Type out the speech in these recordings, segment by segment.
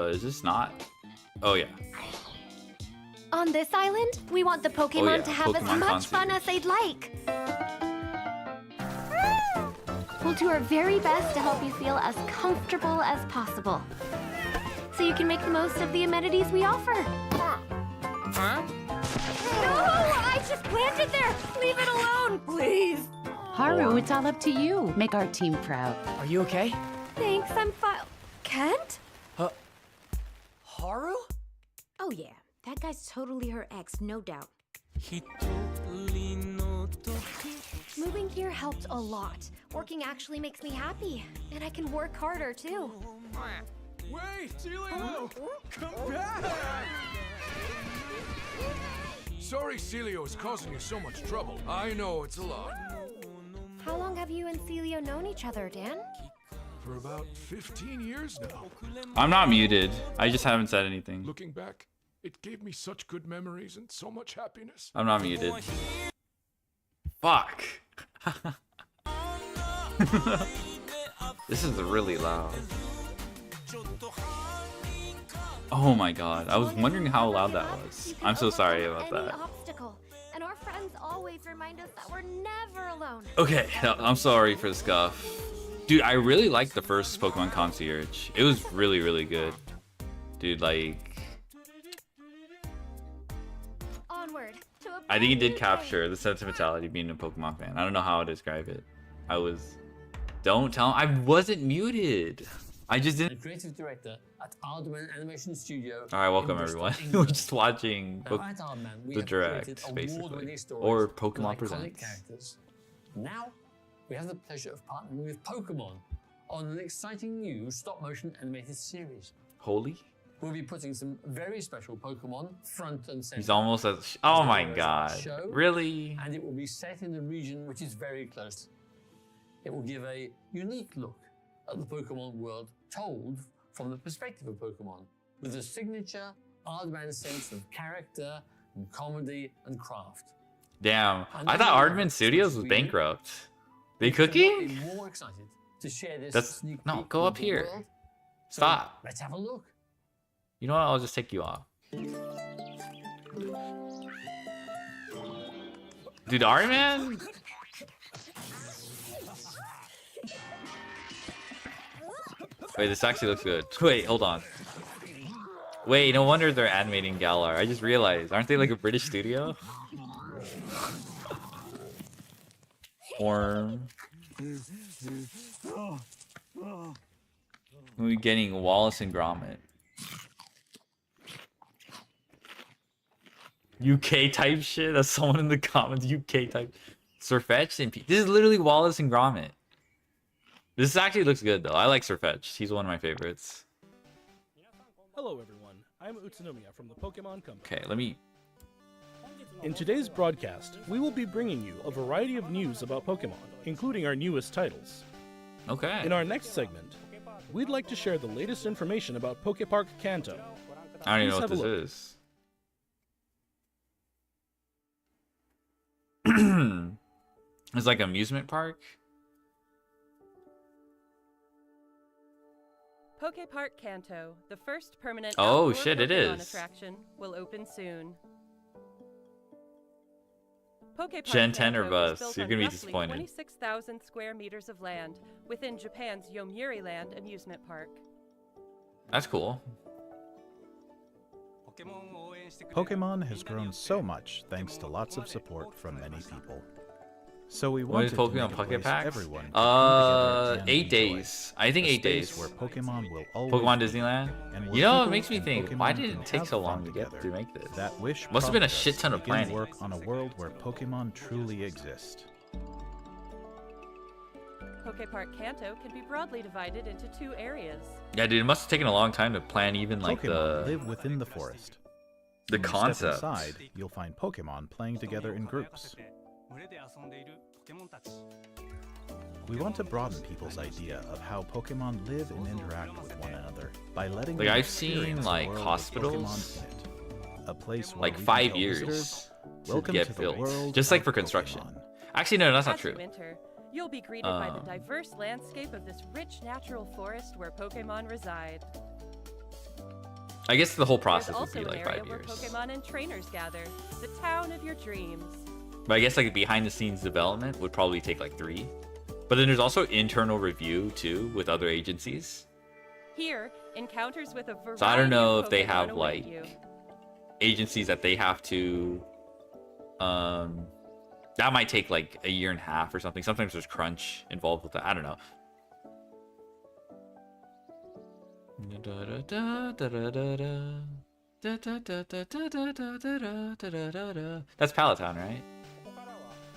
Is this not? Oh yeah. On this island, we want the Pokemon to have Pokemon as much concert. fun as they'd like. We'll do our very best to help you feel as comfortable as possible, so you can make the most of the amenities we offer. Huh? No! I just planted there! Leave it alone, please! Haru, it's all up to you. Make our team proud. Are you okay? Thanks, I'm fine. Kent? Haru? Oh yeah, that guy's totally her ex, no doubt. Moving here helped a lot. Working actually makes me happy, and I can work harder too. Wait, Celio! Come back! Sorry Celio is causing you so much trouble. I know it's a lot. How long have you and Celio known each other, Dan? For about 15 years now. I'm not muted. I just haven't said anything. Looking back, it gave me such good memories and so much happiness. I'm not muted. Fuck. This is really loud. Oh my god. I was wondering how loud that was. I'm so sorry about Any that. obstacle, and our friends always remind us that we're never alone. Okay, I'm sorry for the scuff. Dude, I really liked the first Pokemon Concierge. It was really, really good. Dude, like... Onward to a I think it brand did new capture the sentimentality of being a Pokemon fan. I don't know how to describe it. I was... Don't tell him. I wasn't muted. I just The didn't... creative director at Aardman Animation Studio. Alright, welcome in Bristol, everyone. England. We're just watching Now, at Aardman, we the have Direct, created basically. award-winning stories Or with Pokemon iconic Presents. characters. Now, we have the pleasure of partnering with Pokemon on an exciting new stop-motion animated series. Holy? We'll be putting some very special Pokemon front and center. He's almost as... Oh my As god. a show, Really? And it will be set in a region which is very close. It will give a unique look at the Pokemon world told from the perspective of Pokemon, with a signature Aardman sense of character and comedy and craft. Damn. And I thought now, Aardman Studios was we- bankrupt. They Could not be cooking? more excited to share this That's... sneak No, peek go up of the here. world. So Stop. let's have a look. You know what? I'll just take you off. Dude, Aardman? Wait, this actually looks good. Wait, hold on. Wait, no wonder they're animating Galar. I just realized. Aren't they like a British studio? Worm. We're getting Wallace and Gromit. UK type shit? That's someone in the comments. UK type. Sirfetch'd and this is literally Wallace and Gromit. This actually looks good though. I like Sirfetch'd. He's one of my favorites. Hello everyone, I'm Utsunomiya from the Pokemon Company. Okay, let me... In today's broadcast, we will be bringing you a variety of news about Pokemon, including our newest titles. Okay. In our next segment, we'd like to share the latest information about Pokepark Kanto. I don't even know Please what have a this look. is. It's like amusement park? Pokepark Kanto, the first permanent Oh, outdoor shit, it Pokemon is. attraction, will open soon. Pokepark Gen 10 or Kanto is bust. built You're on gonna be roughly disappointed. 26,000 square meters of land within Japan's Yomiuri Land amusement park. That's cool. Pokemon has grown so much thanks to lots of support from many people. So we What is wanted to Pokemon make a Pocket place Packs? everyone can come together and 8 enjoy. days. I think A 8 space days. where Pokemon will always Pokemon be, Disneyland? and where You know, it people makes me and think, Pokemon why did can it take have so fun long to together. make this? That wish Must have been a prompted shit us ton to of begin planning. work on a world where Pokemon truly exist. Pokepark Kanto can be broadly divided into two areas. Yeah, dude, it must have taken a long time to plan even like Pokemon the live within the forest. the When you concept. Step inside, you'll find Pokemon playing together in groups. We want to broaden people's idea of how Pokemon live and interact with one another by letting Like, them I've seen, experience the like, world of hospitals, Pokemon in it. A place where like we can 5 tell years visitors, to welcome get to the built, world just like of for construction. Pokemon. Actually, no, that's not As you true. enter, you'll be greeted by the Um, diverse landscape of this rich natural forest where Pokemon reside. I guess the whole There's process would also be an like area 5 where years. Pokemon and trainers gather, the town of your dreams. But I guess like behind the scenes development would probably take like 3. But then there's also internal review too with other agencies. Here, encounters with a variety So I don't know of if they Pokemon have await like you. agencies that they have to that might take like a year and a half or something. Sometimes there's crunch involved with that. I don't know. That's Palatine, right?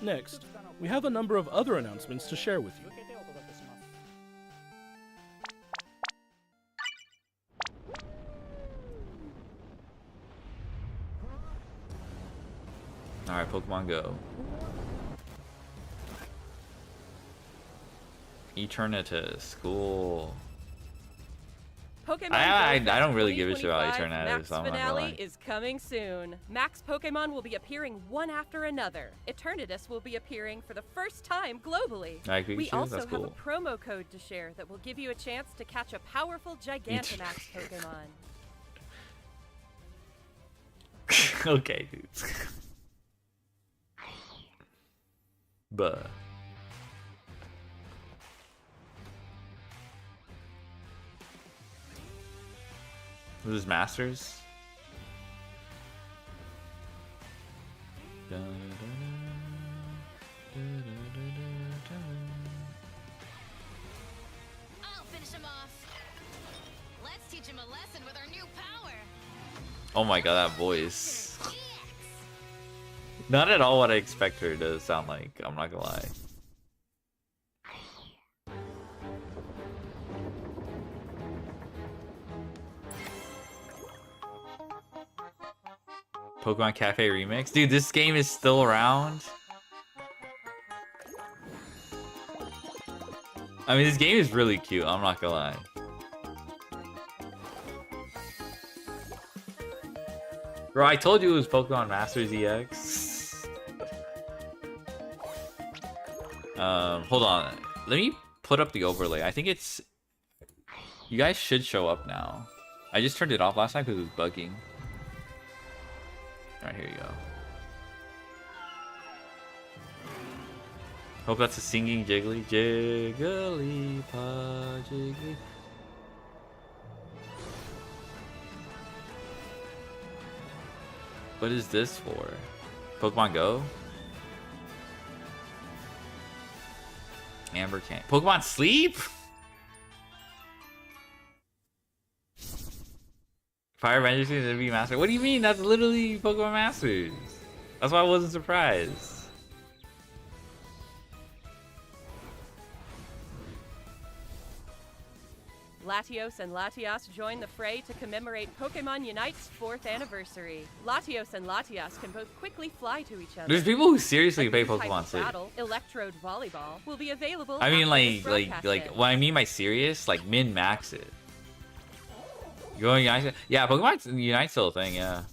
Next, we have a number of other announcements to share with you. Alright, Pokemon Go. Eternatus, cool. Pokemon I Go don't Fest really give a shit about 2025 Eternatus, Max so I'm not gonna finale lie. is coming soon. Max Pokemon will be appearing one after another. Eternatus will be appearing for the first time globally. Like We Pikachu? also That's have a cool. promo code to share that will give you a chance to catch a powerful Gigantamax Pokemon. Okay, dudes. But this is Masters. I'll finish him off. Let's teach him a lesson with our new power. Oh my god, that voice. Not at all what I expect her to sound like, I'm not gonna lie. Pokemon Cafe Remix? Dude, this game is still around. I mean, this game is really cute, I'm not gonna lie. Bro, I told you it was Pokemon Masters EX. Hold on. Let me put up the overlay. I think it's... You guys should show up now. I just turned it off last time because it was bugging. Alright, here you go. Hope that's a singing Jiggly. Jigglypuff, Jiggly. What is this for? Pokemon Go? Amber can't. Pokemon Sleep? Fire Rangers to be Master. What do you mean? That's literally Pokemon Masters. That's why I wasn't surprised. Latios and Latias join the fray to commemorate Pokemon Unite's 4th anniversary. Latios and Latias can both quickly fly to each other. There's people who seriously A play new type Pokemon of Sleep. battle, Electrode Volleyball, will be available. I mean, after this like, broadcast what I mean by serious, like min-max it. You going Unite? Yeah, Pokemon Unite's still a thing, yeah.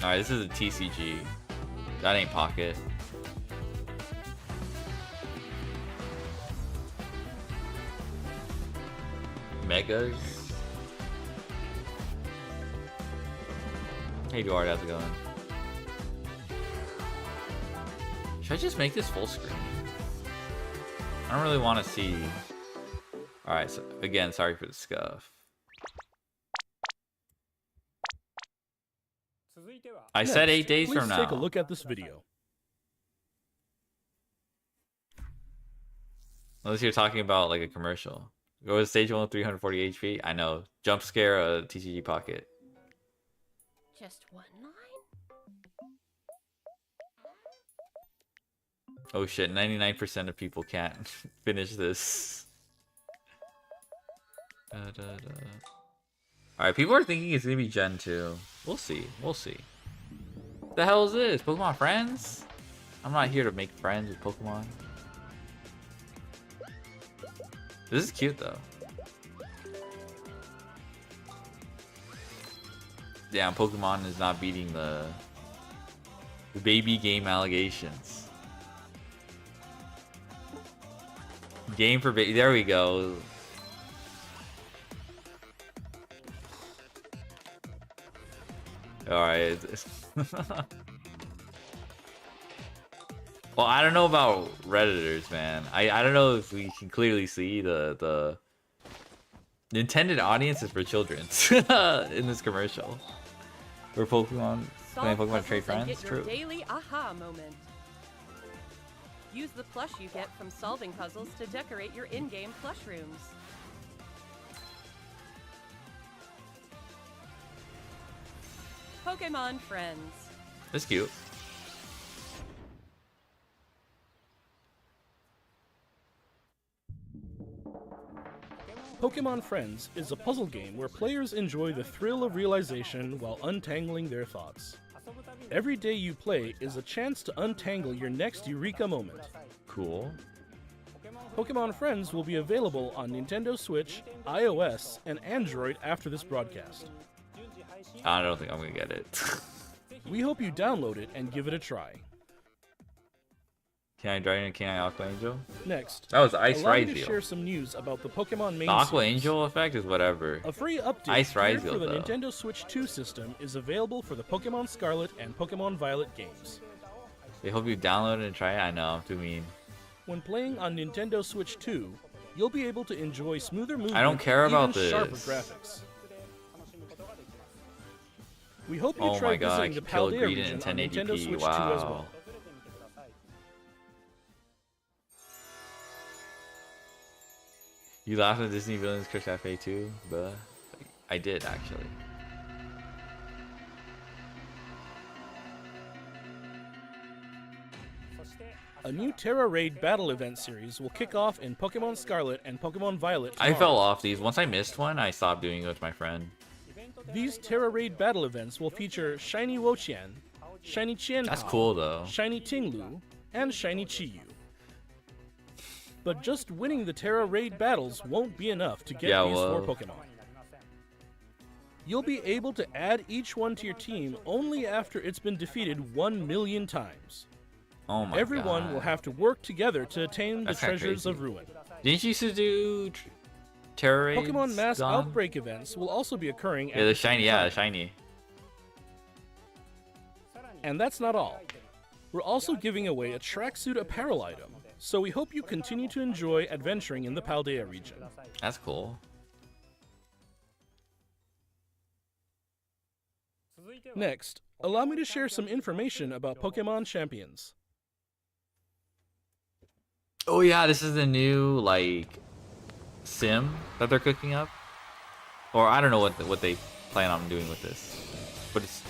Alright, this is a TCG. That ain't Pocket. Megas. Hey Eduard, how's it going? Should I just make this full screen? I don't really want to see. Alright, so again, sorry for the scuff. I said 8 days please from now. take a look at this video. Unless you're talking about like a commercial. Go to stage 1 with 340 HP. I know. Jump scare a TCG Pocket. Just one line? Oh shit, 99% of people can't finish this. Alright, people are thinking it's gonna be Gen 2. We'll see. We'll see. The hell is this? Pokemon Friends? I'm not here to make friends with Pokemon. This is cute though. Damn, Pokemon is not beating the baby game allegations. Game for baby. There we go. All right. Well, I don't know about Redditors, man. I don't know if we can clearly see the intended audience is for children in this commercial. For Pokemon, playing Pokemon Trade Friends. Get your True. daily aha moment. Use the plush you get from solving puzzles to decorate your in-game plush rooms. Pokemon Friends. That's cute. Pokemon Friends is a puzzle game where players enjoy the thrill of realization while untangling their thoughts. Every day you play is a chance to untangle your next eureka moment. Cool. Pokemon Friends will be available on Nintendo Switch, iOS, and Android after this broadcast. I don't think I'm gonna get it. We hope you download it and give it a try. Can I Dragon and Can I Aqua Angel? Next, That was Ice allow me to Rise share some news about the Pokemon main The Aqua series. Angel effect is whatever. A free update Ice here Rise for the though. Nintendo Switch 2 system is available for the Pokemon Scarlet and Pokemon Violet games. They hope you download it and try it. I know, I'm too mean. When playing on Nintendo Switch 2, you'll be able to enjoy smoother movement I don't care and about even sharper this. graphics. We hope you Oh try my god, I visiting the can kill Paldea Greedent region in on Nintendo 1080p. Switch 2 as well. Wow. You laughed at Disney Villains Crush Cafe too? But I did actually. A new Terra Raid battle event series will kick off in Pokemon Scarlet and Pokemon Violet I tomorrow. fell off these. Once I missed one, I stopped doing it with my friend. These Terra Raid battle events will feature Shiny Wochian, Shiny Qianpao, That's cool though. Shiny Tinglu, and Shiny Chiyu. But just winning the Terra Raid battles won't be enough to get these four Pokemon. You'll be able to add each one to your team only after it's been defeated 1 million times. Oh my Everyone god. will have to work together to attain That's the kinda treasures crazy. of Ruin. Didn't you used to do Terra Raids? Pokemon Mass Don? Outbreak events will also be occurring at Yeah, the the shiny. same Yeah, time. the shiny. And that's not all. We're also giving away a tracksuit apparel item, so we hope you continue to enjoy adventuring in the Paldea region. That's cool. Next, allow me to share some information about Pokemon Champions. Oh yeah, this is the new like sim that they're cooking up, or I don't know what they plan on doing with this, but it's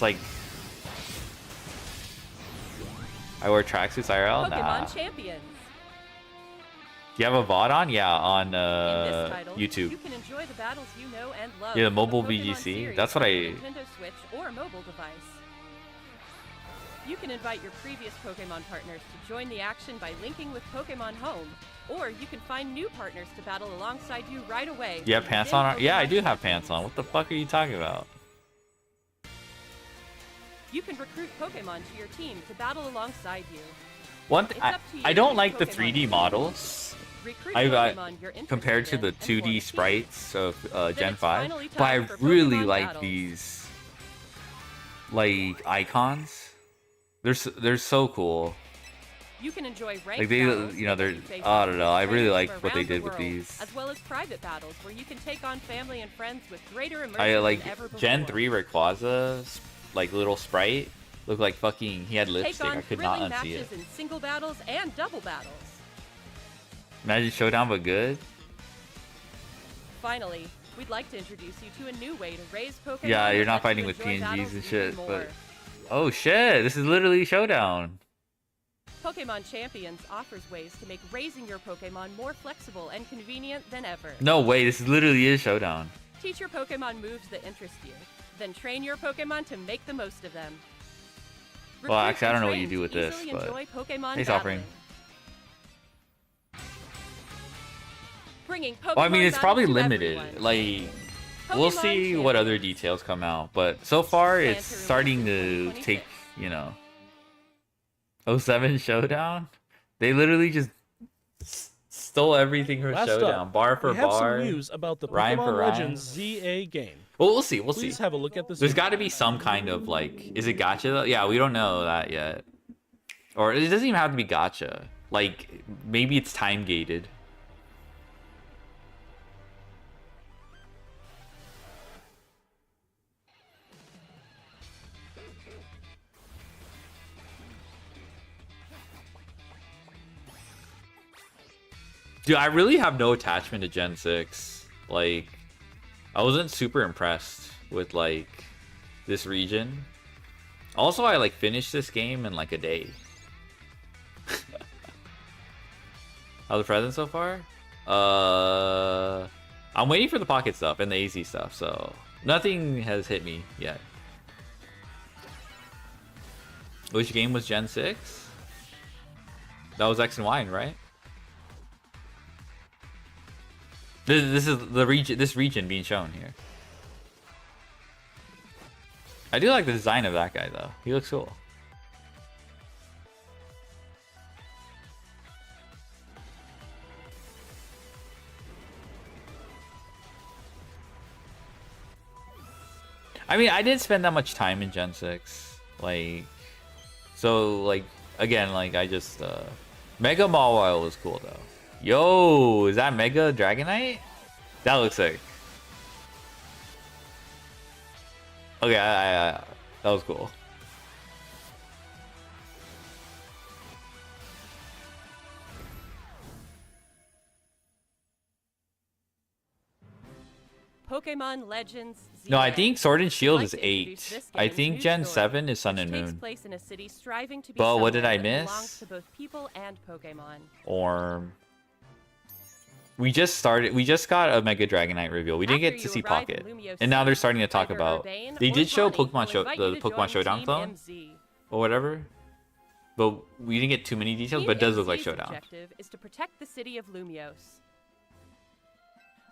like I wear tracksuits IRL. Pokemon Nah. Champions. Do you have a VOD on? Yeah, on In this title, YouTube. you can enjoy the battles you know and love. Yeah, the from mobile Pokemon VGC. series That's what on I- your Nintendo Switch or mobile device. You can invite your previous Pokemon partners to join the action by linking with Pokemon Home, or you can find new partners to battle alongside you right away. You have pants within on? Yeah, I Pokemon do have Champions. pants on. What the fuck are you talking about? You can recruit Pokemon to your team to battle alongside you. One, It's I, up to you I don't which like the Pokemon 3D you models. Recruit I Pokemon you're compared to interested the in and form a 2D team. sprites of Gen it's 5, finally but I time for really Pokemon like battles. these like icons. They're so cool. You can enjoy ranked Like they, battles you know, with they're new faces I don't know. I with really friends like from what they around the did with world, these. as well as private battles where you can take on family and friends with greater immersion I like than ever before. Gen 3 Rayquaza, like little sprite, looked like fucking. He had Take lipstick. on I could not thrilling unsee it. matches in single battles and double battles. Imagine Showdown, but good. Finally, we'd like to introduce you to a new way to raise Pokemon. Yeah, that you're not lets you fighting with enjoy PNGs battles and even shit, more. but oh shit, this is literally Showdown. Pokemon Champions offers ways to make raising your Pokemon more flexible and convenient than ever. No way, this is literally is Showdown. Teach your Pokemon moves that interest you. Then train your Pokemon to make the most of them. Well, actually, I don't know what Recruit you and do with train to this, easily but enjoy Pokemon thanks, battling. Offering. Bringing Pokemon Well, I mean, it's battle probably to limited. everyone. Like, we'll Pokemon see what other details come out, but so far Plan it's to release starting in to 2026. take, you know, 07 Showdown. They literally just stole everything from Last Showdown, up, bar for we have bar. some news about the rhyme for Pokemon rhyme. Legends ZA game. Well, we'll see. We'll Please see. have a look at this. There's video. got to be some kind of like, is it gacha though? Yeah, we don't know that yet. Or it doesn't even have to be gacha. Like, maybe it's time gated. Dude, I really have no attachment to Gen 6. Like, I wasn't super impressed with, like, this region. Also, I, like, finished this game in, like, a day. How's the present so far? I'm waiting for the pocket stuff and the AZ stuff, so nothing has hit me yet. Which game was Gen 6? That was X and Y, right? This is the region. This region being shown here. I do like the design of that guy though. He looks cool. I mean, I didn't spend that much time in Gen 6. Like, so like again, like I just Mega Mawile was cool though. Yo, is that Mega Dragonite? That looks sick. Okay, that was cool. Pokemon Legends ZA. No, I think Sword and Shield I'd is like to introduce 8. this I game's think news Gen story, 7 is Sun which and takes Moon. place in a city striving to be But what did somewhere I that miss? belongs to both people and Pokemon. Or we just got a Mega Dragonite reveal. We didn't After get to you see arrive in Pocket. Lumio And now they're City, starting to talk either about Urbane they or did show Bonnie Pokemon will show invite you the to Pokemon join Showdown Team clone MZ. or whatever. But we didn't get too many details, but it does look like MZ's Showdown. objective is to protect the city of Lumiose.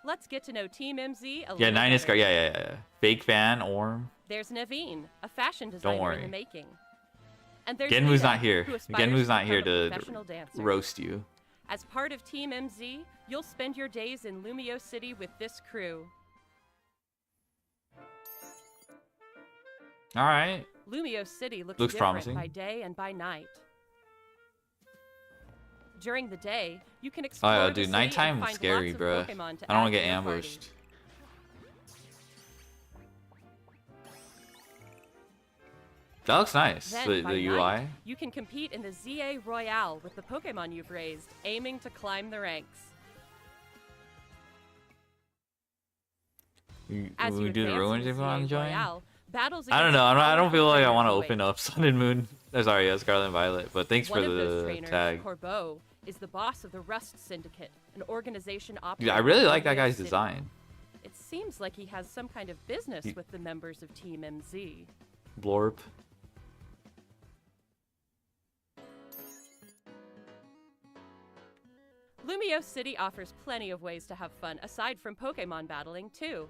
Let's get to know Team MZ a Yeah, little 9 is better. yeah. Fake fan Orm. There's Naveen, a fashion designer in worry. the making. And there's Genwu's Lita, not here. who aspires Genwu's not become here a to professional dancer. roast you. As part of Team MZ, you'll spend your days in Lumio City with this crew. All right. Lumio City looks Looks different promising. by day and by night. During the day, you can explore Oh, the dude, city nighttime and is find scary, lots of bruh. Pokemon to I don't want add to get to your party. ambushed. That looks nice. Then, by The UI. night, you can compete in the ZA Royale with the Pokemon you've raised, aiming to climb the ranks. As When we you do the advance ruins in if you ZA want to join. Royale, battles I don't know. against I don't feel powerful like I want to trainers open await. up Sun and Moon. Sorry, Scarlet and Violet. But thanks One for of those the trainers, tag. Corbeau, is the boss of the Rust Syndicate, an organization Dude, operating I really in like that Lumio guy's City. design. It seems like he has some kind of business He- with the members of Team MZ. Blorp. Lumio City offers plenty of ways to have fun aside from Pokemon battling, too.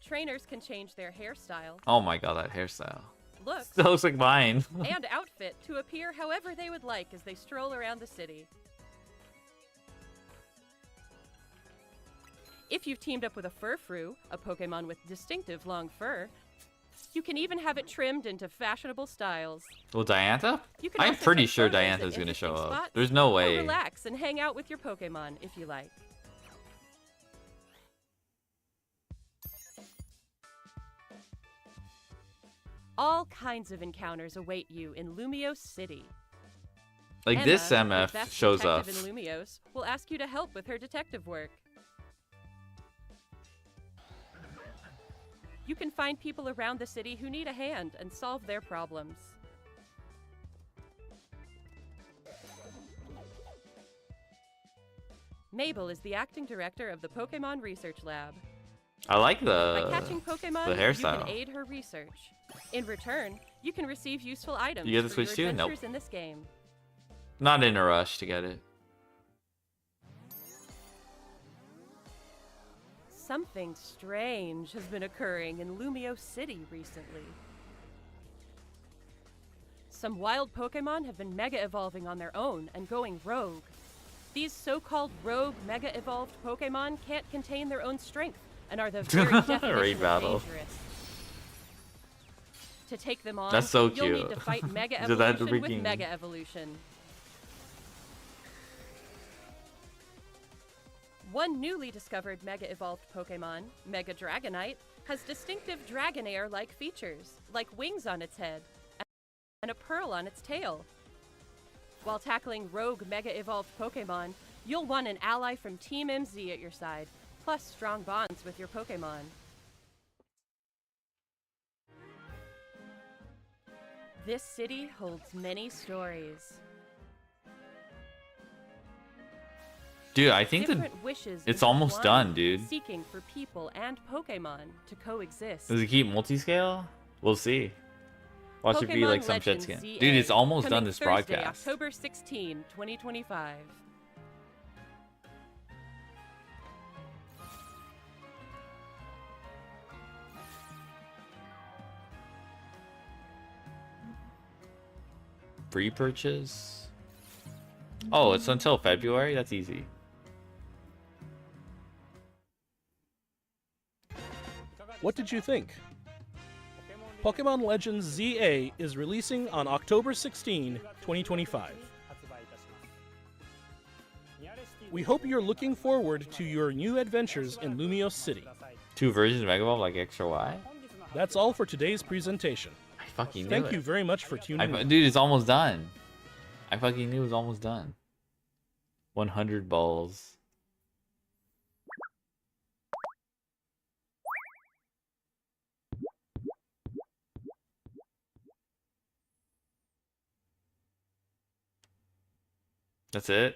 Trainers can change their hairstyle, Oh my god, that hairstyle. looks, That looks like mine. and outfit to appear however they would like as they stroll around the city. If you've teamed up with a Furfrou, a Pokemon with distinctive long fur, you can even have it trimmed into fashionable styles. Well, Diantha? You can I'm also pretty take sure photos Diantha's at gonna show interesting up. spots, There's no or way. relax and hang out with your Pokemon if you like. All kinds of encounters await you in Lumio City. Like Emma, this the MF best shows up. detective in Lumiose, will ask you to help with her detective work. You can find people around the city who need a hand and solve their problems. Mabel is the acting director of the Pokemon Research Lab. I like By catching Pokemon, the you hairstyle. can aid her research. In return, you can receive useful items You get the for your Switch too? Nope. adventures in this game. Not in a rush to get it. Something strange has been occurring in Lumio City recently. Some wild Pokemon have been mega evolving on their own and going rogue. These so-called rogue mega evolved Pokemon can't contain their own strength and are the very definition Raid of battle. dangerous. To take them on, That's so you'll need cute. to fight Mega So that Evolution with freaking- Mega Evolution. One newly discovered Mega Evolved Pokemon, Mega Dragonite, has distinctive Dragonair-like features, like wings on its head and a pearl on its tail. While tackling rogue Mega Evolved Pokemon, you'll want an ally from Team MZ at your side, plus strong bonds with your Pokemon. This city holds many stories. Dude, I think Different wishes it's almost done, intertwine, dude. Seeking for people and Pokemon to coexist. Does it keep multi-scale? We'll see. Watch it be Pokemon like some shit Legends skin. ZA, Dude, it's almost done coming this Thursday, broadcast. October 16, 2025. Free purchase? Oh, it's until February? That's easy. What did you think? Pokemon Legends ZA is releasing on October 16, 2025. We hope you're looking forward to your new adventures in Lumio City. 2 versions of Mega Evolve like Extra Y? That's all for today's presentation. I fucking knew Thank it. you very much for tuning in. Dude, it's almost done. I fucking knew it was almost done. 100 balls. That's it?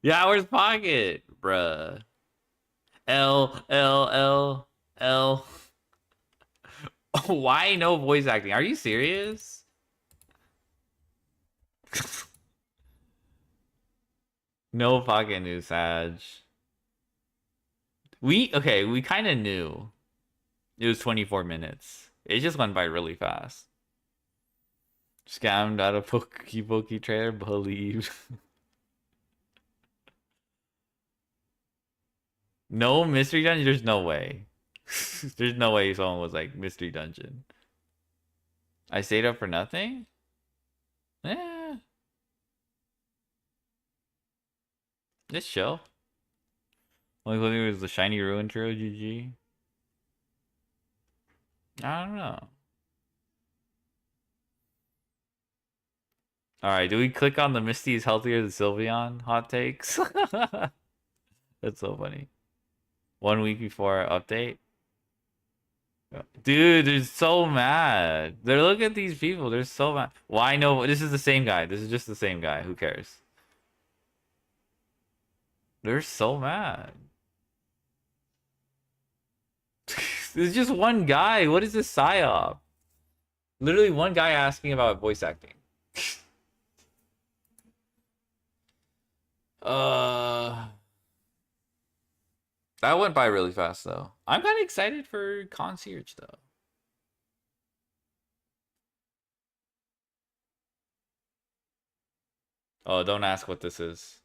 Yeah, where's Pocket? Bruh. L. Why no voice acting? Are you serious? No fucking news, Sag. We kind of knew it was 24 minutes. It just went by really fast. Scammed out of Pokey trailer, believe. No mystery dungeon? There's no way. There's no way someone was like, mystery dungeon. I stayed up for nothing? Eh. This show. Only thing was the Shiny Ruin Trio GG. I don't know. Alright, do we click on the Misty is healthier than Sylveon hot takes? That's so funny. 1 week before our update. Dude, they're so mad. They're looking at these people. They're so mad. Why no? This is the same guy. This is just the same guy. Who cares? They're so mad. There's just one guy. What is this psyop? Literally one guy asking about voice acting. That went by really fast though. I'm kind of excited for Concierge though. Oh, don't ask what this is.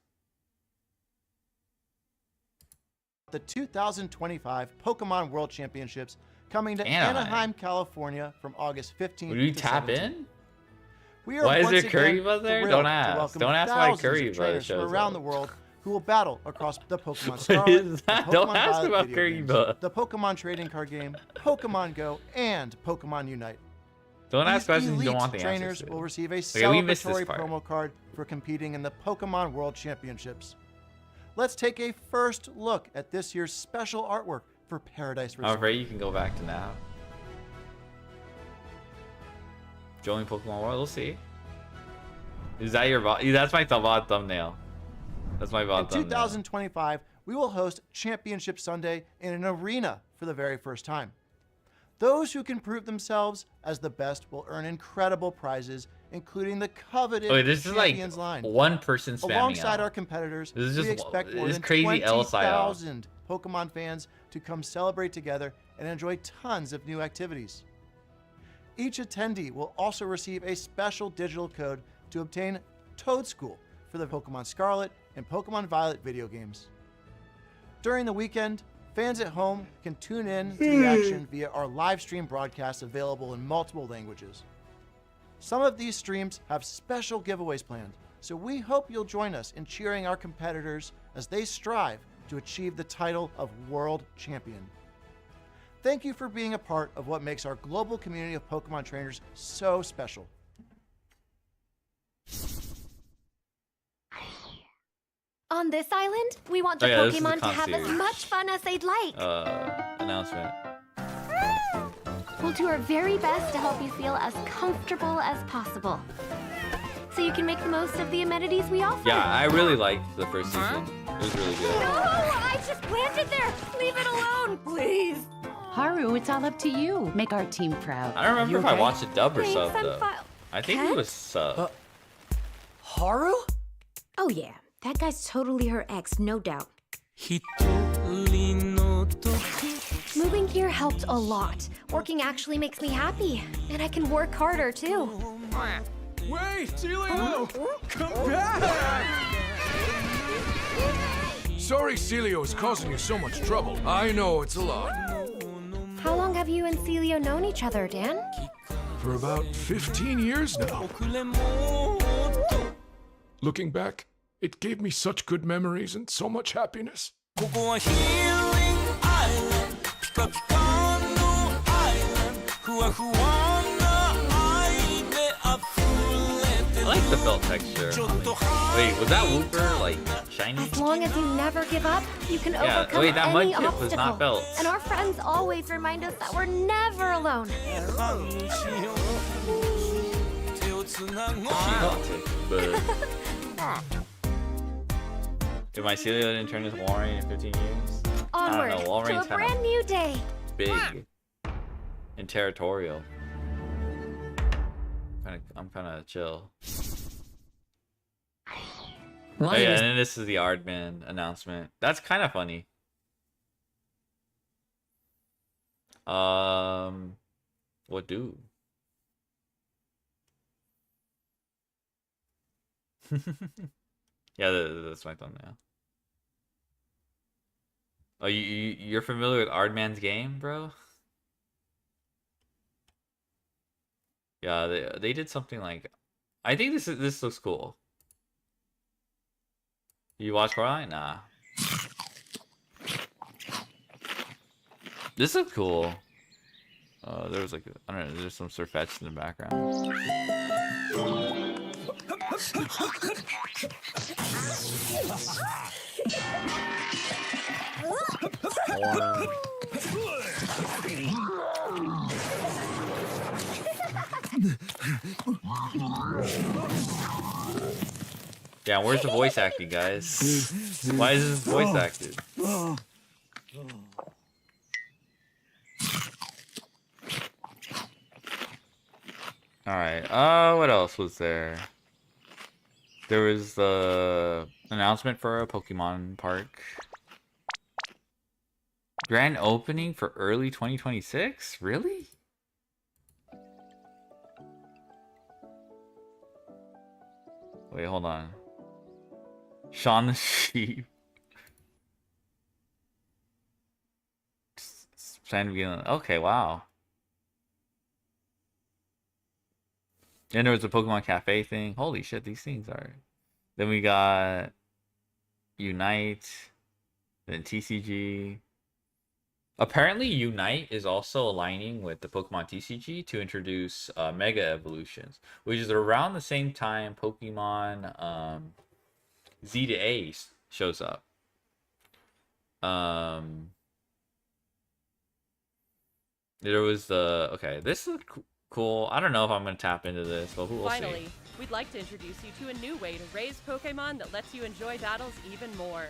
The 2025 Pokemon World Championships coming to Anaheim. Anaheim, California from August 15th Would we to tap 17th. in? We are Why is once there Curry again Buzz there? thrilled Don't to ask. welcome Don't ask why thousands of Curry Buzz trainers from shows around up. the world who will battle across the Pokemon What Scarlet, is that? the Don't Pokemon ask Violet about video Curry games, Buzz. the Pokemon Trading Card Game, Pokemon Go, and Pokemon Unite. Don't ask These questions you don't elite want the trainers answers to. will receive a Okay, we missed this celebratory part. promo card for competing in the Pokemon World Championships. Let's take a first look at this year's special artwork for Paradise I'm Resort. afraid you can go back to now. Joining Pokemon World, we'll see. Is that your bot? That's my bot thumbnail. That's my In bot thumbnail. 2025, we will host Championship Sunday in an arena for the very first time. Those who can prove themselves as the best will earn incredible prizes, including the coveted Wait, this is like Champions line. one person spamming Alongside out. our competitors, This is we just expect more this than crazy L side out. 20,000 Pokemon fans to come celebrate together and enjoy tons of new activities. Each attendee will also receive a special digital code to obtain Toad School for the Pokemon Scarlet and Pokemon Violet video games. During the weekend, fans at home can tune in to the action via our live stream broadcasts available in multiple languages. Some of these streams have special giveaways planned, so we hope you'll join us in cheering our competitors as they strive to achieve the title of World Champion. Thank you for being a part of what makes our global community of Pokemon trainers so special. On this island, we want the Oh, yeah, this is the Pokemon to have as concierge. much fun as they'd like. Announcement. We'll do our very best to help you feel as comfortable as possible, so you can make the most of the amenities we offer. Yeah, I really liked the first season. It was really good. Oh, I just planted there! Leave it alone, please! Haru, it's all up to you. Make our team proud. I don't remember You if I okay? watched it dub or Thanks, sub I'm though. fine. I think it was sub. Haru? Oh yeah, that guy's totally her ex, no doubt. Moving here helped a lot. Working actually makes me happy, and I can work harder too. Wait, Celio! Come back! Sorry Celio is causing you so much trouble. I know it's a lot. How long have you and Celio known each other, Dan? For about 15 years now. Looking back, it gave me such good memories and so much happiness. I like the felt texture. Wait, was that Wooper like shiny? As long as you never give up, you can Yeah, overcome wait, that any mud chip obstacle. was not felt. And our friends always remind us that we're never alone. Did my Celio didn't turn his Walrein in 15 years? Onward I don't know, to Walrein's a kinda brand new day. big and territorial. I'm kind of chill. Oh yeah, and then this is the Aardman announcement. That's kind of funny. What do? Yeah, that's my thumbnail. Oh, you're familiar with Aardman's game, bro? Yeah, they did something like, I think this looks cool. You watch Coraline? Nah. This looks cool. There was like, I don't know, there's some Sirfetch'd in the background. Yeah, where's the voice acting, guys? Why is this voice acted? Alright, what else was there? There was the announcement for a Pokemon park. Grand opening for early 2026? Really? Wait, hold on. Shaun the Sheep. Okay, wow. And there was a Pokemon Cafe thing. Holy shit, these things are... Then we got Unite, then TCG. Apparently Unite is also aligning with the Pokemon TCG to introduce Mega Evolutions, which is around the same time Pokemon Z to A shows up. There was the... Okay, this is cool. I don't know if I'm going to tap into this, but we'll Finally, see. we'd like to introduce you to a new way to raise Pokemon that lets you enjoy battles even more.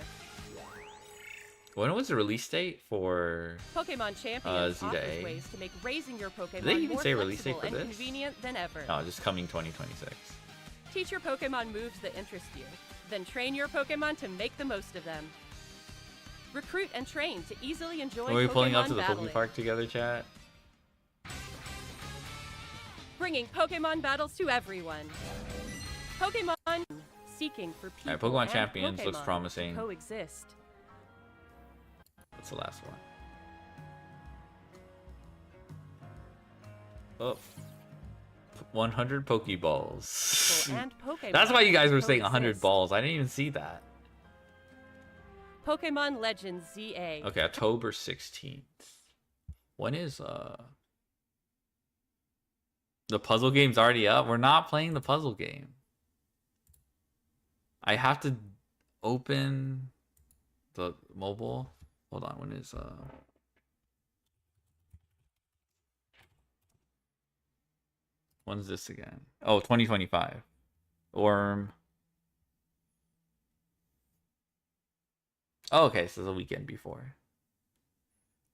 When was the release date for Pokemon Champions Zeta offers A? ways to make raising your Pokemon they even more say release date flexible for and this? convenient than ever. No, just coming 2026. Teach your Pokemon moves that interest you, then train your Pokemon to make the most of them. Recruit and train to easily enjoy Are we Pokemon pulling up to the battling. Poke Park together, chat? Bringing Pokemon battles to everyone. Pokemon seeking for people Alright, Pokemon and Champions looks Pokemon promising. to coexist. That's the last one. Oh. 100 Pokeballs. People and Pokemon That's why you guys were saying 100 coexist. balls. I didn't even see that. Pokemon Legends ZA. Okay, October 16th. When is the puzzle game's already up? We're not playing the puzzle game. I have to open the mobile. Hold on, when is when's this again? Oh, 2025. Orm. Oh, okay, so the weekend before.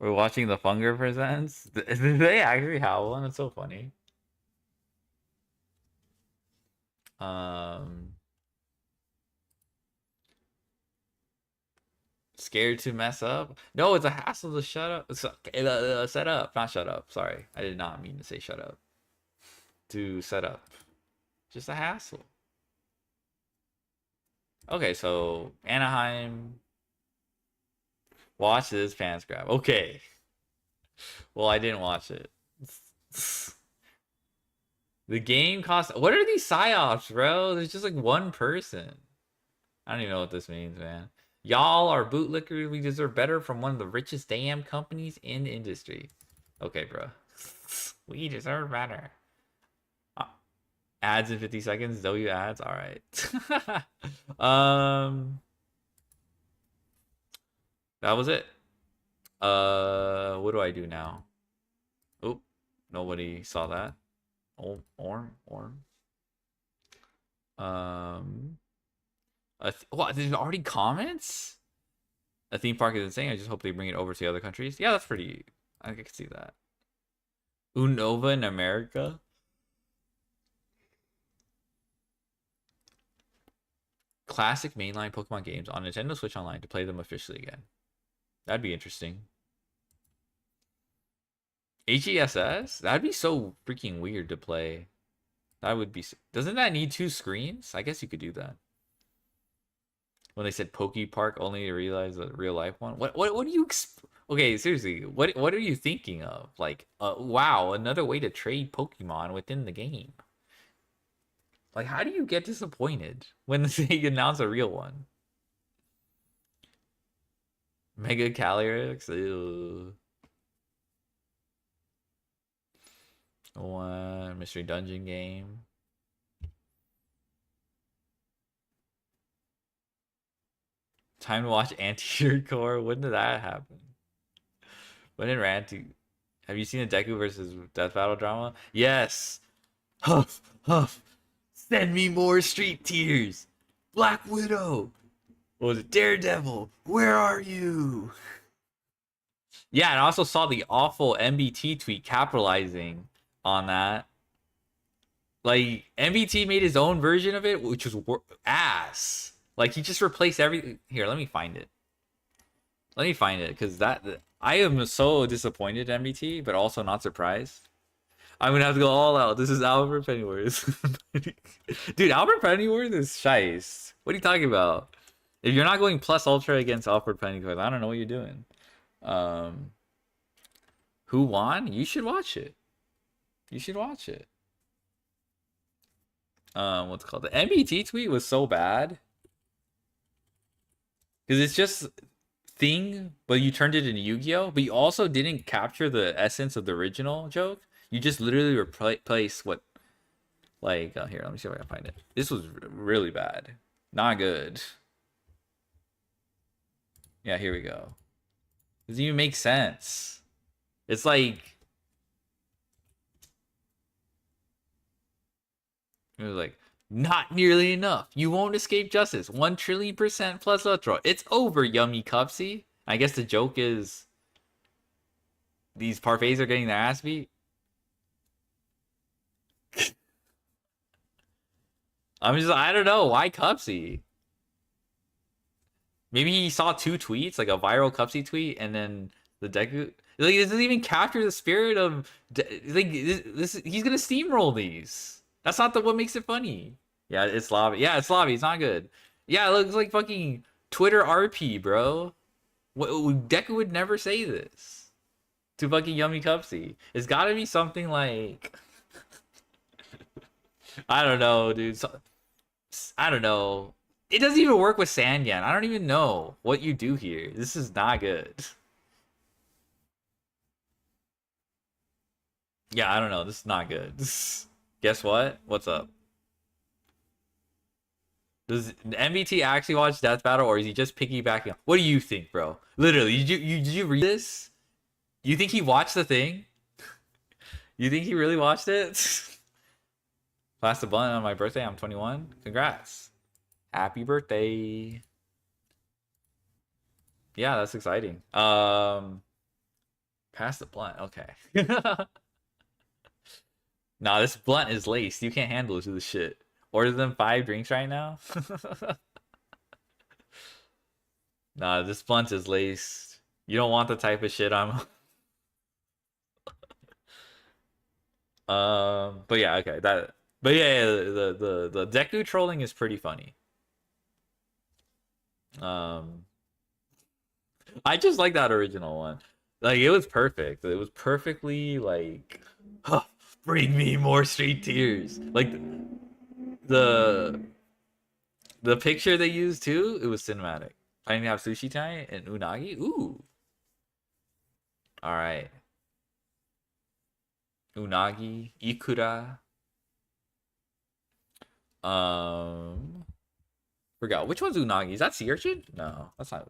We're watching the Funger Presents. Did they actually have one? That's so funny. Scared to mess up? No, it's a hassle to shut up. Set up, not shut up. Sorry, I did not mean to say shut up. To set up, just a hassle. Okay, so Anaheim. Watch this pants grab. Okay. Well, I didn't watch it. The game cost. What are these psyops, bro? There's just like one person. I don't even know what this means, man. Y'all are bootlickers. We deserve better from one of the richest damn companies in the industry. Okay, bro. We deserve better. Ads in 50 seconds. W ads. All right. That was it. What do I do now? Oh, nobody saw that. Oh, Orm. What? There's already comments? A theme park is insane. I just hope they bring it over to other countries. Yeah, that's pretty. I can see that. Unova in America. Classic mainline Pokemon games on Nintendo Switch Online to play them officially again. That'd be interesting. HESS? That'd be so freaking weird to play. That would be. Doesn't that need 2 screens? I guess you could do that. When they said Poke Park, only to realize a real life one. What do you? Okay, seriously. What are you thinking of? Like, wow, another way to trade Pokemon within the game. Like, how do you get disappointed when they announce a real one? Mega Calyrex? Ew. One mystery dungeon game. Time to watch Anteater Core. When did that happen? When did Ranty? Have you seen the Deku versus Death Battle drama? Yes. Huff, huff. Send me more Street Tears. Black Widow. What was it? Daredevil. Where are you? Yeah, and I also saw the awful MBT tweet capitalizing on that. Like, MBT made his own version of it, which was ass. Like, he just replaced everything. Here, let me find it. Let me find it, because I am so disappointed in MBT, but also not surprised. I'm gonna have to go all out. This is Albert Pennyworth. Dude, Albert Pennyworth is shice. What are you talking about? If you're not going plus ultra against Albert Pennyworth, I don't know what you're doing. Who won? You should watch it. You should watch it. What's it called? The MBT tweet was so bad. Because it's just thing, but you turned it into Yu-Gi-Oh! But you also didn't capture the essence of the original joke. You just literally replace what, like, here, let me see if I can find it. This was really bad. Not good. Yeah, here we go. Doesn't even make sense. It's like, it was like, not nearly enough. You won't escape justice. 1 trillion% plus ultra. It's over, Yummy Cupsy. I guess the joke is these parfaits are getting their ass beat. I don't know. Why Cupsy? Maybe he saw 2 tweets, like a viral Cupsy tweet, and then the Deku. Like, it doesn't even capture the spirit of. Like, this he's gonna steamroll these. That's not what makes it funny. Yeah, it's lobby. Yeah, it's lobby. It's not good. Yeah, it looks like fucking Twitter RP, bro. Deku would never say this to fucking Yummy Cupsy. It's gotta be something like. I don't know, dude. I don't know. It doesn't even work with Sanyan. I don't even know what you do here. This is not good. Yeah, I don't know. This is not good. Guess what? What's up? Does MBT actually watch Death Battle, or is he just piggybacking? What do you think, bro? Literally, did you read this? You think he watched the thing? You think he really watched it? Pass the blunt on my birthday. I'm 21. Congrats. Happy birthday. Yeah, that's exciting. Pass the blunt. Okay. Nah, this blunt is laced. You can't handle this shit. Order them 5 drinks right now. Nah, this blunt is laced. You don't want the type of shit I'm. But yeah, okay. But yeah, the Deku trolling is pretty funny. I just like that original one. Like, it was perfect. It was perfectly like, huh, bring me more street tears. Like the picture they used too, it was cinematic. I didn't have sushi time and unagi. Ooh. All right. Unagi, ikura. Forgot which one's unagi. Is that sea urchin? No, that's not.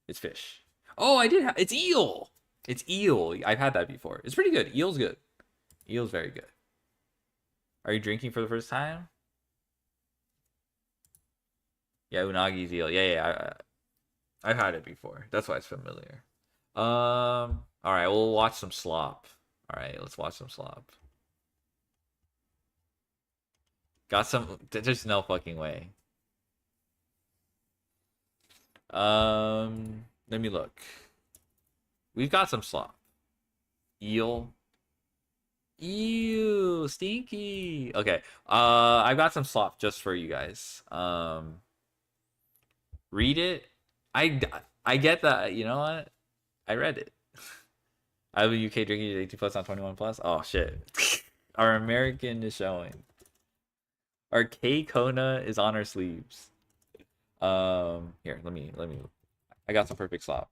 It's fish. Oh, I did have. It's eel. It's eel. I've had that before. It's pretty good. Eel's good. Eel's very good. Are you drinking for the first time? Yeah, unagi's eel. Yeah. I've had it before. That's why it's familiar. All right, we'll watch some slop. All right, let's watch some slop. Got some. There's no fucking way. Let me look. We've got some slop. Eel. Ew, stinky. Okay. I've got some slop just for you guys. Read it. I get that. You know what? I read it. I have a UK drinking 18 plus, not 21 plus. Oh shit. Our American is showing. Our K Kona is on our sleeves. Here, let me. I got some perfect slop.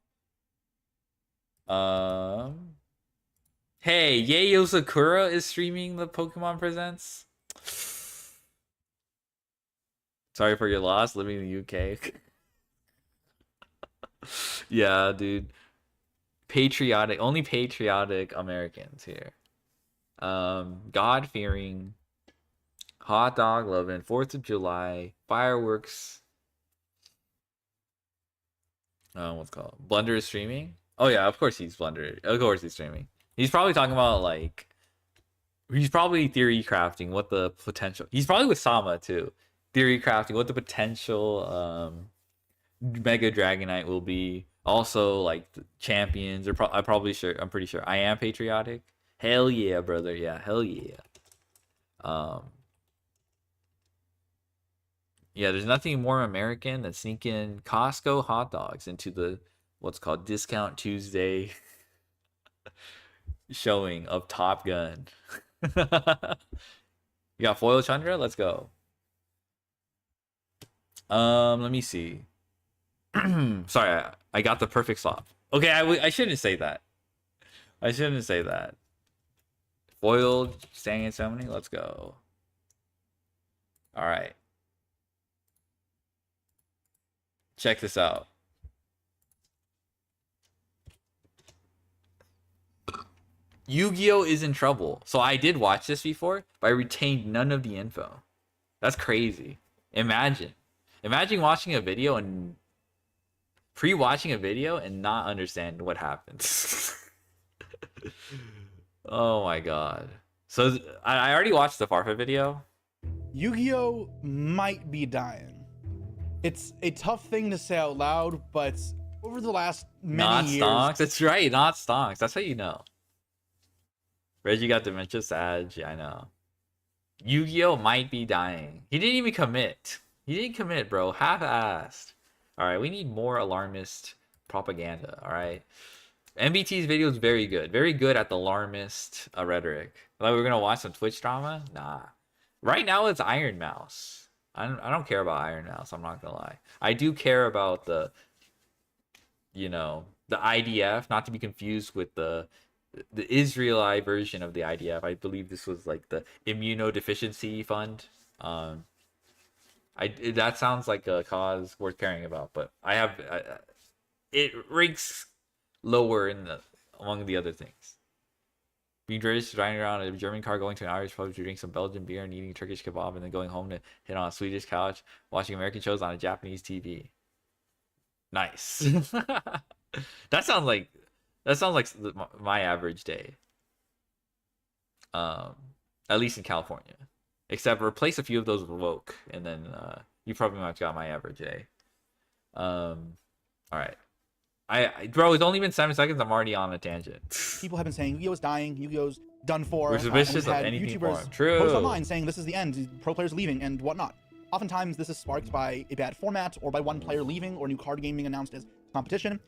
Hey, Yayo Sakura is streaming the Pokemon Presents. Sorry for your loss, living in the UK. Yeah, dude. Patriotic, only patriotic Americans here. God-fearing, hot dog loving, 4th of July, fireworks. What's it called? Blunder is streaming? Oh yeah, of course he's Blunder. Of course he's streaming. He's probably talking about like, he's probably theory crafting what the potential. He's probably with Sama too, theory crafting what the potential Mega Dragonite will be. Also like the champions. Or I'm pretty sure. I am patriotic. Hell yeah, brother. Yeah, hell yeah. Yeah, there's nothing more American than sneaking Costco hot dogs into the what's called Discount Tuesday showing of Top Gun. You got foil Chandra? Let's go. Let me see. Sorry, I got the perfect slop. Okay, I shouldn't say that. I shouldn't say that. Foiled, staying in ceremony. Let's go. All right. Check this out. Yu-Gi-Oh is in trouble. So I did watch this before, but I retained none of the info. That's crazy. Imagine watching a video and pre-watching a video and not understand what happens. Oh my god. So I already watched the Farfa video. Yu-Gi-Oh might be dying. It's a tough thing to say out loud, but over the last many Not years... stonks. That's right, not stonks. That's how you know. Reggie got dementia, Sag. Yeah, I know. Yu-Gi-Oh might be dying. He didn't even commit. He didn't commit, bro. Half-assed. All right, we need more alarmist propaganda. All right. MBT's video is very good at the alarmist rhetoric. Like, we're gonna watch some Twitch drama. Nah. Right now it's Iron Mouse. I don't care about Iron Mouse. I'm not gonna lie. I do care about the, you know, the IDF. Not to be confused with the Israeli version of the IDF. I believe this was like the immunodeficiency fund. That sounds like a cause worth caring about, but it ranks lower in among the other things. Being British, driving around a German car, going to an Irish pub to drink some Belgian beer and eating Turkish kebab, and then going home to hit on a Swedish couch, watching American shows on a Japanese TV. Nice. That sounds like my average day. At least in California. Except replace a few of those with woke, and then you probably might have got my average day. All right. Bro, it's only been 7 seconds. I'm already on a tangent. People have been saying Yu-Gi-Oh's dying, Yu-Gi-Oh's done for. We're suspicious of anything for him. True. Post online saying this is the end, pro players leaving and whatnot. Oftentimes, this is sparked by a bad format or by one player leaving or new card game being announced as competition.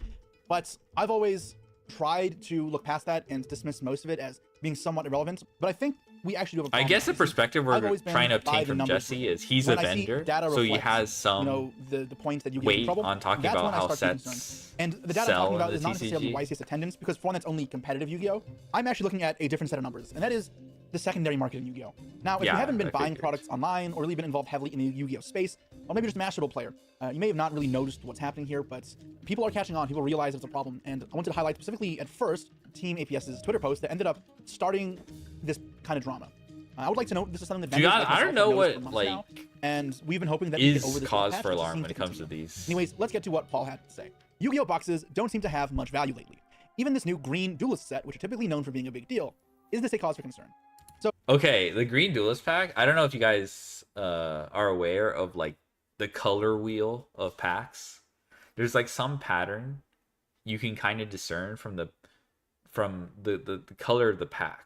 But I've always tried to look past that and dismiss most of it as being somewhat irrelevant. But I think we actually do have a problem. I guess the perspective we're trying to obtain from Jesse is he's a vendor, so he has some the point that you get weight in trouble, on talking that's about when I how start getting sets concerned. And the data I'm sell talking about in is the not necessarily TCG. YCS attendance, because for one, that's only competitive Yu-Gi-Oh! I'm actually looking at a different set of numbers, and that is the secondary market in Yu-Gi-Oh! Now, if you haven't been buying products online or really been involved heavily in the Yu-Gi-Oh! Space, or maybe just a Mashable player, you may have not really noticed what's happening here, but people are catching on, people realize it's a problem, and I wanted to highlight specifically at first Team APS's Twitter post that ended up starting this kind of drama. I would like to note this is something that vendors like I don't know what like now, and we've been hoping that is we get over this cause patch, for which alarm seems when to it comes to continue. these. Anyways, let's get to what Paul had to say. Yu-Gi-Oh! Boxes don't seem to have much value lately. Even this new green duelist set, which are typically known for being a big deal, is this a cause for concern? So Okay, the green duelist pack. I don't know if you guys are aware of like the color wheel of packs. There's like some pattern you can kind of discern from the color of the pack.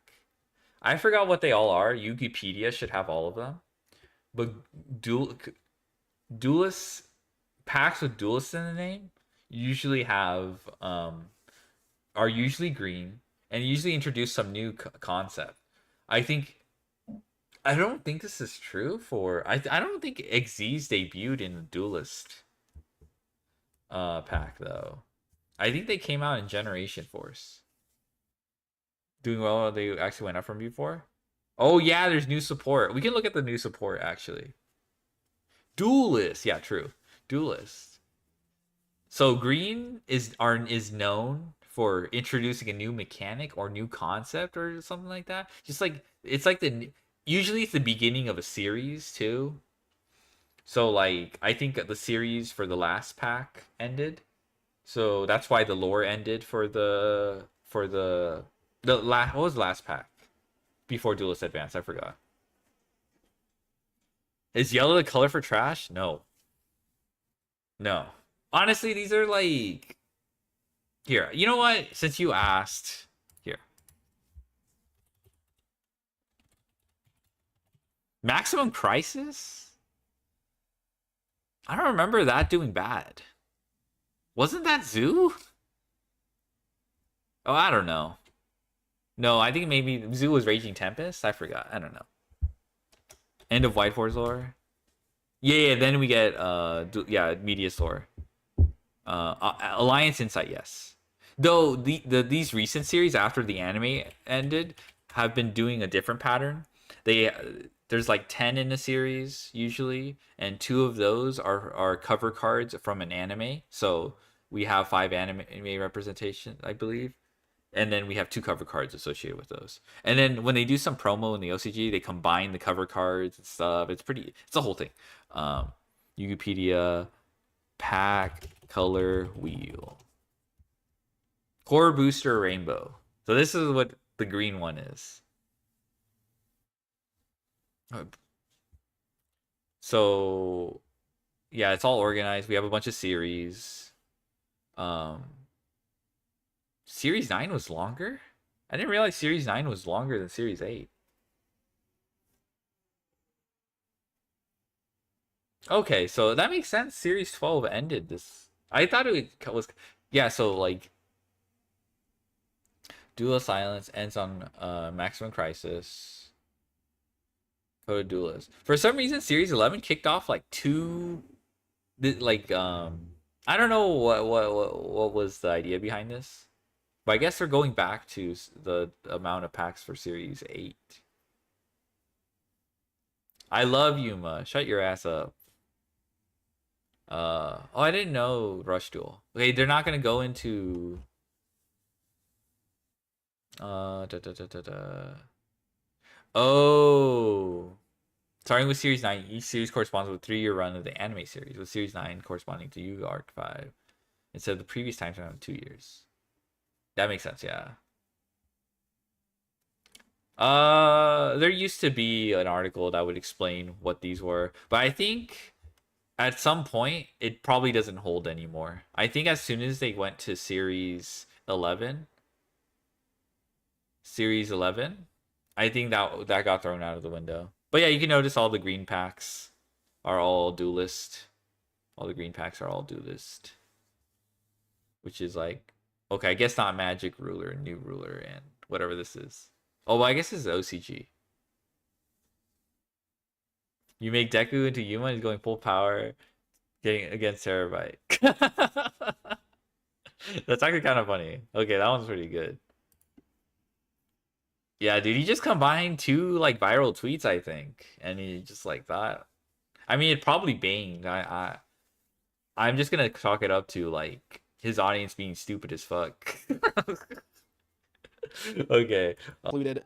I forgot what they all are. Wikipedia should have all of them. But duelist packs with duelists in the name usually have are usually green and usually introduce some new concept. I don't think this is true for I don't think Xyz debuted in the duelist pack though. I think they came out in Generation Force. Doing well, they actually went up from before. Oh yeah, there's new support. We can look at the new support actually. Duelist, yeah, true. Duelist. So green is known for introducing a new mechanic or new concept or something like that. Just like it's like usually it's the beginning of a series too. So like I think the series for the last pack ended. So that's why the lore ended for the what was the last pack before Duelist Advance? I forgot. Is yellow the color for trash? No. Honestly, these are like here. You know what? Since you asked, here. Maximum Crisis? I don't remember that doing bad. Wasn't that Zoo? Oh, I don't know. No, I think maybe Zoo was Raging Tempest. I forgot. I don't know. End of White Force lore. Yeah. Then we get Mediasaur. Alliance Insight. Yes. Though these recent series after the anime ended have been doing a different pattern. There's like 10 in a series usually, and 2 of those are cover cards from an anime. So we have 5 anime representation, I believe. And then we have 2 cover cards associated with those. And then when they do some promo in the OCG, they combine the cover cards and stuff. It's a whole thing. Wikipedia pack color wheel. Core booster rainbow. So this is what the green one is. So yeah, it's all organized. We have a bunch of series. Series 9 was longer? I didn't realize Series 9 was longer than Series 8. Okay, so that makes sense. Series 12 ended this. I thought it was... Yeah, so like... Duel of Silence ends on Maximum Crisis. Code of Duelist. For some reason, Series 11 kicked off like two... Like, I don't know what was the idea behind this. But I guess they're going back to the amount of packs for Series 8. I love Yuma. Shut your ass up. Oh, I didn't know Rush Duel. Okay, they're not gonna go into Oh, starting with Series 9, each series corresponds with a 3-year run of the anime series, with Series 9 corresponding to Yu-Gi-Oh! Arc 5 instead of the previous time frame of 2 years. That makes sense, yeah. There used to be an article that would explain what these were, but I think at some point it probably doesn't hold anymore. I think as soon as they went to Series 11, I think that got thrown out of the window. But yeah, you can notice all the green packs are all duelist. All the green packs are all duelist, which is like, okay, I guess not Magic Ruler, New Ruler, and whatever this is. Oh, well, I guess this is OCG. You make Deku into Yuma, he's going full power, getting against Terabyte. That's actually kind of funny. Okay, that one's pretty good. Yeah, dude, he just combined 2 like viral tweets, I think, and he just like that. I mean, it probably banged. I'm just gonna chalk it up to like his audience being stupid as fuck. Okay. Included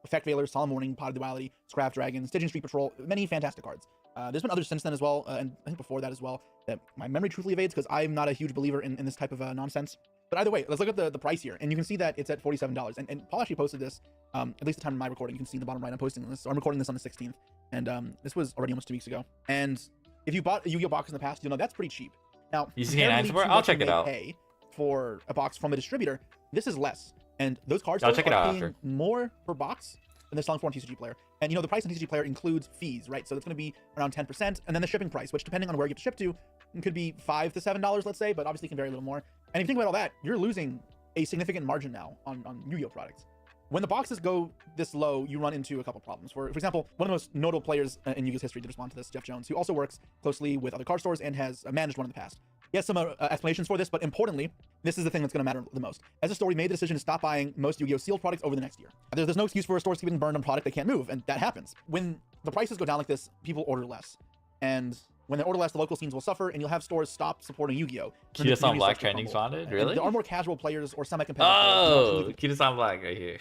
Effect Veiler, Solemn Warning, Pot of Duality, Scrap Dragon, Stygian Street Patrol, many fantastic cards. There's been others since then as well, and I think before that as well, that my memory truthfully evades because I'm not a huge believer in this type of nonsense. But either way, let's look at the price here, and you can see that it's at $47. And Paul actually posted this, at least the time of my recording. You can see in the bottom right, I'm posting this. So I'm recording this on the 16th, and this was already almost 2 weeks ago. And if you bought a Yu-Gi-Oh box in the past, you'll know that's pretty cheap. Now, you see an support? I'll check it out. Pay for a box from a distributor, this is less. And those cards I'll check it out paying after. more per box than they're selling for on TCG Player. And you know, the price on TCG Player includes fees, right? So it's going to be around 10%, and then the shipping price, which depending on where you get to ship to, could be $5 to $7, let's say, but obviously can vary a little more. And if you think about all that, you're losing a significant margin now on Yu-Gi-Oh products. When the boxes go this low, you run into a couple problems. For example, one of the most notable players in Yu-Gi-Oh's history to respond to this, Jeff Jones, who also works closely with other card stores and has managed one in the past. He has some explanations for this, but importantly, this is the thing that's going to matter the most. As a store, we made the decision to stop buying most Yu-Gi-Oh sealed products over the next year. There's no excuse for stores keeping burned on product they can't move, and that happens. When the prices go down like this, people order less. And when they order less, the local scenes will suffer, and you'll have stores stop supporting Yu-Gi-Oh! Kitasan Black trending spotted? Really? And there are more casual players or semi-competitive players. Oh, Kitasan Black right here.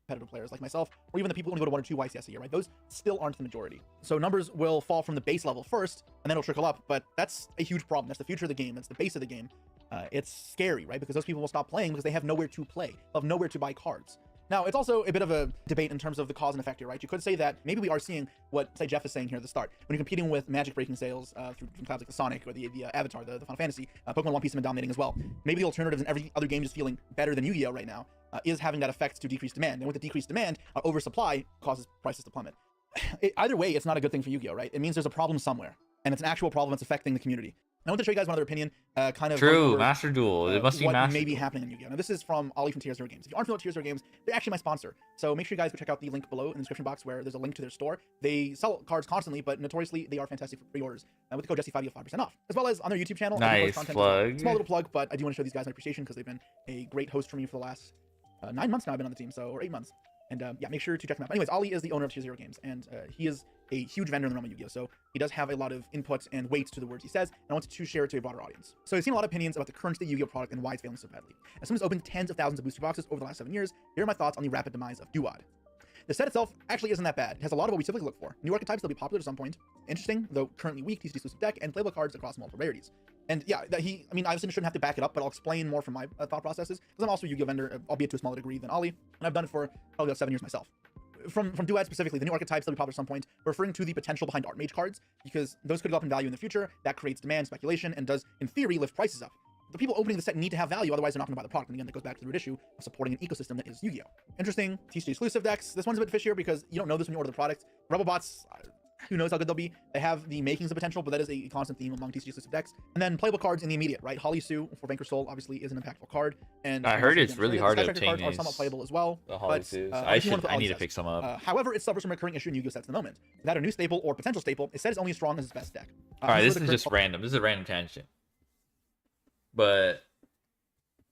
Competitive players like myself, or even the people who only go to 1 or 2 YCS a year, right? Those still aren't the majority. So numbers will fall from the base level first, and then it'll trickle up, but that's a huge problem. That's the future of the game. That's the base of the game. It's scary, right? Because those people will stop playing because they have nowhere to play. They'll have nowhere to buy cards. Now, it's also a bit of a debate in terms of the cause and effect here, right? You could say that maybe we are seeing what, say, Jeff is saying here at the start. When you're competing with Magic breaking sales through clouds like the Sonic or the Avatar, the Final Fantasy, Pokemon One Piece have been dominating as well. Maybe the alternatives in every other game just feeling better than Yu-Gi-Oh! Right now is having that effect to decrease demand. And with the decreased demand, oversupply causes prices to plummet. Either way, it's not a good thing for Yu-Gi-Oh! Right? It means there's a problem somewhere, and it's an actual problem that's affecting the community. I want to show you guys one other opinion, kind of true Master Duel. It must be what Master may be happening in Yu-Gi-Oh! Now this is from Ollie from Tier Zero Games. If you aren't familiar with Tier Zero Games, they're actually my sponsor. So make sure you guys go check out the link below in the description box where there's a link to their store. They sell cards constantly, but notoriously they are fantastic for pre-orders. With the code Jesse5 you have 5% off, as well as on their YouTube channel. Nice plug. Small little plug, but I do want to show these guys my appreciation because they've been a great host for me for the last 9 months now. I've been on the team, or 8 months. And yeah, make sure to check them out. Anyways, Ollie is the owner of Tier Zero Games, and he is a huge vendor in the realm of Yu-Gi-Oh! So he does have a lot of input and weight to the words he says, and I wanted to share it to a broader audience. So I've seen a lot of opinions about the current state of Yu-Gi-Oh! Product and why it's failing so badly. As someone who's opened tens of thousands of booster boxes over the last 7 years, here are my thoughts on the rapid demise of Duad. The set itself actually isn't that bad. It has a lot of what we typically look for. New archetypes that'll be popular at some point. Interesting, though currently weak TCG exclusive deck, and playable cards across multiple rarities. And yeah, I mean, obviously shouldn't have to back it up, but I'll explain more from my thought processes, because I'm also a Yu-Gi-Oh vendor, albeit to a smaller degree than Ollie, and I've done it for probably about 7 years myself. From Duad specifically, the new archetypes that'll be popular at some point, referring to the potential behind Archmage cards, because those could go up in value in the future. That creates demand, speculation, and does, in theory, lift prices up. The people opening the set need to have value, otherwise they're not going to buy the product. And again, that goes back to the root issue of supporting an ecosystem that is Yu-Gi-Oh! Interesting TCG exclusive decks. This one's a bit fishier because you don't know this when you order the product. Rebelbots, who knows how good they'll be. They have the makings of potential, but that is a constant theme among TCG exclusive decks. And then playable cards in the immediate, right? Holly Sue for Vanquish Soul obviously is an impactful card. And I heard it's really hard to obtain cards are somewhat playable as well. The Holly Sues. I need to pick some up. However, it suffers from a recurring issue in Yu-Gi-Oh sets at the moment. Without a new staple or potential staple, it set is only as strong as its best deck. Alright, this is just random. This is a random tangent. But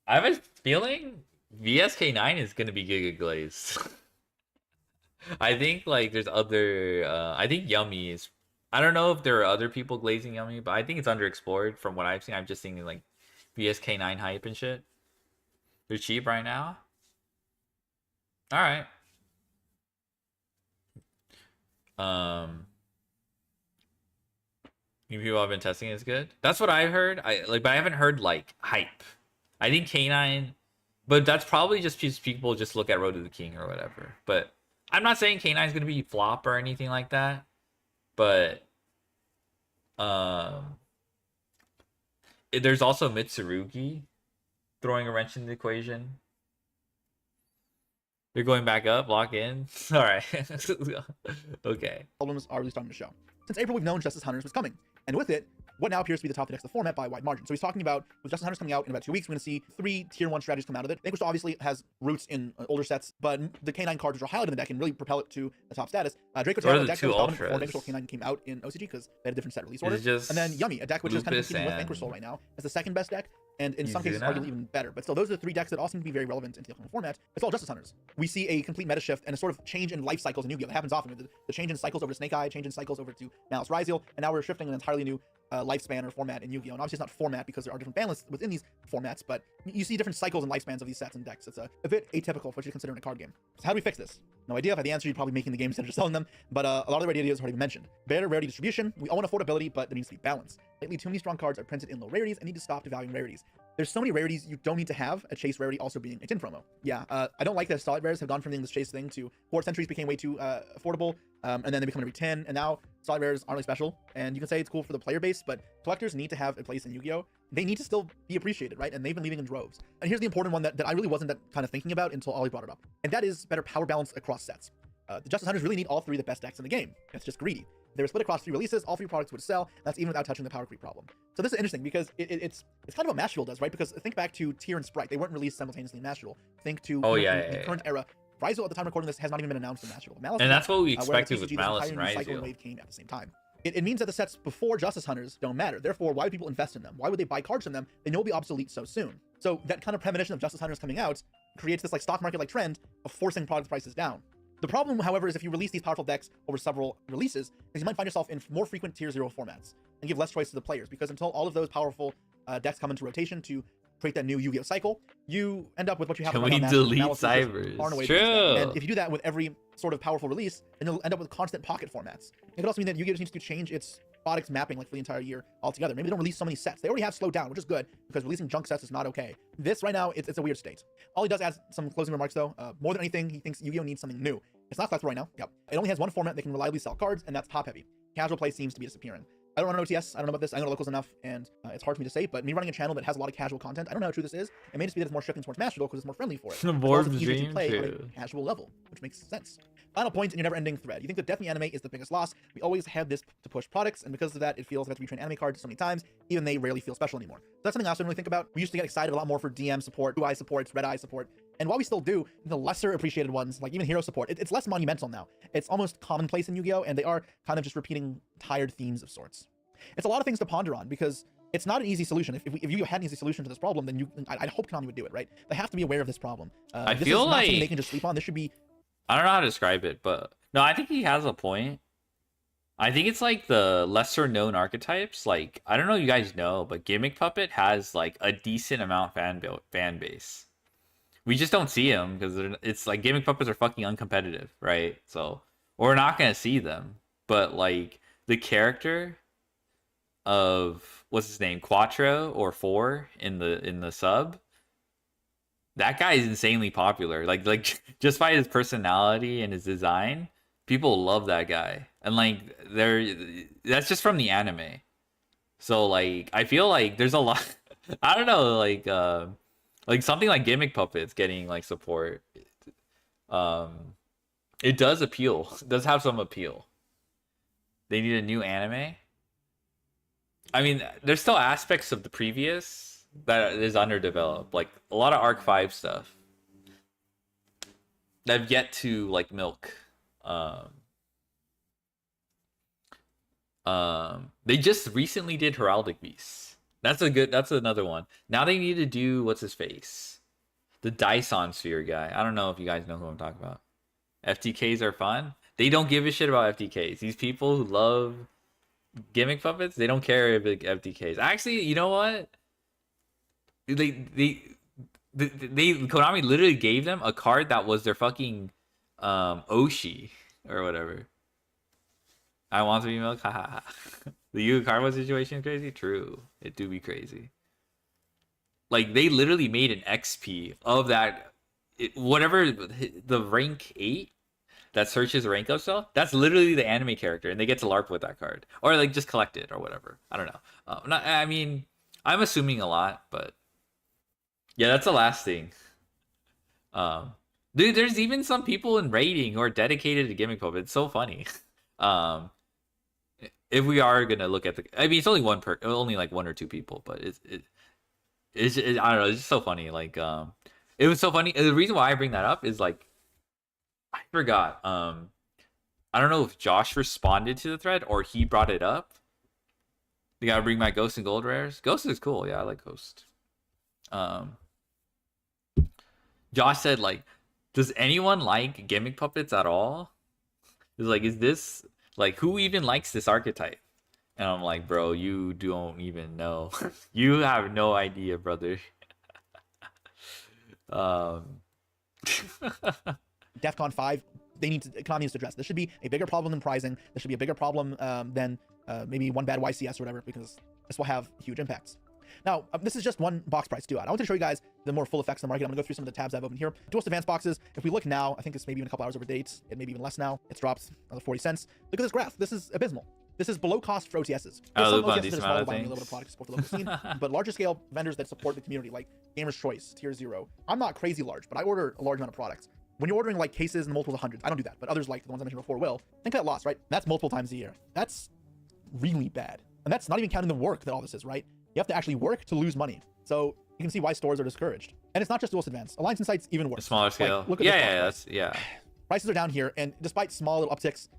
I have a feeling VSK9 is going to be Giga Glazed. I think like there's other I think Yummy is, I don't know if there are other people glazing Yummy, but I think it's underexplored from what I've seen. I'm just seeing like VSK9 hype and shit. They're cheap right now. All right. New people have been testing it, is good. That's what I heard. But I haven't heard like hype. I think K9, but that's probably just because people just look at Road to the King or whatever. But I'm not saying K9 is gonna be flop or anything like that. But there's also Mitsurugi throwing a wrench in the equation. They're going back up, lock in. All right. Okay. Problems are really starting to show. Since April, we've known Justice Hunters was coming, and with it, what now appears to be the top decks of the format by a wide margin. So he's talking about, with Justice Hunters coming out in about 2 weeks, we're going to see 3 tier 1 strategies come out of it. Vanquish obviously has roots in older sets, but the K9 cards which are highlighted in the deck can really propel it to the top status. Draco Terra, a deck that was dominant before Vanquish K9 came out in OCG because they had a different set release order. And then Yummy, a deck which is kind of competing with Vanquish Soul right now as the second best deck, and in some cases arguably even better. But still, those are the 3 decks that all seem to be very relevant into the upcoming format. It's all Justice Hunters. We see a complete meta shift and a sort of change in life cycles in Yu-Gi-Oh! That happens often. The change in cycles over to Snake Eye, change in cycles over to Malice Ryziel, and now we're shifting an entirely new lifespan or format in Yu-Gi-Oh! And obviously it's not format because there are different ban lists within these formats, but you see different cycles and lifespans of these sets and decks. It's a bit atypical for what you consider in a card game. So how do we fix this? No idea. If I had the answer, you'd probably making the games instead of just selling them, but a lot of the ideas have already been mentioned. Better rarity distribution. We all want affordability, but there needs to be balance. Lately, too many strong cards are printed in low rarities and need to stop devaluing rarities. There's so many rarities you don't need to have, a chase rarity also being a tin promo. Yeah, I don't like that solid rares have gone from being this chase thing to 4 centuries became way too affordable, and then they become every 10, and now solid rares aren't really special, and you can say it's cool for the player base, but collectors need to have a place in Yu-Gi-Oh! They need to still be appreciated, right? And they've been leaving in droves. And here's the important one that I really wasn't that kind of thinking about until Ollie brought it up, and that is better power balance across sets. The Justice Hunters really need all 3 of the best decks in the game. It's just greedy. They were split across 3 releases, all 3 products would sell. That's even without touching the power creep problem. So this is interesting because it's kind of what Mashable does, right? Because think back to Tier and Sprite. They weren't released simultaneously in Mashable. Think to the current era. Ryziel at the time recording this has not even been announced in Mashable. And that's what we expected with Malice and Ryziel. Wave came at the same time. It means that the sets before Justice Hunters don't matter. Therefore, why would people invest in them? Why would they buy cards from them? They know will be obsolete so soon. So that kind of premonition of Justice Hunters coming out creates this like stock market like trend of forcing product prices down. The problem, however, is if you release these powerful decks over several releases, is you might find yourself in more frequent Tier 0 formats and give less choice to the players, because until all of those powerful decks come into rotation to create that new Yu-Gi-Oh! Cycle, you end up with what you have. Can we delete Cybers? True. And if you do that with every sort of powerful release, then you'll end up with constant pocket formats. It could also mean that Yu-Gi-Oh! Needs to change its products mapping like for the entire year altogether. Maybe they don't release so many sets. They already have slowed down, which is good because releasing junk sets is not okay. This right now, it's a weird state. Ollie does add some closing remarks though. More than anything, he thinks Yu-Gi-Oh! Needs something new. It's not collectible right now. Yep. It only has one format that can reliably sell cards, and that's top heavy. Casual play seems to be disappearing. I don't run an OTS. I don't know about this. I know locals enough, and it's hard for me to say, but me running a channel that has a lot of casual content, I don't know how true this is. It may just be that it's more shifting towards Mashable because it's more friendly for it. It's easier to play on a casual level, which makes sense. Final point in your never-ending thread. You think that Deathly Anime is the biggest loss. We always had this to push products, and because of that, it feels like we retrain anime cards so many times, even they rarely feel special anymore. So that's something else I don't really think about. We used to get excited a lot more for DM support, Blue Eye supports, Red Eye support, and while we still do, the lesser appreciated ones, like even hero support, it's less monumental now. It's almost commonplace in Yu-Gi-Oh! And they are kind of just repeating tired themes of sorts. It's a lot of things to ponder on because it's not an easy solution. If Yu-Gi-Oh! Had an easy solution to this problem, then I hope Konami would do it, right? They have to be aware of this problem. I this feel is not like something they can just sleep on. This should be. I don't know how to describe it, but no, I think he has a point. I think it's like the lesser known archetypes. Like, I don't know if you guys know, but Gimmick Puppet has like a decent amount fan base. We just don't see them because it's like Gimmick Puppets are fucking uncompetitive, right? So we're not gonna see them. But like the character of what's his name, Quattro or 4 in the sub, that guy is insanely popular. Like just by his personality and his design, people love that guy. And like that's just from the anime. So like I feel like there's a lot I don't know, like something like Gimmick Puppets getting like support. It does appeal. It does have some appeal. They need a new anime. I mean, there's still aspects of the previous that is underdeveloped, like a lot of Arc 5 stuff that have yet to like milk. They just recently did Heraldic Beasts. That's another one. Now they need to do what's his face, the Dyson Sphere guy. I don't know if you guys know who I'm talking about. FTKs are fun. They don't give a shit about FTKs. These people who love Gimmick Puppets, they don't care if it's FTKs. Actually, you know what? They Konami literally gave them a card that was their fucking Oshi or whatever. I want to be milk. Haha. The Yu Karma situation is crazy. True, it do be crazy. Like they literally made an XP of that. Whatever the rank 8 that searches rank up stuff. That's literally the anime character, and they get to LARP with that card, or like just collect it or whatever. I don't know. I mean, I'm assuming a lot, but yeah, that's the last thing. Dude, there's even some people in raiding who are dedicated to Gimmick Puppet. It's so funny. If we are gonna look at I mean, it's only only like 1 or 2 people, but it's I don't know. It's just so funny. Like, it was so funny. The reason why I bring that up is like, I forgot. I don't know if Josh responded to the thread or he brought it up. You gotta bring my Ghost and Gold rares. Ghost is cool. Yeah, I like Ghost. Josh said like, does anyone like Gimmick Puppets at all? He's like, is this like, who even likes this archetype? And I'm like, bro, you don't even know. You have no idea, brother. DEFCON 5, Konami needs to address. This should be a bigger problem than pricing. This should be a bigger problem than maybe one bad YCS or whatever, because this will have huge impacts. Now, this is just one box price too. I want to show you guys the more full effects of the market. I'm going to go through some of the tabs I've opened here. Duelist Advanced boxes. If we look now, I think it's maybe even a couple hours over date. It may be even less now. It's dropped another 40 cents. Look at this graph. This is abysmal. This is below cost for OTSs. There's some OTSs that are small, buying a little bit of product support for the local scene, but larger scale vendors that support the community, like Gamer's Choice, Tier 0. I'm not crazy large, but I order a large amount of products. When you're ordering like cases and multiples of hundreds, I don't do that, but others like the ones I mentioned before will. Think of that loss, right? That's multiple times a year. That's really bad. And that's not even counting the work that all this is, right? You have to actually work to lose money. So you can see why stores are discouraged. And it's not just Duelist Advanced. Alliance Insight's even worse. A smaller scale. Like, look at yeah. Prices are down here, and despite small little upticks,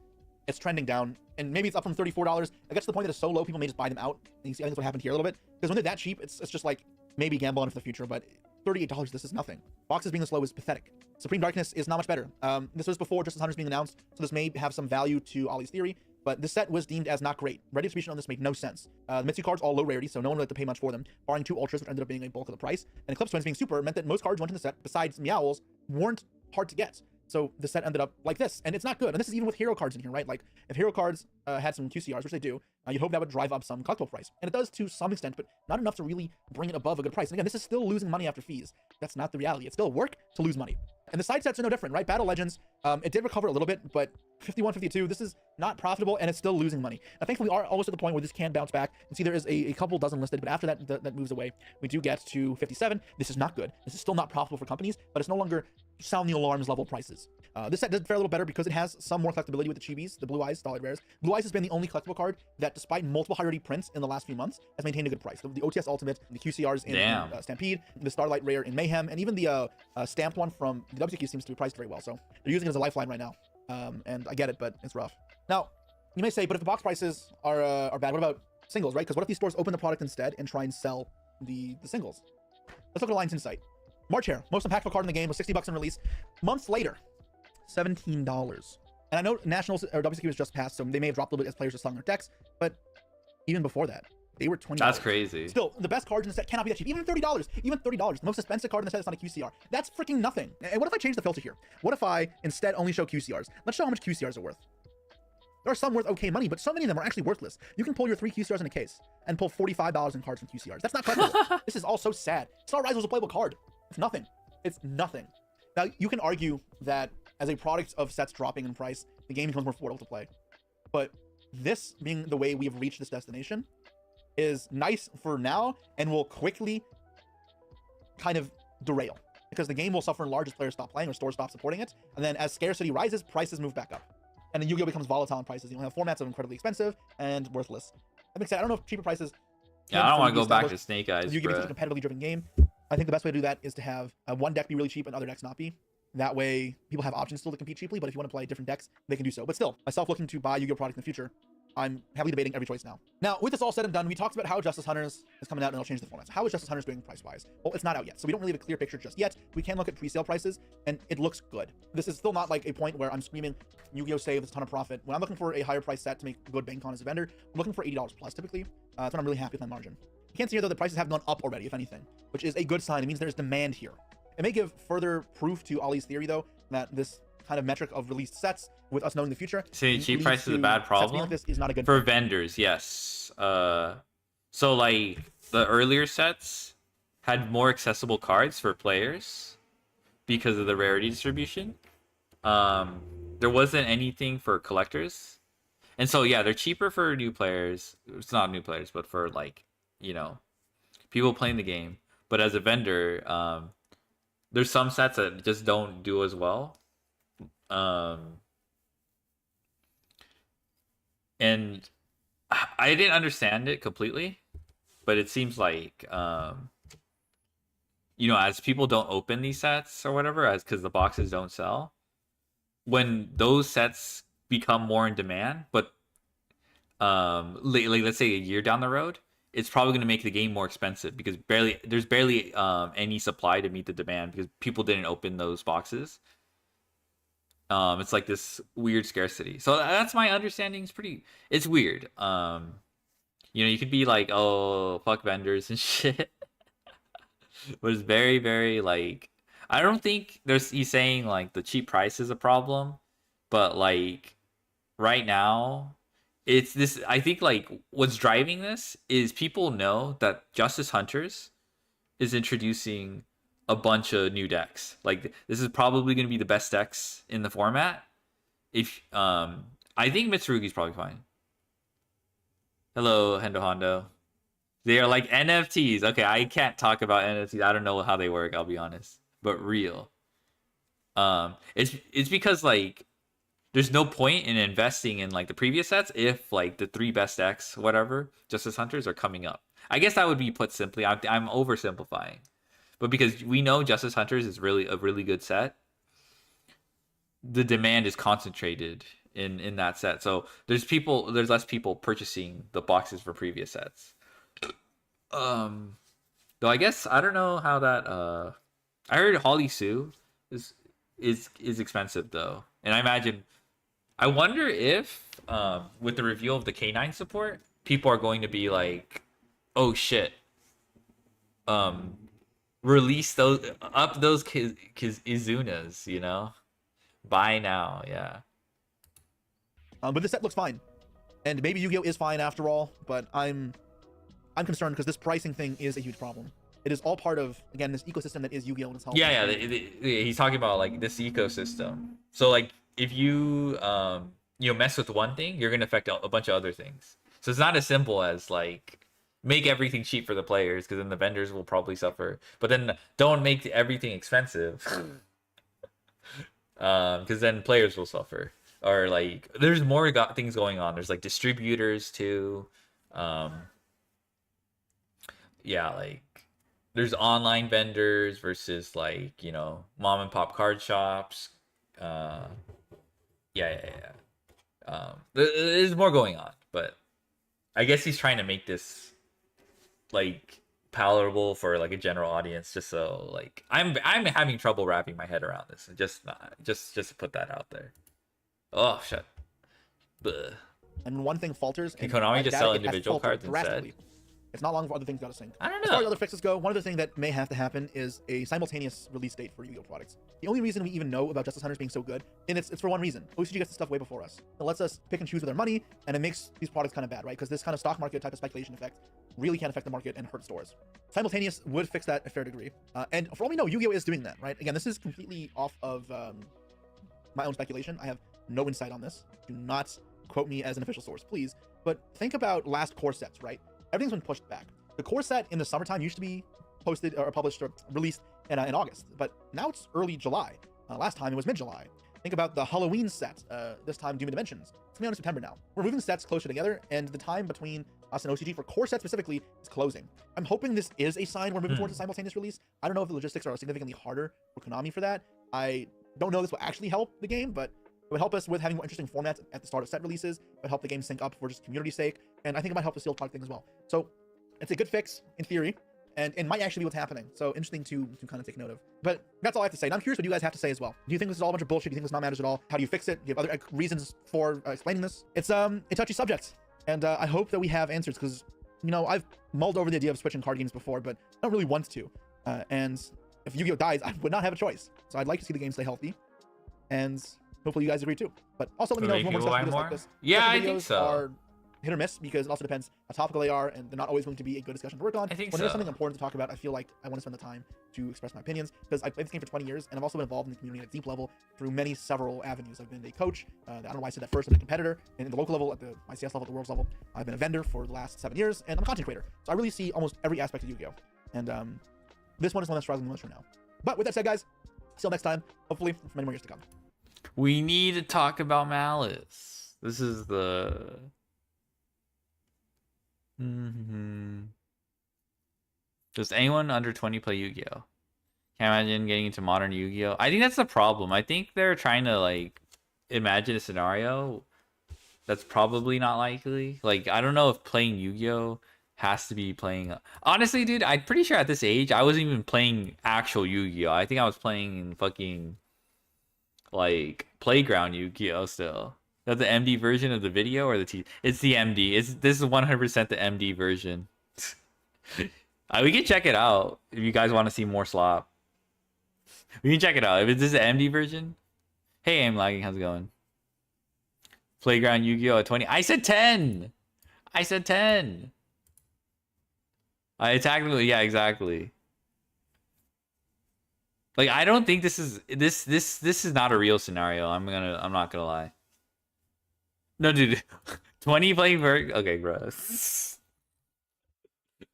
it's trending down. And maybe it's up from $34. It gets to the point that it's so low, people may just buy them out. And you see, I think that's what happened here a little bit. Because when they're that cheap, it's just like maybe gamble on it for the future, but $38, this is nothing. Boxes being this low is pathetic. Supreme Darkness is not much better. This was before Justice Hunters being announced, so this may have some value to Ollie's theory, but this set was deemed as not great. Ready distribution on this made no sense. The Mitsu cards all low rarity, so no one would have to pay much for them, barring 2 Ultras, which ended up being a bulk of the price. And Eclipse Twins being super meant that most cards went in the set, besides Meowls, weren't hard to get. So the set ended up like this, and it's not good. And this is even with hero cards in here, right? Like, if hero cards had some QCRs, which they do, you'd hope that would drive up some collectible price. And it does to some extent, but not enough to really bring it above a good price. And again, this is still losing money after fees. That's not the reality. It's still work to lose money. And the side sets are no different, right? Battle Legends, it did recover a little bit, but 51, 52, this is not profitable, and it's still losing money. Now, thankfully, we are almost at the point where this can bounce back. And see, there is a couple dozen listed, but after that moves away, we do get to 57. This is not good. This is still not profitable for companies, but it's no longer sound the alarms level prices. This set does fare a little better because it has some more collectability with the chibis, the Blue Eyes, Starlight Rares. Blue Eyes has been the only collectible card that, despite multiple high rarity prints in the last few months, has maintained a good price. The OTS Ultimate, the QCRs in Stampede, the Starlight Rare in Mayhem, and even the stamped one from the WCQ seems to be priced very well. So they're using it as a lifeline right now. And I get it, but it's rough. Now, you may say, but if the box prices are bad, what about singles, right? Because what if these stores open the product instead and try and sell the singles? Let's look at Alliance Insight. March Hare, most impactful card in the game, was $60 in release. Months later, $17. And I know Nationals or WCQ was just passed, so they may have dropped a little bit as players are selling their decks, but even before that, They were $20. That's crazy. Still, the best cards in the set cannot be that cheap. Even $30. Even $30. The most expensive card in the set is not a QCR. That's freaking nothing. And what if I change the filter here? What if I instead only show QCRs? Let's show how much QCRs are worth. There are some worth okay money, but so many of them are actually worthless. You can pull your 3 QCRs in a case and pull $45 in cards from QCRs. That's not collectible. This is all so sad. Star Rise was a playable card. It's nothing. It's nothing. Now, you can argue that as a product of sets dropping in price, the game becomes more affordable to play. But this being the way we have reached this destination is nice for now and will quickly kind of derail. Because the game will suffer large as players stop playing or stores stop supporting it. And then as scarcity rises, prices move back up. And then Yu-Gi-Oh! Becomes volatile in prices. You have formats of incredibly expensive and worthless. That makes sense. I don't know if cheaper prices... Yeah, I don't want to go back to Snake Eyes, Yu-Gi-Oh! Becomes a competitively driven game. I think the best way to do that is to have one deck be really cheap and other decks not be. That way, people have options still to compete cheaply, but if you want to play different decks, they can do so. But still, myself looking to buy Yu-Gi-Oh! Product in the future, I'm heavily debating every choice now. Now, with this all said and done, we talked about how Justice Hunters is coming out and it'll change the formats. How is Justice Hunters doing price-wise? Well, it's not out yet, so we don't really have a clear picture just yet. We can look at pre-sale prices, and it looks good. This is still not like a point where I'm screaming, Yu-Gi-Oh! Save, it's a ton of profit. When I'm looking for a higher price set to make a good bank on as a vendor, I'm looking for $80 plus typically. That's when I'm really happy with my margin. You can't see here, though, the prices have gone up already, if anything, which is a good sign. It means there's demand here. It may give further proof to Ollie's theory, though, that this kind of metric of released sets, with us knowing the future, see, cheap price is a bad problem like this is not a good for thing. vendors. Yes. So like the earlier sets had more accessible cards for players because of the rarity distribution. There wasn't anything for collectors, and so yeah, they're cheaper for new players. It's not new players, but for like, you know, people playing the game. But as a vendor, there's some sets that just don't do as well. And I didn't understand it completely, but it seems like, you know, as people don't open these sets or whatever, as because the boxes don't sell, when those sets become more in demand, but like let's say a year down the road, it's probably going to make the game more expensive because there's barely any supply to meet the demand because people didn't open those boxes. It's like this weird scarcity. So that's my understanding. It's weird. You know, you could be like, oh, fuck vendors and shit. But it's very, very like, I don't think he's saying like the cheap price is a problem, but like right now it's this, I think like what's driving this is people know that Justice Hunters is introducing a bunch of new decks. Like this is probably going to be the best decks in the format. If I think Mitsurugi's probably fine. Hello, Hendo Hondo. They are like NFTs. Okay, I can't talk about NFTs. I don't know how they work, I'll be honest. But real. It's because like there's no point in investing in like the previous sets if like the 3 best decks, whatever, Justice Hunters are coming up. I guess that would be put simply. I'm oversimplifying. But because we know Justice Hunters is really a really good set, the demand is concentrated in that set. So there's less people purchasing the boxes for previous sets. Though I guess I don't know how that I heard Holly Sue is expensive though. And I wonder if with the reveal of the K9 support, people are going to be like, oh shit. Release those Izunas, you know, buy now. Yeah. But this set looks fine, and maybe Yu-Gi-Oh is fine after all. But I'm concerned because this pricing thing is a huge problem. It is all part of, again, this ecosystem that is Yu-Gi-Oh. And its yeah. He's talking about like this ecosystem. So like if you mess with one thing, you're gonna affect a bunch of other things. So it's not as simple as like make everything cheap for the players because then the vendors will probably suffer. But then don't make everything expensive because then players will suffer. Or like there's more things going on. There's like distributors too. Yeah, like there's online vendors versus like, you know, mom and pop card shops. There's more going on, but I guess he's trying to make this like palatable for like a general audience, just so like I'm having trouble wrapping my head around this. Just to put that out there. Oh shit. Bleh. And one thing falters. Can Konami just sell individual cards instead? It's not long before other things got to sync. I don't As far as know. other fixes go, one other thing that may have to happen is a simultaneous release date for Yu-Gi-Oh products. The only reason we even know about Justice Hunters being so good, and it's for one reason. OCG gets the stuff way before us. It lets us pick and choose with our money, and it makes these products kind of bad, right? Because this kind of stock market type of speculation effect really can affect the market and hurt stores. Simultaneous would fix that a fair degree. And for all we know, Yu-Gi-Oh is doing that, right? Again, this is completely off of my own speculation. I have no insight on this. Do not quote me as an official source, please. But think about last core sets, right? Everything's been pushed back. The core set in the summertime used to be posted or published or released in August, but now it's early July. Last time it was mid-July. Think about the Halloween set, this time Doom of Dimensions. It's coming out in September now. We're moving sets closer together, and the time between us and OCG for core sets specifically is closing. I'm hoping this is a sign we're moving towards a simultaneous release. I don't know if the logistics are significantly harder for Konami for that. I don't know if this will actually help the game, but it would help us with having more interesting formats at the start of set releases. It would help the game sync up for just community's sake, and I think it might help the sealed product thing as well. So it's a good fix in theory, and it might actually be what's happening. So interesting to kind of take note of. But that's all I have to say. And I'm curious what you guys have to say as well. Do you think this is all a bunch of bullshit? Do you think this not matters at all? How do you fix it? Do you have other reasons for explaining this? It's a touchy subject, and I hope that we have answers, because you know, I've mulled over the idea of switching card games before, but I don't really want to. And if Yu-Gi-Oh dies, I would not have a choice. So I'd like to see the game stay healthy, and hopefully you guys agree too. But also let me know if you want more stuff videos like this. Yeah, I videos think so. Are hit or miss, because it also depends how topical they are, and they're not always going to be a good discussion to work on. I think when so. there's something important to talk about, I feel like I want to spend the time to express my opinions, because I've played this game for 20 years, and I've also been involved in the community at a deep level through several avenues. I've been a coach. I don't know why I said that first. I've been a competitor in the local level, at the ICS level, at the Worlds level. I've been a vendor for the last 7 years, and I'm a content creator. So I really see almost every aspect of Yu-Gi-Oh! And this one is one that's struggling the most right now. But with that said, guys, till next time, hopefully for many more years to come. We need to talk about Malice. This is the... Does anyone under 20 play Yu-Gi-Oh? Can't imagine getting into modern Yu-Gi-Oh. I think that's the problem. I think they're trying to like imagine a scenario that's probably not likely. Like, I don't know if playing Yu-Gi-Oh has to be playing. Honestly, dude, I'm pretty sure at this age I wasn't even playing actual Yu-Gi-Oh. I think I was playing in fucking like playground Yu-Gi-Oh still. That's the MD version of the video or the T? It's the MD. This is 100% the MD version. We can check it out if you guys want to see more slop. We can check it out. If it's this the MD version. Hey, I'm lagging. How's it going? Playground Yu-Gi-Oh at 20. I said 10. I said 10. Technically, yeah, exactly. Like, I don't think this is this is not a real scenario. I'm not gonna lie. No, dude. 20 playing Berg. Okay, bro.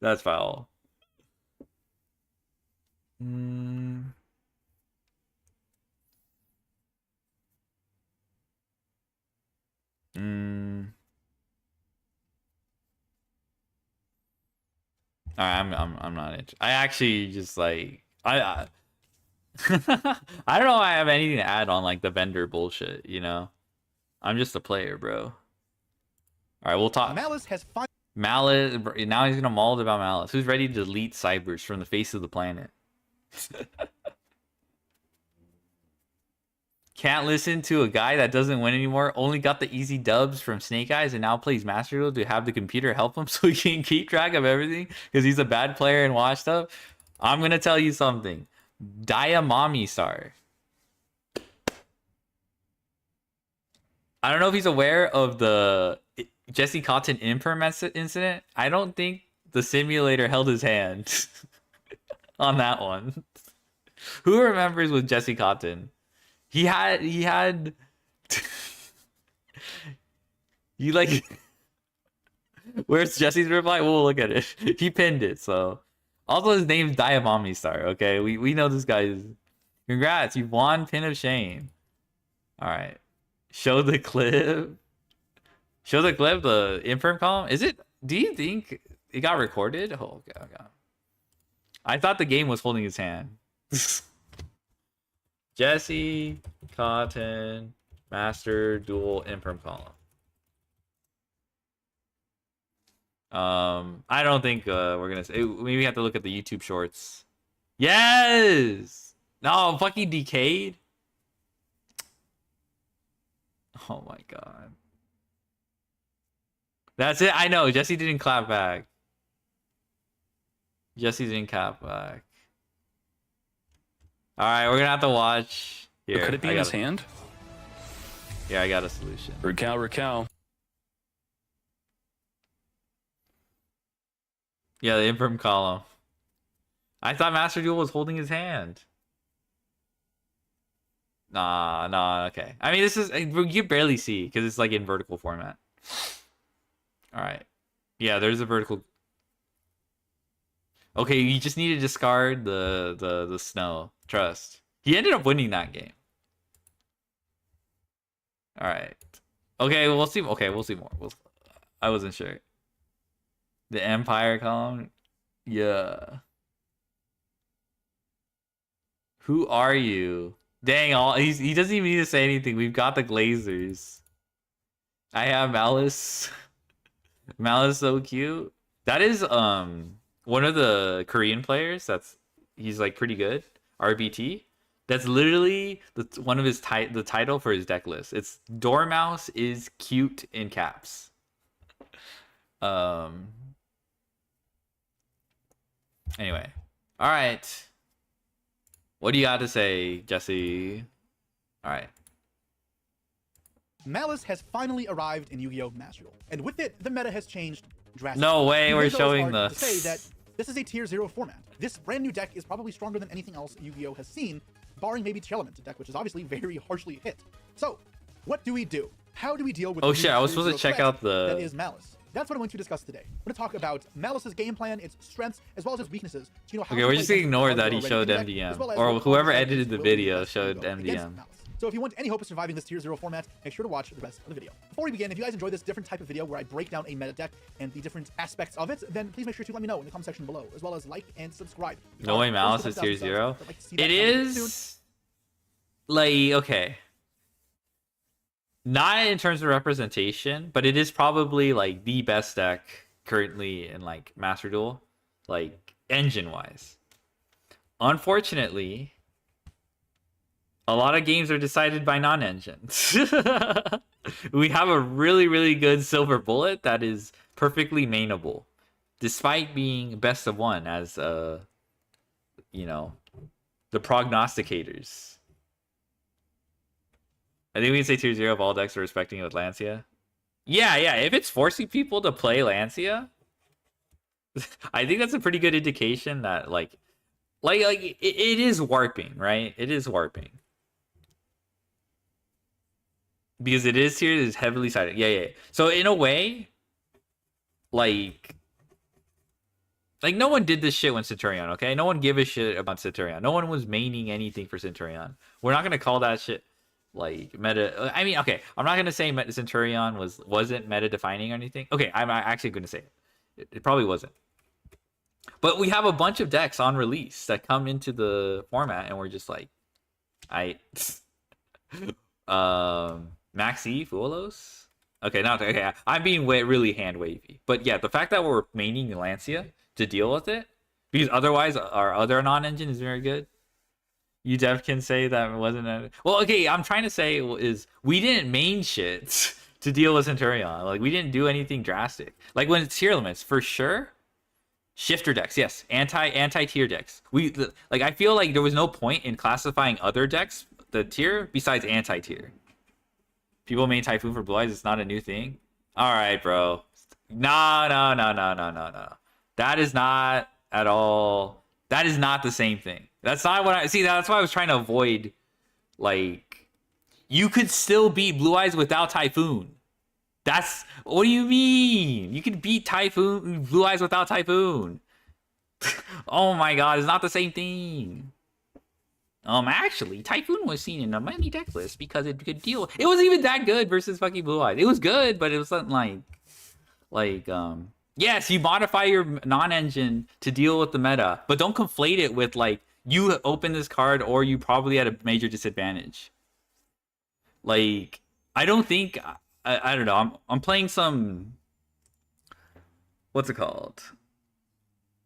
That's foul. I'm not interested. I actually just like I don't know if I have anything to add on like the vendor bullshit, you know? I'm just a player, bro. Alright, we'll talk. Malice has fun. Malice, now he's gonna maul about Malice. Who's ready to delete Cybers from the face of the planet? Can't listen to a guy that doesn't win anymore. Only got the easy dubs from Snake Eyes and now plays Master Duel to have the computer help him so he can keep track of everything because he's a bad player and washed up. I'm gonna tell you something. Diamami Star. I don't know if he's aware of the Jesse Cotton imperm incident. I don't think the simulator held his hand on that one. Who remembers with Jesse Cotton? He had you like where's Jesse's reply? We'll look at it. He pinned it, so also his name's Diamami Star, okay? We know this guy is. Congrats, you've won Pin of Shame. Alright. Show the clip. Show the clip, the imperm column. Is it? Do you think it got recorded? Oh, okay. I thought the game was holding his hand. Jesse Cotton Master Duel imperm column. I don't think we're gonna say. Maybe we have to look at the YouTube shorts. Yes. No, fucking Decayed. Oh my god. That's it. I know Jesse didn't clap back. Jesse's in cap back. All right, we're gonna have to watch. Here, Could it be in his hand? Yeah, I got a solution. Raquel. Yeah, the Imperm column. I thought Master Duel was holding his hand. Nah, okay. I mean, this is, you barely see because it's like in vertical format. All right. Yeah, there's a vertical. Okay, you just need to discard the snow. Trust. He ended up winning that game. All right. Okay, we'll see. Okay, we'll see more. I wasn't sure. The Empire column. Yeah. Who are you? Dang, he doesn't even need to say anything. We've got the Glazers. I have Malice. Malice so cute. That is one of the Korean players he's like pretty good. RBT. That's literally one of his the title for his deck list. It's Dormouse is cute in caps. Anyway. All right. What do you got to say, Jesse? All right. Malice has finally arrived in Yu-Gi-Oh! Master Duel, and with it, the meta has changed drastically. No way, we're Even though showing it's hard this. to say that this is a tier 0 format. This brand new deck is probably stronger than anything else Yu-Gi-Oh! Has seen, barring maybe Element, a deck which is obviously very harshly hit. So, what do we do? How do we deal with Oh the shit, new I was tier supposed to 0 check threat out that is Malice? That's what I'm going to discuss today. I'm going to talk about Malice's game plan, its strengths, as well as its weaknesses. So you know how Okay, to we're play just against ignore cards that he already showed in the deck, MDM. as well as Or what whoever cards edited the will be video best showed to go against MDM. Malice. So if you want any hope of surviving this tier 0 format, make sure to watch the rest of the video. Before we begin, if you guys enjoy this different type of video where I break down a meta deck and the different aspects of it, then please make sure to let me know in the comment section below, as well as like and subscribe. No way Malice is tier 0? It is like, okay. Not in terms of representation, but it is probably like the best deck currently in like Master Duel, like engine wise. Unfortunately, a lot of games are decided by non-engines. We have a really, really good Silver Bullet that is perfectly mainable, despite being best of one as you know, the prognosticators. I think we can say tier 0 of all decks are respecting with Lancia. Yeah, if it's forcing people to play Lancia, I think that's a pretty good indication that like it is warping, right? It is warping. Because it is here, it is heavily sided. Yeah. So in a way, like no one did this shit when Centurion, okay? No one gave a shit about Centurion. No one was maining anything for Centurion. We're not gonna call that shit like meta. I mean, okay, I'm not gonna say Centurion wasn't meta defining or anything. Okay, I'm actually gonna say it probably wasn't. But we have a bunch of decks on release that come into the format, and we're just like, Maxi Fuelos. Okay, I'm being really hand wavy, but yeah, the fact that we're maining Lancia to deal with it, because otherwise our other non-engine is very good. You dev can say that wasn't a... Well, okay, I'm trying to say is we didn't main shit to deal with Centurion. Like, we didn't do anything drastic. Like, when it's tier limits, for sure, shifter decks, yes, anti-tier decks. I feel like there was no point in classifying other decks, the tier, besides anti-tier. People main Typhoon for Blue Eyes, it's not a new thing. All right, bro. No. That is not at all... That is not the same thing. That's not what I see. That's why I was trying to avoid. Like, you could still beat Blue Eyes without Typhoon. That's what do you mean? You could beat Blue Eyes without Typhoon. Oh my god, it's not the same thing. Actually, Typhoon was seen in many deck lists because it could deal. It wasn't even that good versus fucking Blue Eyes. It was good, but it was something yes, you modify your non-engine to deal with the meta, but don't conflate it with like you open this card or you probably at a major disadvantage. Like, I don't think I don't know. I'm playing some, what's it called?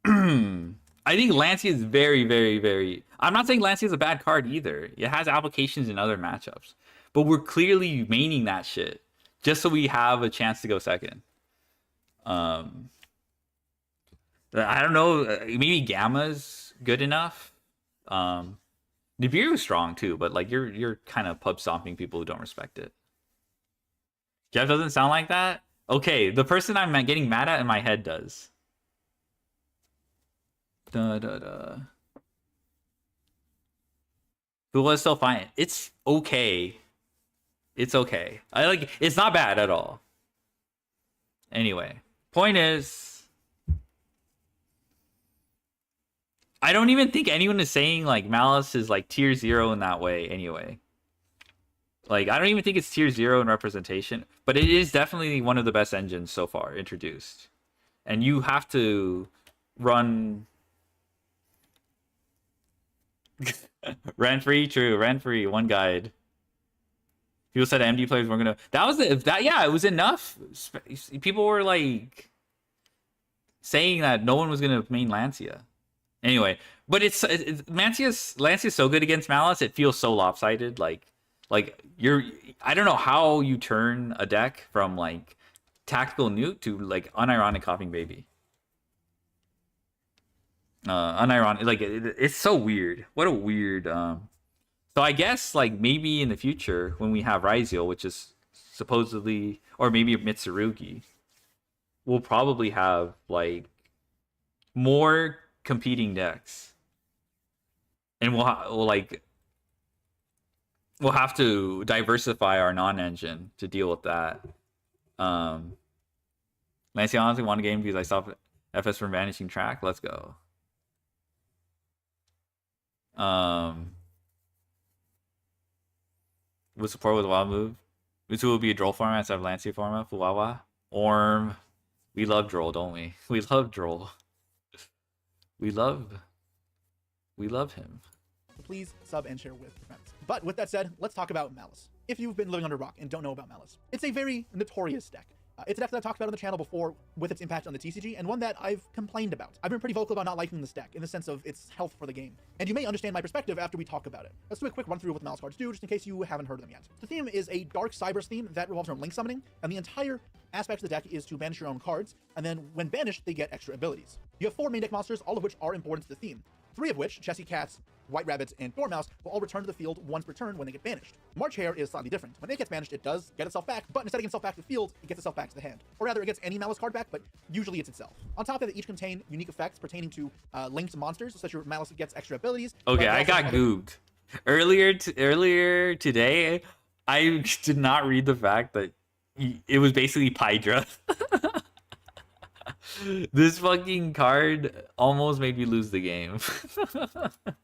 I think Lancia is very, very, very... I'm not saying Lancia is a bad card either. It has applications in other matchups. But we're clearly maining that shit just so we have a chance to go second. I don't know. Maybe Gamma's good enough. Nibiru's strong too, but like you're kind of pub stomping people who don't respect it. Jeff doesn't sound like that. Okay, the person I'm getting mad at in my head does. Who was still fine? It's okay. It's okay. It's not bad at all. Anyway, point is, I don't even think anyone is saying like Malice is like tier 0 in that way anyway. Like, I don't even think it's tier 0 in representation, but it is definitely one of the best engines so far introduced. And you have to run rent-free, true, rent-free, one guide. People said MD players weren't gonna. Yeah, it was enough. People were like saying that no one was gonna main Lancia. Anyway, but Lancia's so good against Malice, it feels so lopsided. Like I don't know how you turn a deck from like tactical nuke to like unironic coughing baby. Unironic, like it's so weird. What a weird. So I guess like maybe in the future when we have Ryzeal, which is supposedly, or maybe Mitsurugi, we'll probably have like more competing decks, and we'll have to diversify our non-engine to deal with that. Lancia honestly won a game because I stopped FS from vanishing track. Let's go. With support with wild move, Mitsu will be a Droll format instead of Lancia format. Fuwawa. Orm. We love Droll, don't we? We love Droll. We love him. Please sub and share with friends. But with that said, let's talk about Malice. If you've been living under a rock and don't know about Malice, it's a very notorious deck. It's a deck that I've talked about on the channel before with its impact on the TCG, and one that I've complained about. I've been pretty vocal about not liking this deck in the sense of its health for the game. And you may understand my perspective after we talk about it. Let's do a quick run through what the Malice cards do, just in case you haven't heard of them yet. The theme is a Dark Cybers theme that revolves around link summoning, and the entire aspect of the deck is to banish your own cards, and then when banished, they get extra abilities. You have 4 main deck monsters, all of which are important to the theme. 3 of which, Chessie Cats, White Rabbits, and Dormouse, will all return to the field once per turn when they get banished. March Hare is slightly different. When it gets banished, it does get itself back, but instead of getting itself back to the field, it gets itself back to the hand. Or rather, it gets any Malice card back, but usually it's itself. On top of it, each contain unique effects pertaining to linked monsters, such as Malice gets extra abilities. Okay, I got googed. Earlier today, I did not read the fact that it was basically Pydra. This fucking card almost made me lose the game.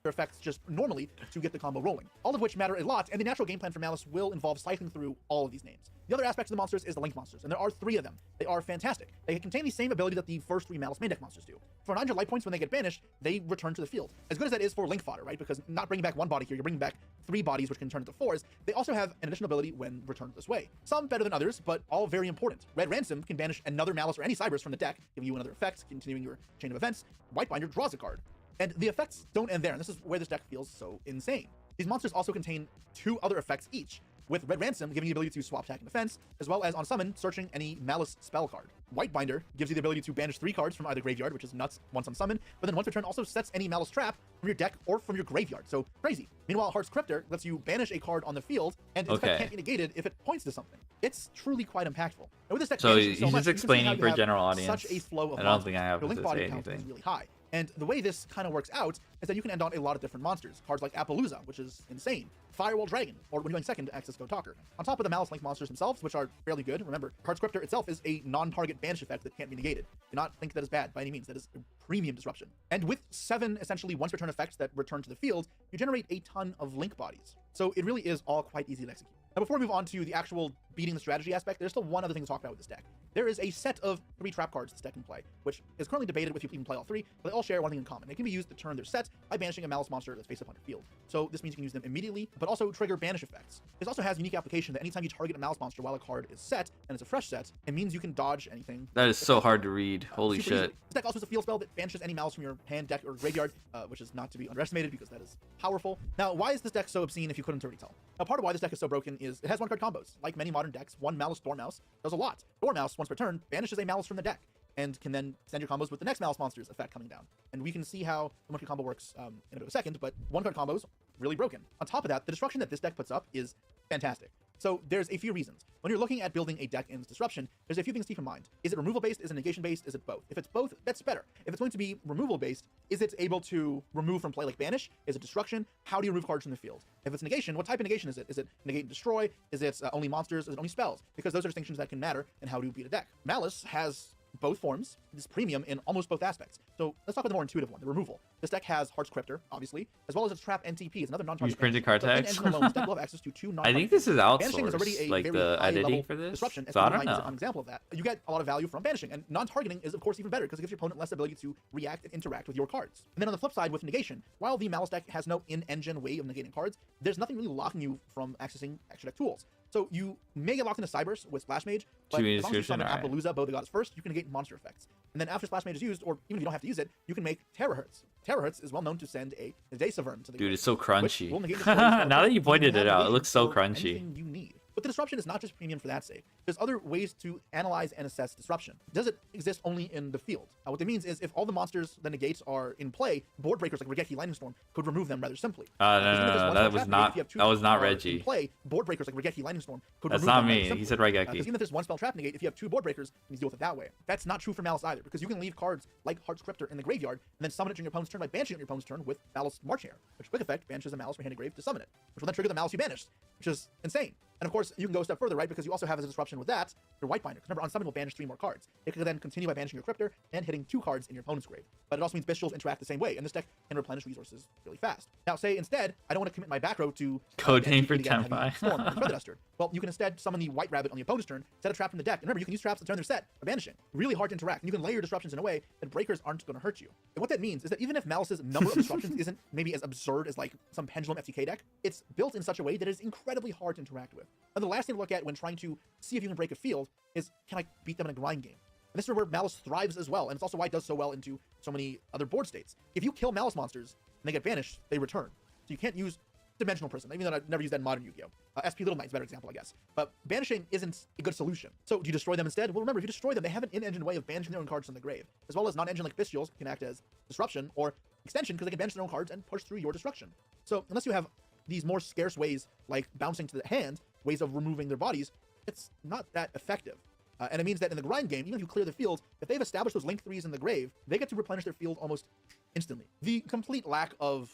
Effects just normally to get the combo rolling, all of which matter a lot, and the natural game plan for Malice will involve cycling through all of these names. The other aspect of the monsters is the link monsters, and there are 3 of them. They are fantastic. They contain the same ability that the first 3 Malice main deck monsters do. For 900 life points, when they get banished, they return to the field. As good as that is for link fodder, right? Because not bringing back 1 body here, you're bringing back 3 bodies, which can turn into 4s. They also have an additional ability when returned this way. Some better than others, but all very important. Red Ransom can banish another Malice or any Cybers from the deck, giving you another effect, continuing your chain of events. Whitebinder draws a card. And the effects don't end there, and this is where this deck feels so insane. These monsters also contain 2 other effects each, with Red Ransom giving you the ability to swap attack and defense, as well as on summon, searching any Malice spell card. Whitebinder gives you the ability to banish 3 cards from either graveyard, which is nuts once on summon, but then once per turn also sets any Malice trap from your deck or from your graveyard, so crazy. Meanwhile, Heart's Cryptor lets you banish a card on the field, and its effect can't be negated if it points to something. It's truly quite impactful. And with this deck, so he's just explaining for a general audience. Such a flow of I don't think I have your link to body say count anything. is really high. And the way this kind of works out is that you can end on a lot of different monsters. Cards like Appaloosa, which is insane. Firewall Dragon, or when you're going second, Access Code Talker. On top of the Malice Link monsters themselves, which are fairly good. Remember, Heart's Cryptor itself is a non-target banish effect that can't be negated. Do not think that is bad by any means. That is a premium disruption. And with 7 essentially once per turn effects that return to the field, you generate a ton of link bodies. So it really is all quite easy to execute. Now, before we move on to the actual beating the strategy aspect, there's still one other thing to talk about with this deck. There is a set of 3 trap cards this deck can play, which is currently debated with you can even play all 3, but they all share one thing in common. They can be used to turn their set by banishing a Malice monster that's face up on your field. So this means you can use them immediately, but also trigger banish effects. This also has unique application that anytime you target a Malice monster while a card is set, and it's a fresh set, it means you can dodge anything. That is so hard to read. Holy shit. Easily. This deck also has a field spell that banishes any Malice from your hand, deck, or graveyard, which is not to be underestimated because that is powerful. Now, why is this deck so obscene if you couldn't already tell? Now, part of why this deck is so broken is it has 1-card combos. Like many modern decks, 1 Malice Dormouse does a lot. Dormouse, once per turn, banishes a Malice from the deck. and can then send your combos with the next Malice Monsters effect coming down. And we can see how the one-card combo works in a bit of a second, but one-card combos, really broken. On top of that, the destruction that this deck puts up is fantastic. So there's a few reasons. When you're looking at building a deck in Disruption, there's a few things to keep in mind. Is it removal-based? Is it negation-based? Is it both? If it's both, that's better. If it's going to be removal-based, is it able to remove from play like Banish? Is it Destruction? How do you remove cards from the field? If it's negation, what type of negation is it? Is it negate and destroy? Is it only monsters? Is it only spells? Because those are distinctions that can matter in how to beat a deck. Malice has both forms, this premium in almost both aspects. So let's talk about the more intuitive one, the removal. This deck has Heart's Cryptor, obviously, as well as its Trap NTP. It's another non-target. Use printed card text. Alone, this deck will have access to 2 I think this is Banishing is already outsourced, a like very the high editing level for this. disruption. So I don't is know. an example of that. You get a lot of value from banishing, and non-targeting is of course even better because it gives your opponent less ability to react and interact with your cards. And then on the flip side, with negation, while the Malice deck has no in-engine way of negating cards, there's nothing really locking you from accessing extra deck tools. So you may get locked into Cybers with Splash Mage, but as long as you summon Appaloosa, Bow the Goddess first, you can negate monster effects. And then after Splash Mage is used, or even if you don't have to use it, you can make Terahertz. Terahertz is well known to send a Daysavern to the Dude, grave, it's so crunchy. which will negate the story Now that you so pointed have it out, it negation looks so for crunchy. anything you need. But the disruption is not just premium for that sake. There's other ways to analyze and assess disruption. Does it exist only in the field? What that means is if all the monsters that negates are in play, board breakers like Regeki Lightning Storm could remove them rather simply. No, that was not In Reggie. play, board breakers like Regeki Lightning Storm could That's remove not them rather me. simply. He said Regeki. Because even if there's one spell trap negate, if you have 2 board breakers, you deal with it that way. That's not true for Malice either, because you can leave cards like Heart's Cryptor in the graveyard and then summon it during your opponent's turn by banishing it on your opponent's turn with Malice March Hare, which quick effect banishes a Malice from hand to grave to summon it, which will then trigger the Malice you banished, which is insane. And of course, you can go a step further, right? Because you also have as a disruption with that, your Whitebinder. Because remember, on summon will banish 3 more cards. It can then continue by banishing your Cryptor and hitting 2 cards in your opponent's grave. But it also means Bestials interact the same way, and this deck can replenish resources really fast. Now, say instead, I don't want to commit my back row to Codename for again, having Tenpai. Storm or Feather Duster. Well, you can instead summon the White Rabbit on the opponent's turn, set a trap in the deck. And remember, you can use traps to turn their set by banishing. Really hard to interact. And you can layer disruptions in a way that breakers aren't going to hurt you. And what that means is that even if Malice's number of disruptions isn't maybe as absurd as like some Pendulum FTK deck, it's built in such a way that it is incredibly hard to interact with. And the last thing to look at when trying to see if you can break a field is, can I beat them in a grind game? And this is where Malice thrives as well, and it's also why it does so well into so many other board states. If you kill Malice monsters and they get banished, they return. So you can't use Dimensional Prism, even though I've never used that in modern Yu-Gi-Oh! SP Little Knight's a better example, I guess. But banishing isn't a good solution. So do you destroy them instead? Well, remember, if you destroy them, they have an in-engine way of banishing their own cards from the grave, as well as non-engine like Bestials can act as disruption or extension because they can banish their own cards and push through your destruction. So unless you have these more scarce ways, like bouncing to the hand, ways of removing their bodies, it's not that effective. And it means that in the grind game, even if you clear the field, if they've established those Link 3s in the grave, they get to replenish their field almost instantly. The complete lack of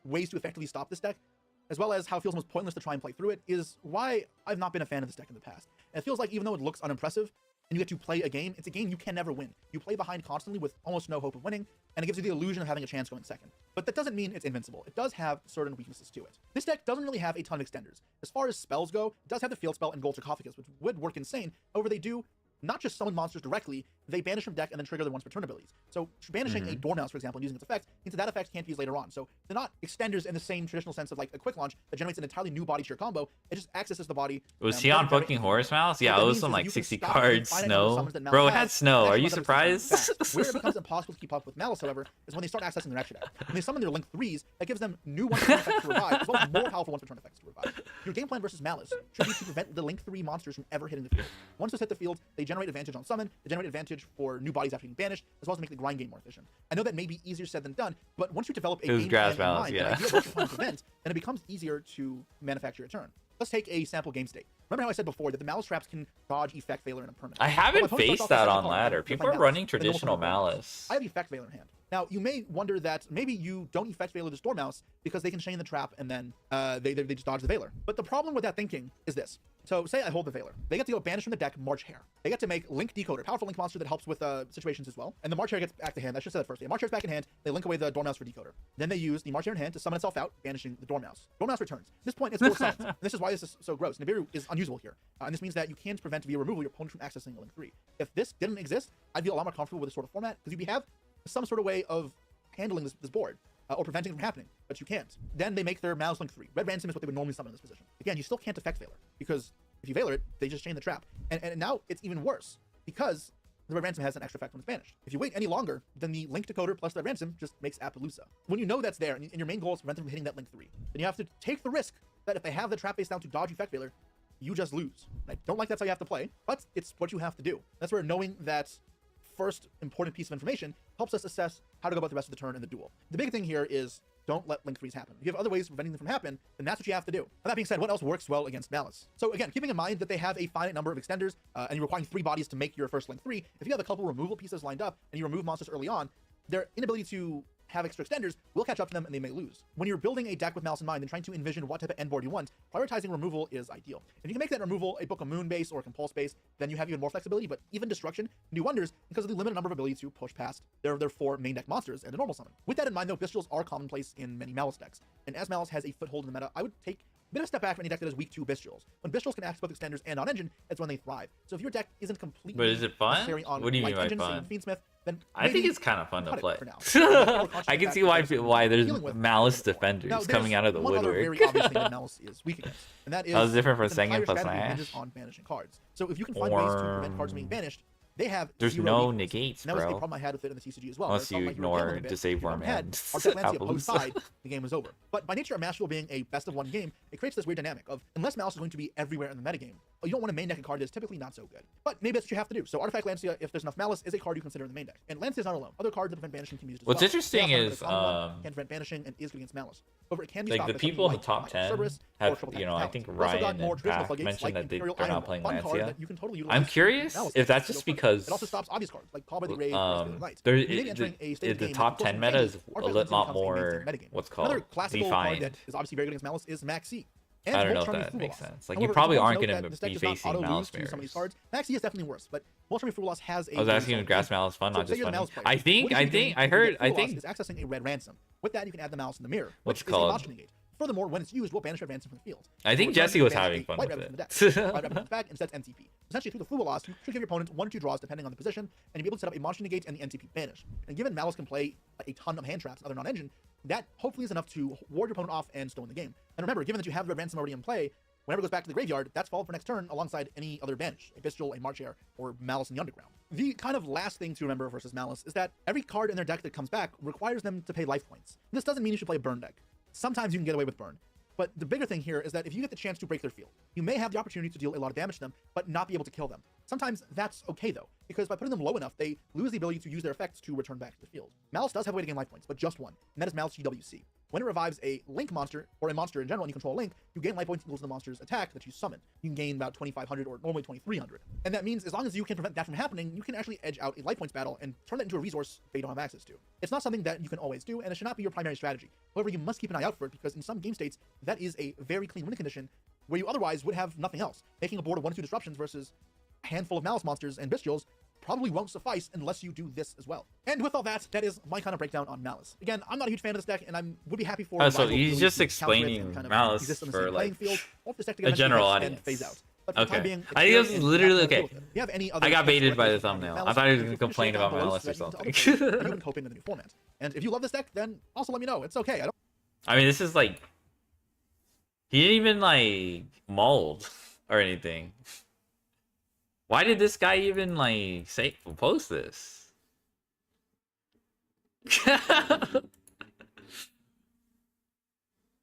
ways to effectively stop this deck, as well as how it feels almost pointless to try and play through it, is why I've not been a fan of this deck in the past. And it feels like even though it looks unimpressive, and you get to play a game, it's a game you can never win. You play behind constantly with almost no hope of winning, and it gives you the illusion of having a chance going second. But that doesn't mean it's invincible. It does have certain weaknesses to it. This deck doesn't really have a ton of extenders. As far as spells go, it does have the Field Spell and Gold Sarcophagus, which would work insane. However, they do not just summon monsters directly, they banish from deck and then trigger their once per turn abilities. So banishing a Dormouse, for example, and using its effect means that effect can't be used later on. So they're not extenders in the same traditional sense of like a quick launch that generates an entirely new body to your combo. It just accesses the body. Was he on fucking Horse Mouse? Yeah, it was some like 60 cards Snow. Bro, it had Snow. Are you surprised? Where it becomes impossible to keep up with Malice, however, is when they start accessing their extra deck. When they summon their Link 3s, that gives them new once per turn effects to revive, as well as more powerful once per turn effects to revive. Your game plan versus Malice should be to prevent the Link 3 monsters from ever hitting the field. Once those hit the field, they generate advantage on summon, they generate advantage for new bodies after being banished, as well as to make the grind game more efficient. I know that may be easier said than done, but once you develop a game plan in mind, an idea of what you're trying to prevent, then it becomes easier to manufacture a turn. Let's take a sample game state. Remember how I said before that the Malice traps can dodge Effect Veiler in a permanent? I haven't faced that on ladder. People are running traditional Malice. I have Effect Veiler in hand. Now, you may wonder that maybe you don't Effect Veiler this Dormouse because they can chain the trap and then they just dodge the Veiler. But the problem with that thinking is this. So say I hold the Veiler. They get to go banish from the deck March Hare. They get to make Link Decoder, powerful Link monster that helps with situations as well. And the March Hare gets back to hand. I should have said that first. Yeah, March Hare's back in hand. They link away the Dormouse for Decoder. Then they use the March Hare in hand to summon itself out, banishing the Dormouse. Dormouse returns. At this point, it's full summons. And this is why this is so gross. Nibiru is unusable here. And this means that you can't prevent via removal your opponent from accessing a Link 3. If this didn't exist, I'd feel a lot more comfortable with this sort of format because you'd have some sort of way of handling this board. Or preventing it from happening, but you can't. Then they make their Malice Link 3. Red Ransom is what they would normally summon in this position. Again, you still can't Effect Veiler, because if you Veiler it, they just chain the trap. And now it's even worse, because the Red Ransom has an extra effect when it's banished. If you wait any longer, then the Link Decoder plus the Red Ransom just makes Appaloosa. When you know that's there, and your main goal is to prevent them from hitting that Link 3, then you have to take the risk that if they have the trap face down to dodge Effect Veiler, you just lose. I don't like that's how you have to play, but it's what you have to do. That's where knowing that first important piece of information helps us assess how to go about the rest of the turn in the duel. The big thing here is don't let link freeze happen. If you have other ways of preventing them from happening, then that's what you have to do. And that being said, what else works well against Malice? So again, keeping in mind that they have a finite number of extenders, and you're requiring 3 bodies to make your first link 3, if you have a couple removal pieces lined up and you remove monsters early on, their inability to have extra extenders will catch up to them and they may lose. When you're building a deck with Malice in mind and trying to envision what type of end board you want, prioritizing removal is ideal. If you can make that removal a Book of Moon base or a Compulse base, then you have even more flexibility, but even Destruction can do wonders because of the limited number of ability to push past their 4 main deck monsters and a normal summon. With that in mind though, Bestials are commonplace in many Malice decks, and as Malice has a foothold in the meta, I would take a bit of a step back from any deck that is weak to Bestials. When Bestials can access both extenders and on-engine, that's when they thrive. So if your deck isn't completely But is it fun? necessary on What do you mean by engine, fun? Fiendsmith, then I think maybe it's kind of fun to cut it play. for now. I can see why there's Malice defenders Now, coming out of the one other woodwork. very obvious thing that Malice is weak against, and that is How's it different from the Sengen entire plus strategy Nash? hinges on banishing cards. So if you can find ways to prevent cards from being banished, they have There's zero no weakness. negates, And that was a bro. problem I had with it in the TCG as well. Unless I felt you like we were gambling ignore a bit. Disable If Man. had Artaxlantia Apples. post side, the game was over. But by nature of Masterful being a best of one game, it creates this weird dynamic of unless Malice is going to be everywhere in the metagame, you don't want to main deck a card that is typically not so good. But maybe that's what you have to do. So Artifact Lancia, if there's enough Malice, is a card you consider in the main deck. And Lancia is not alone. Other cards that prevent banishing can be used as What's well. interesting Chaos Hunter, is, the common one, can prevent banishing and is good against Malice. However, it can be like stopped the by something people in the like top 10 Cerberus or have, Triple you know, Tactic I Talons. think We've also got Ryan more and traditional Pac floodgates mentioned like that Imperial they're Iron not playing One card Lancia. that you can totally utilize I'm curious Malice if that's to just go first. because It also stops obvious cards like Call by the Grave, Knight. there Maybe entering a state of the game top that 10 forces meta is changes, a Artifact lot becomes a more mainstream metagame. what's called Another classical card defined. that is obviously very good against Malice is Maxi. And I don't know if Voltron that Fool makes Loss. sense. Like, However, you probably it's aren't important going note to that this deck be does not facing auto-lose Malice to some of these mirrors. cards. Maxi is definitely worse, but Voltron Fool Loss has a I was very asking solid if Grass game. Malice fun, So not say just you're the funny. Malice player. I think, What you should do I if you heard, get I Fool Loss think, is accessing a red ransom. With that, you can add the Malice in the mirror, What's which is a called? monster negate. Furthermore, when it's used, we'll banish red ransom from the field. I think So Jesse return was banish having a fun white with rabbit it. from the deck. White rabbit comes back and sets NTP. Essentially, through the Fool Loss, you should give your opponent 1 or 2 draws depending on the position, and you'll be able to set up a monster negate and the NTP banish. And given Malice can play a ton of hand traps and other non-engine, that hopefully is enough to ward your opponent off and still win the game. And remember, given that you have red ransom already in play, whenever it goes back to the graveyard, that's followed for next turn alongside any other banish, a Bestial, a March Hare, or Malice in the Underground. The kind of last thing to remember versus Malice is that every card in their deck that comes back requires them to pay life points. This doesn't mean you should play a burn deck. Sometimes you can get away with burn. But the bigger thing here is that if you get the chance to break their field, you may have the opportunity to deal a lot of damage to them, but not be able to kill them. Sometimes that's okay though, because by putting them low enough, they lose the ability to use their effects to return back to the field. Malice does have a way to gain life points, but just one, and that is Malice GWC. When it revives a Link monster, or a monster in general, and you control a Link, you gain life points equal to the monster's attack that you summon. You can gain about 2,500 or normally 2,300. And that means as long as you can prevent that from happening, you can actually edge out a life points battle and turn that into a resource they don't have access to. It's not something that you can always do, and it should not be your primary strategy. However, you must keep an eye out for it, because in some game states, that is a very clean win condition where you otherwise would have nothing else. Making a board of 1 or 2 disruptions versus a handful of Malice monsters and Bestials probably won't suffice unless you do this as well. And with all that, that is my kind of breakdown on Malice. Again, I'm not a huge fan of this deck, and I would be happy for Oh, so rival he's abilities just to counter it and explaining kind of Malice exist on the for, same like, playing field, or if this deck a together general hits and audience. phase out. But for the time Okay. being, it's I think here this is and you literally have to deal okay. with it. You have any other I got questions baited or by the ideas on thumbnail. Malice, I thought he was feel gonna free to complain share down about below Malice so or that you can something. tell other people you can cope in the new format. And if you love this deck, then also let me know. It's okay. I mean, this is like, he didn't even like mold or anything. Why did this guy even like post this?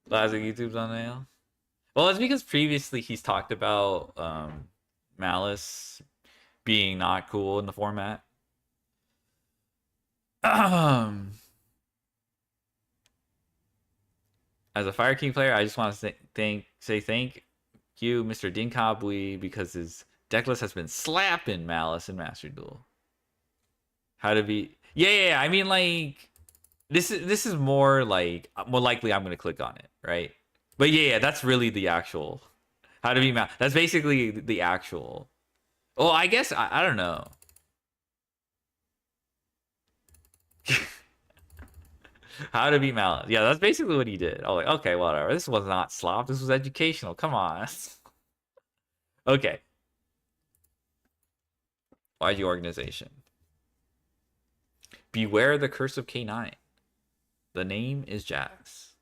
Classic YouTube thumbnail. Well, it's because previously he's talked about Malice being not cool in the format. As a Fire King player, I just want to say thank you, Mr. Dinkabui, because his deck list has been slapping Malice and Master Duel. How to be? Yeah. I mean, like, this is more like more likely I'm gonna click on it, right? But yeah, that's really the actual how to be Malice. That's basically the actual. Well, I guess I don't know. How to beat Malice. Yeah, that's basically what he did. I was like, okay, whatever. This was not slop. This was educational. Come on. Okay. YG organization. Beware the curse of K9. The name is Jax.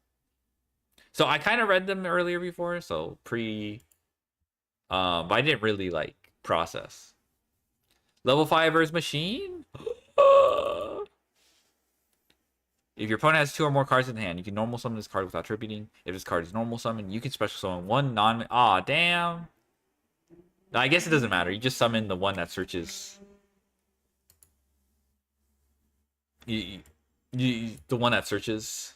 So I kind of read them earlier before, so but I didn't really like process. Level 5 versus machine? If your opponent has 2 or more cards in hand, you can normal summon this card without tributing. If this card is normal summon, you can special summon one non... Aw, damn. No, I guess it doesn't matter. You just summon the one that searches. the one that searches.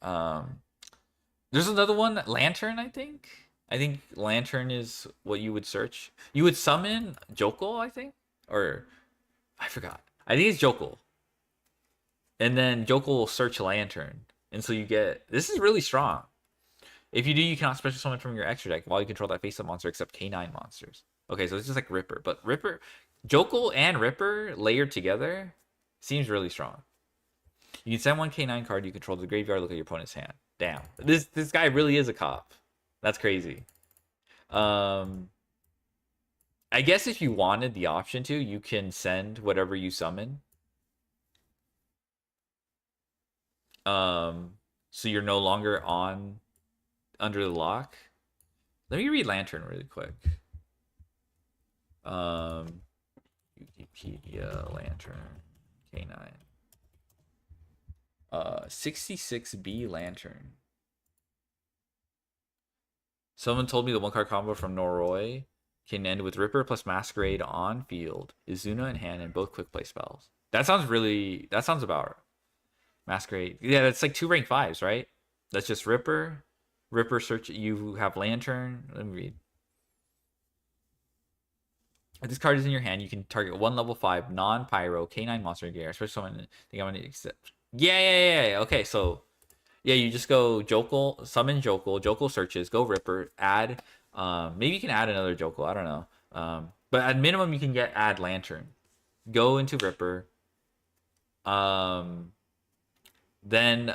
There's another one, Lantern, I think. I think Lantern is what you would search. You would summon Jokul, I think, or I forgot. I think it's Jokul. And then Jokul will search Lantern, and so you get, this is really strong. If you do, you cannot special summon from your extra deck while you control that face-up monster except K9 monsters. Okay, so it's just like Ripper, but Ripper, Jokul and Ripper layered together seems really strong. You can send one K9 card you control to the graveyard, look at your opponent's hand. Damn, this guy really is a cop. That's crazy. I guess if you wanted the option to, you can send whatever you summon. So you're no longer under the lock. Let me read Lantern really quick. Wikipedia Lantern K9. 66B Lantern. Someone told me the one card combo from Noroi can end with Ripper plus Masquerade on field, Izuna in hand, and both quick play spells. That sounds about Masquerade. Yeah, that's like 2 rank 5s, right? That's just Ripper search. You have Lantern. Let me read. If this card is in your hand, you can target one level 5 non-pyro K9 monster in your especially someone think I'm gonna accept. Yeah. Okay, so yeah, you just go Jokul, summon Jokul searches, go Ripper, add. Maybe you can add another Jokul. I don't know. But at minimum, you can add Lantern. Go into Ripper. Then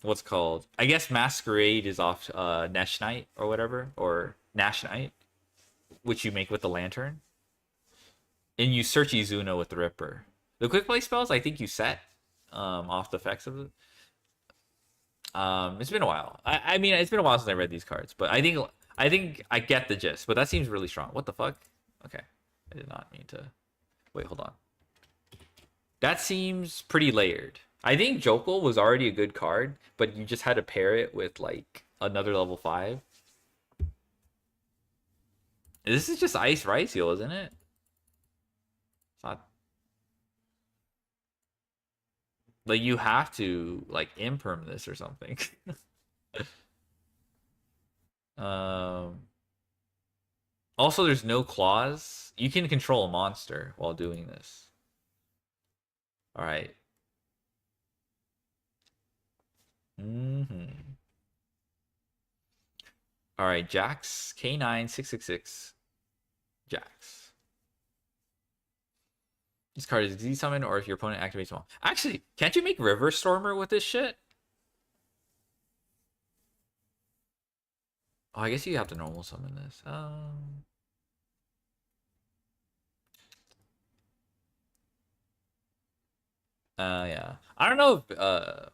what's called? I guess Masquerade is off Nesh Knight or whatever, or Nash Knight, which you make with the Lantern. And you search Izuna with the Ripper. The quick play spells, I think you set off the effects of it. It's been a while. I mean, it's been a while since I read these cards, but I think I get the gist. But that seems really strong. What the fuck? Okay, I did not mean to. Wait, hold on. That seems pretty layered. I think Jokul was already a good card, but you just had to pair it with like another level 5. This is just Ice Riceal, isn't it? It's not. Like, you have to like imperm this or something. Also, there's no claws. You can control a monster while doing this. All right. All right, Jax K9 666. Jax. This card is Z summon, or if your opponent activates one. Actually, can't you make River Stormer with this shit? Oh, I guess you have to normal summon this. Yeah. I don't know if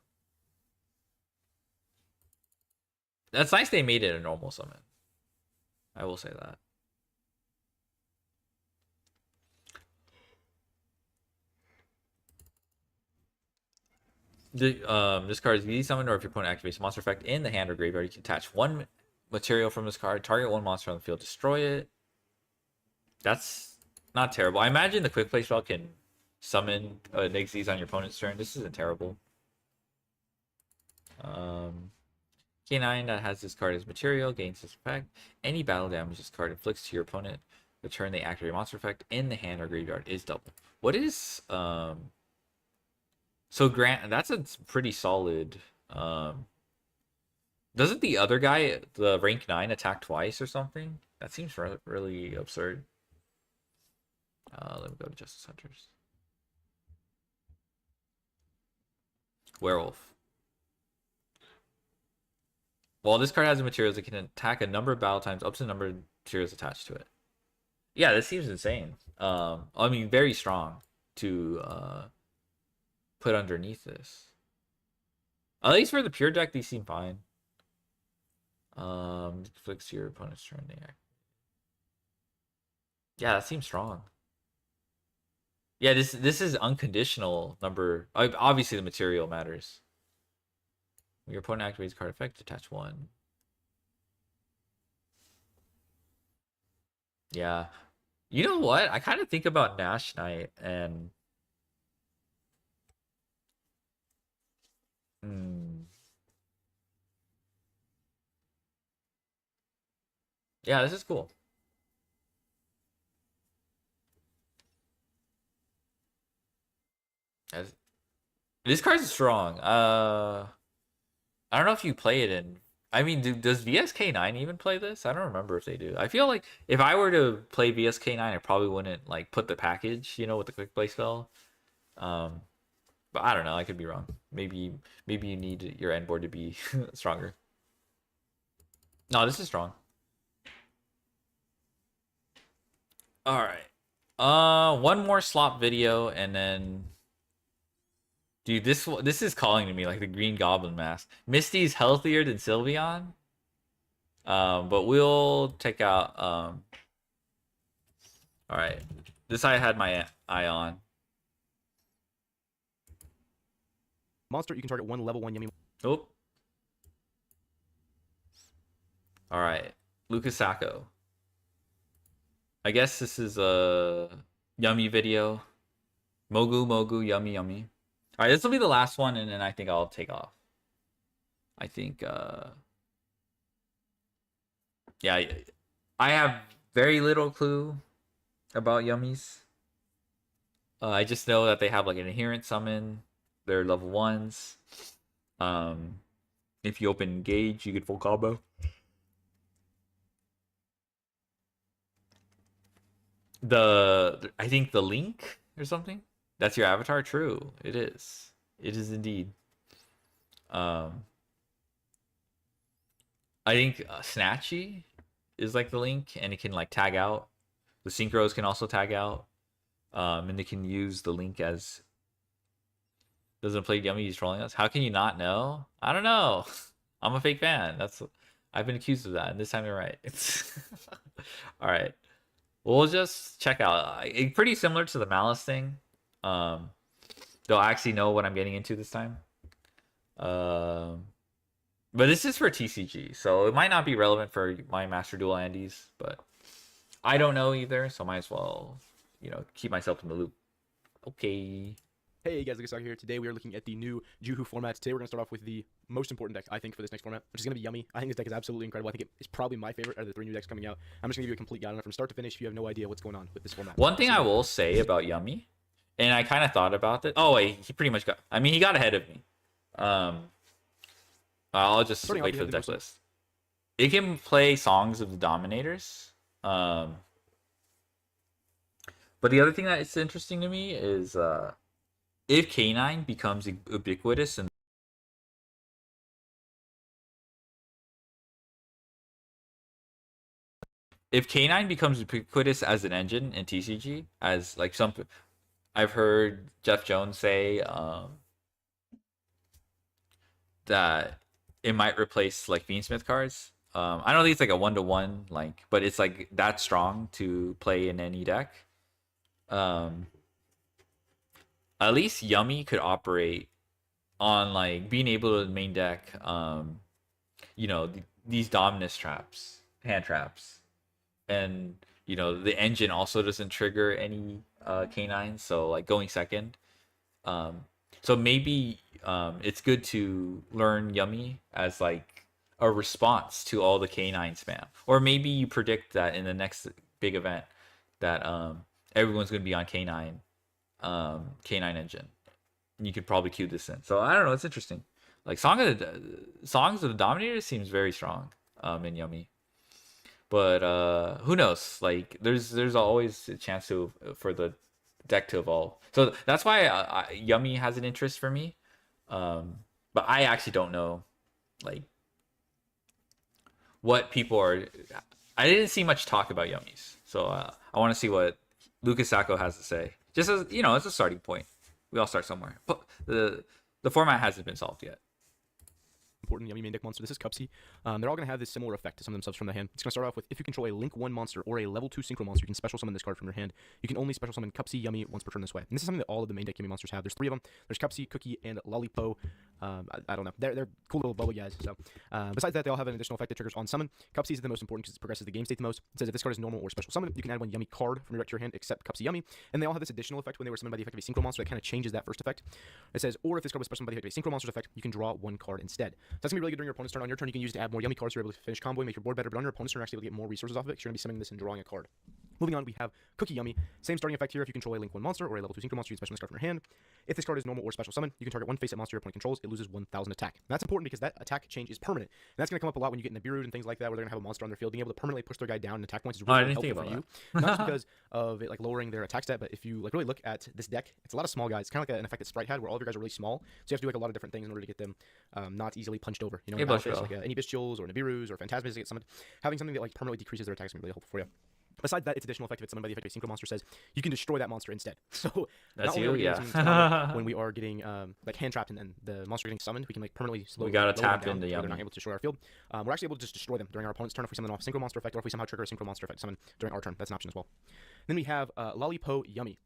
that's nice they made it a normal summon. I will say that. This card is easy summon, or if your opponent activates a monster effect in the hand or graveyard, you can attach one material from this card, target one monster on the field, destroy it. That's not terrible. I imagine the quick play spell can summon Nixie's on your opponent's turn. This isn't terrible. K9 that has this card as material gains this effect. Any battle damage this card inflicts to your opponent the turn they activate a monster effect in the hand or graveyard is double. What is so Grant, that's a pretty solid. Doesn't the other guy, the rank 9, attack twice or something? That seems really absurd. Let me go to Justice Hunters. Werewolf. While this card has the materials, it can attack a number of battle times up to the number of materials attached to it. Yeah, this seems insane. I mean, very strong to put underneath this. At least for the pure deck, these seem fine. Flicks your opponent's turn there. Yeah, that seems strong. Yeah, this is unconditional number. Obviously, the material matters. When your opponent activates card effect, attach one. Yeah. You know what? I kind of think about Nash Knight and Hmm. Yeah, this is cool. This card's strong. I don't know if you play it in. I mean, does VSK9 even play this? I don't remember if they do. I feel like if I were to play VSK9, I probably wouldn't like put the package, you know, with the quick play spell. But I don't know. I could be wrong. Maybe you need your end board to be stronger. No, this is strong. All right. One more slop video, and then, dude, this is calling to me like the Green Goblin mask. Misty's healthier than Sylveon. But we'll take out. All right. This I had my eye on. Monster, you can target one level 1 Yummy. Oh. All right, Lucas Sacco. I guess this is a Yummy video. Mogu, Yummy. All right, this will be the last one, and then I think I'll take off. I think, yeah, I have very little clue about Yummies. I just know that they have like an inherent summon. They're level 1s. If you open engage, you get full combo. I think the link or something. That's your avatar. True, it is. It is indeed. I think Snatchy is like the link, and it can like tag out. The synchros can also tag out, and they can use the link as. Doesn't play Yummy, he's trolling us. How can you not know? I don't know. I'm a fake fan. I've been accused of that, and this time you're right. All right. We'll just check out. Pretty similar to the Malice thing. Though I actually know what I'm getting into this time. But this is for TCG, so it might not be relevant for my Master Duel Andes, but I don't know either, so might as well, keep myself in the loop. Okay. Hey guys, Lucas here. Today we are looking at the new Juhu formats. Today we're going to start off with the most important deck, I think, for this next format, which is going to be Yummy. I think this deck is absolutely incredible. I think it's probably my favorite out of the 3 new decks coming out. I'm just going to give you a complete guide on it from start to finish if you have no idea what's going on with this format. One thing I will say about Yummy, and I kind of thought about it. Oh wait, he pretty much got. I mean, he got ahead of me. I'll just wait for the deck list. It can play Songs of the Dominators. But the other thing that is interesting to me is if K9 becomes ubiquitous and if K9 becomes ubiquitous as an engine in TCG, as like I've heard Jeff Jones say that it might replace like Fiendsmith cards. I don't think it's like a 1-to-1 but it's like that strong to play in any deck. At least Yummy could operate on like being able to main deck these Dominus traps, hand traps. And the engine also doesn't trigger any K9, so like going second. So maybe it's good to learn Yummy as like a response to all the K9 spam. Or maybe you predict that in the next big event that everyone's gonna be on K9 engine. And you could probably queue this in. So I don't know, it's interesting. Like Songs of the Dominator seems very strong in Yummy. But who knows? Like there's always a chance for the deck to evolve. So that's why Yummy has an interest for me. But I actually don't know like what people are. I didn't see much talk about Yummies. So I want to see what Lucas Sacco has to say. Just as it's a starting point. We all start somewhere. But the format hasn't been solved yet. important Yummy main deck monster. This is Cupsy. They're all going to have this similar effect to some of themselves from the hand. It's going to start off with, if you control a Link 1 monster or a level 2 Synchro monster, you can special summon this card from your hand. You can only special summon Cupsy, Yummy once per turn this way. And this is something that all of the main deck Yummy monsters have. There's 3 of them. There's Cupsy, Cookie, and Lollipo. I don't know. They're cool little bubble guys. So besides that, they all have an additional effect that triggers on summon. Cupsy is the most important because it progresses the game state the most. It says if this card is normal or special summon, you can add 1 Yummy card from your deck to your hand except Cupsy Yummy. And they all have this additional effect when they were summoned by the effect of a Synchro monster that kind of changes that first effect. It says, or if this card was special by the effect of a Synchro monster's effect, you can draw 1 card instead. So that's gonna be really good during your opponent's turn. On your turn, you can use it to add more Yummy cards. So you're able to finish comboing, make your board better. But on your opponent's turn, you're actually able to get more resources off of it. So you're gonna be summoning this and drawing a card. Moving on, we have Cookie Yummy. Same starting effect here. If you control a Link 1 monster or a level 2 Synchro monster, you can special this card from your hand. If this card is normal or special summon, you can target 1 face-up monster your opponent controls. It loses 1,000 attack. And that's important because that attack change is permanent. And that's going to come up a lot when you get in the Nibiru and things like that, where they're going to have a monster on their field. Being able to permanently push their guy down and attack points is really helpful for you. Not just because of it like lowering their attack stat, but if you like really look at this deck, it's a lot of small guys. It's kind of like an effect that Sprite had, where all of your guys are really small. So you have to do like a lot of different things in order to get them not easily punched over. You know, like any Bestials or Nibirus or Phantasmas get summoned. Having something that like permanently decreases their attack is going to be really helpful for you. Besides that, its additional effect if it's summoned by the effect of a Synchro monster says you can destroy that monster instead. So that's not only you, yeah. When we are getting like hand trapped and the monster getting summoned, we can like permanently slow. We gotta tap into Yummy. They're not able to destroy our field. We're actually able to just destroy them during our opponent's turn if we summon off a Synchro monster effect, or if we somehow trigger a Synchro monster effect summon during our turn. That's an option as well. Then we have Lollipo Yummy.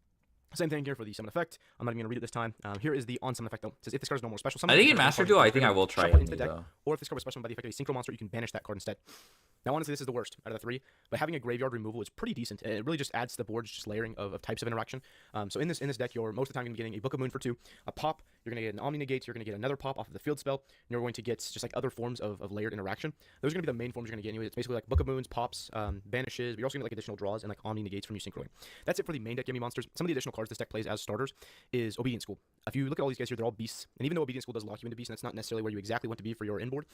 Same thing here for the summon effect. I'm not even going to read it this time. Here is the on summon effect though. It says if this card is normal or special summon. I think in Master Duel, I think I will try it into deck, or if this card was special by the effect of a Synchro monster, you can banish that card instead. Now honestly, this is the worst out of the 3, but having a graveyard removal is pretty decent. It really just adds to the board's just layering of types of interaction. So in this deck, you're most of the time going to be getting a Book of Moon for 2, a pop. You're going to get an Omni Negate. You're going to get another pop off of the field spell. And you're going to get just like other forms of layered interaction. Those are going to be the main forms you're going to get anyway. It's basically like Book of Moons, pops, banishes. But you're also going to get like additional draws and like Omni Negates from you synchroing. That's it for the main deck Yummy monsters. Some of the additional cards this deck plays as starters is Obedient School. If you look at all these guys here, they're all beasts. And even though Obedient School does lock you into beasts, and that's not necessarily where you exactly want to be for your inboard,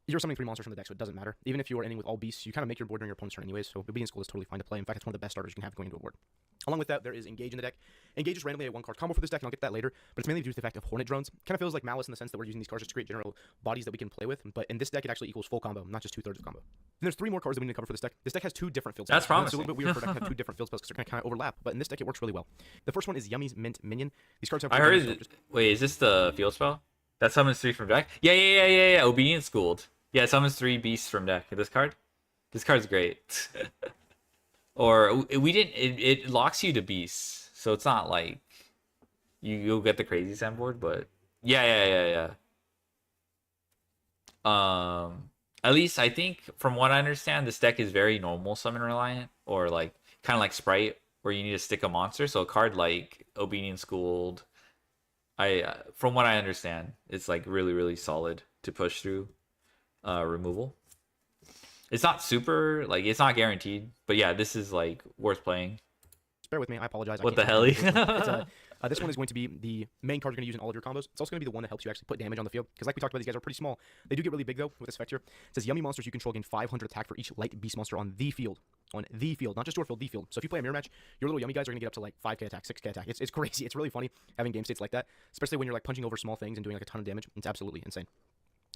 you're summoning 3 monsters from the deck, so it doesn't matter. Even if you are ending with all beasts, you kind of make your board during your opponent's turn anyways, so Obedient School is totally fine to play. In fact, it's one of the best starters you can have going into a board. Along with that, there is Engage in the deck. Engage is randomly a 1-card combo for this deck, and I'll get to that later, but it's mainly due to the fact of Hornet Drones. Kind of feels like Malice in the sense that we're using these cards just to create general bodies that we can play with, but in this deck, it actually equals full combo, not just 2/3 of combo. Then there's 3 more cards that we need to cover for this deck. This deck has 2 different field spells. That's promising. It's a little bit weird for a deck to have 2 different field spells because they're going to kind of overlap, but in this deck, it works really well. The first one is Yummy's Mint Minion. These cards have... I heard... Wait, is this the field spell? That summons 3 from deck? Yeah. Obedient Schooled. Yeah, it summons 3 beasts from deck. This card's great. Or we didn't. It locks you to beasts, so it's not like you'll get the crazy sand board. But yeah. At least I think from what I understand, this deck is very normal summon reliant, or like kind of like Sprite, where you need to stick a monster. So a card like Obedient Schooled, from what I understand, it's like really solid to push through removal. It's not super, like, it's not guaranteed, but yeah, this is like worth playing. Just bear with me, I apologize. What the hell? This one is going to be the main card you're going to use in all of your combos. It's also going to be the one that helps you actually put damage on the field, because like we talked about, these guys are pretty small. They do get really big though with this effect here. It says Yummy monsters you control gain 500 attack for each light beast monster on the field. On the field, not just your field, the field. So if you play a mirror match, your little Yummy guys are going to get up to like 5k attack, 6k attack. It's crazy. It's really funny having game states like that, especially when you're like punching over small things and doing like a ton of damage. It's absolutely insane.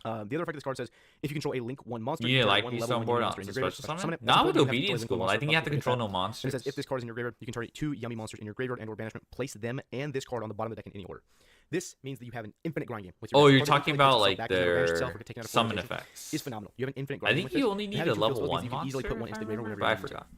The other effect of this card says if you control a Link 1 monster, you need like these on board on special summon. Not with Obedient School. I think you have to control no monsters. It says if this card is in your graveyard, you can target 2 Yummy monsters in your graveyard and/or banishment. Place them and this card on the bottom of the deck in any order. This means that you have an infinite grind game. With your you're talking about like their summon effects. It's phenomenal. You have an infinite grind game. I think you only need a level 1 monster. You can easily put one into the graveyard whenever I you forgot.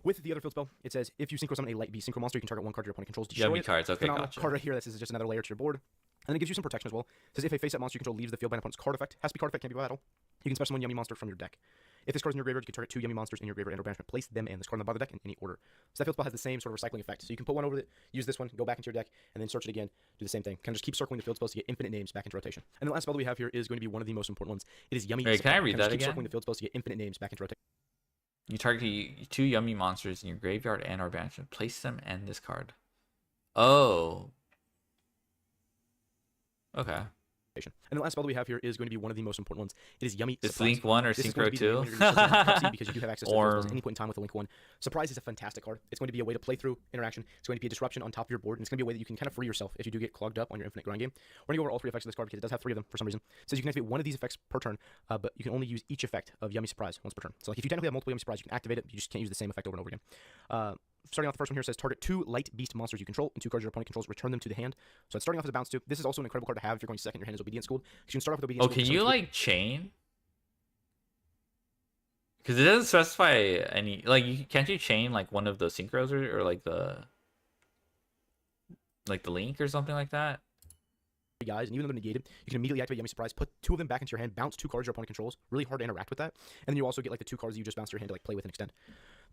With the other field spell, it says if you synchro summon a light beast synchro monster, you can target 1 card your opponent controls. Yummy cards. Okay, gotcha. Card right here. This is just another layer to your board. And then it gives you some protection as well. It says if a face-up monster you control leaves the field by an opponent's card effect, has to be card effect, can't be by battle, you can special 1 Yummy monster from your deck. If this card is in your graveyard, you can target 2 Yummy monsters in your graveyard and/or banishment. Place them and this card on the bottom of the deck in any order. So that field spell has the same sort of recycling effect. So you can put one over it, use this one, go back into your deck, and then search it again, do the same thing. Kind of just keep circling the field spells to get infinite names back into rotation. And the last spell that we have here is going to be one of the most important ones. It is Yummy. Wait, can I read that again? Keep circling the field spells to get infinite names back into rotation. You target 2 Yummy monsters in your graveyard and/or banishment. Place them and this card. Oh. Okay. And the last spell that we have here is going to be one of the most important ones. It is Yummy It's Surprise. Link 1 or this Synchro 2? Because you do have access to it at any point in time with the Link 1. Surprise is a fantastic card. It's going to be a way to play through interaction. It's going to be a disruption on top of your board, and it's going to be a way that you can kind of free yourself if you do get clogged up on your infinite grind game. We're going to go over all 3 effects of this card because it does have 3 of them for some reason. It says you can activate one of these effects per turn, but you can only use each effect of Yummy Surprise once per turn. So like if you technically have multiple Yummy Surprise, you can activate it, you just can't use the same effect over and over again. starting off, the first one here says target 2 light beast monsters you control and 2 cards your opponent controls, return them to the hand. So it's starting off as a bounce 2. This is also an incredible card to have if you're going second. Your hand is Obedience Schooled. You can start off with Obedience Oh, Schooled. can you like chain? Because it doesn't specify any. Like, can't you chain like one of the synchros or like the link or something like that? Guys, and even though they're negated, you can immediately activate Yummy Surprise, put 2 of them back into your hand, bounce 2 cards your opponent controls. Really hard to interact with that. And then you also get like the 2 cards that you just bounced your hand to like play with and extend.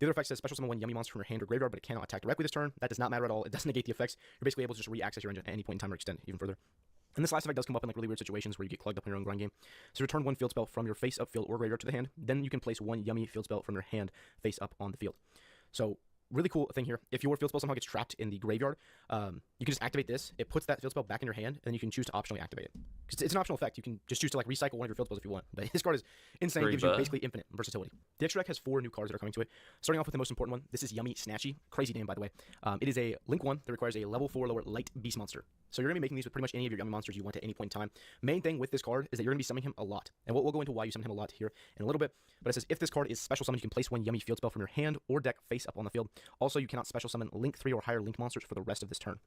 The other effect says special summon 1 Yummy monster from your hand or graveyard, but it cannot attack directly this turn. That does not matter at all. It doesn't negate the effects. You're basically able to just re-access your engine at any point in time or extend even further. And this last effect does come up in like really weird situations where you get clogged up in your own grind game. So return 1 field spell from your face up field or graveyard to the hand. Then you can place 1 Yummy field spell from your hand face up on the field. So really cool thing here. If your field spell somehow gets trapped in the graveyard, you can just activate this. It puts that field spell back in your hand, and then you can choose to optionally activate it. Because it's an optional effect. You can just choose to like recycle one of your field spells if you want. But this card is insane. It gives you basically infinite versatility. The extra deck has 4 new cards that are coming to it. Starting off with the most important one. This is Yummy Snatchy. Crazy name, by the way. It is a Link 1 that requires a level 4 lower light beast monster. So you're going to be making these with pretty much any of your Yummy monsters you want at any point in time. Main thing with this card is that you're going to be summoning him a lot. And we'll go into why you summon him a lot here in a little bit. But it says if this card is special summoned, you can place 1 Yummy field spell from your hand or deck face up on the field. Also, you cannot special summon Link 3 or higher Link monsters for the rest of this turn.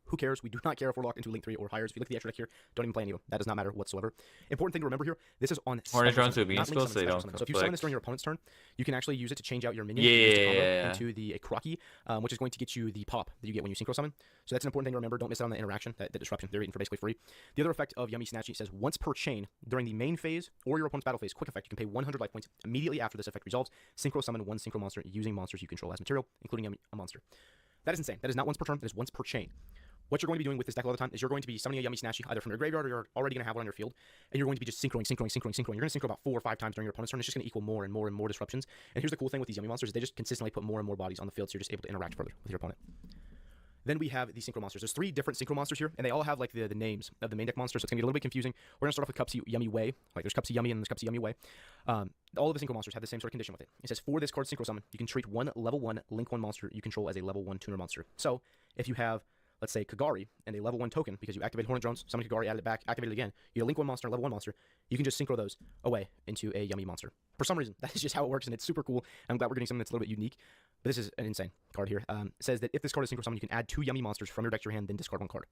Who cares? We do not care if we're locked into Link 3 or higher. If you look at the extra deck here, don't even play any of them. That does not matter whatsoever. Important thing to remember here, this is on Hornet special drones summon, would be not Link useful, so summon, they special don't summon. So if you conflict. summon this during your opponent's turn, you can actually use it to change out your minion into the Crocky, which is going to get you the pop that you get when you synchro summon. So that's an important thing to remember. Don't miss out on the interaction, that disruption. They're eating for basically free. The other effect of Yummy Snatchy says once per chain during the main phase or your opponent's battle phase, quick effect, you can pay 100 life points immediately after this effect resolves. Synchro summon 1 synchro monster using monsters you control as material, including a monster. That is insane. That is not once per turn. That is once per chain. What you're going to be doing with this deck a lot of the time is you're going to be summoning a Yummy Snatchy either from your graveyard or you're already going to have one on your field, and you're going to be just synchroing. You're going to synchro about 4 or 5 times during your opponent's turn. It's just going to equal more and more and more disruptions. And here's the cool thing with these Yummy monsters is they just consistently put more and more bodies on the field, so you're just able to interact further with your opponent. Then we have the synchro monsters. There's 3 different synchro monsters here, and they all have like the names of the main deck monsters, so it's gonna get a little bit confusing. We're gonna start off with Cupsy Yummy Way. Like there's Cupsy Yummy and there's Cupsy Yummy Way. All of the synchro monsters have the same sort of condition with it. It says for this card synchro summon, you can treat 1 level 1 Link 1 monster you control as a level 1 tuner monster. So if you have, let's say, Kagari and a level 1 token because you activated Hornet Drones, summoned Kagari, added it back, activated it again, you get a Link 1 monster and a level 1 monster, you can just synchro those away into a Yummy monster. For some reason, that is just how it works, and it's super cool. I'm glad we're getting something that's a little bit unique. But this is an insane card here. It says that if this card is synchro summoned, you can add 2 Yummy monsters from your deck to your hand, then discard 1 card.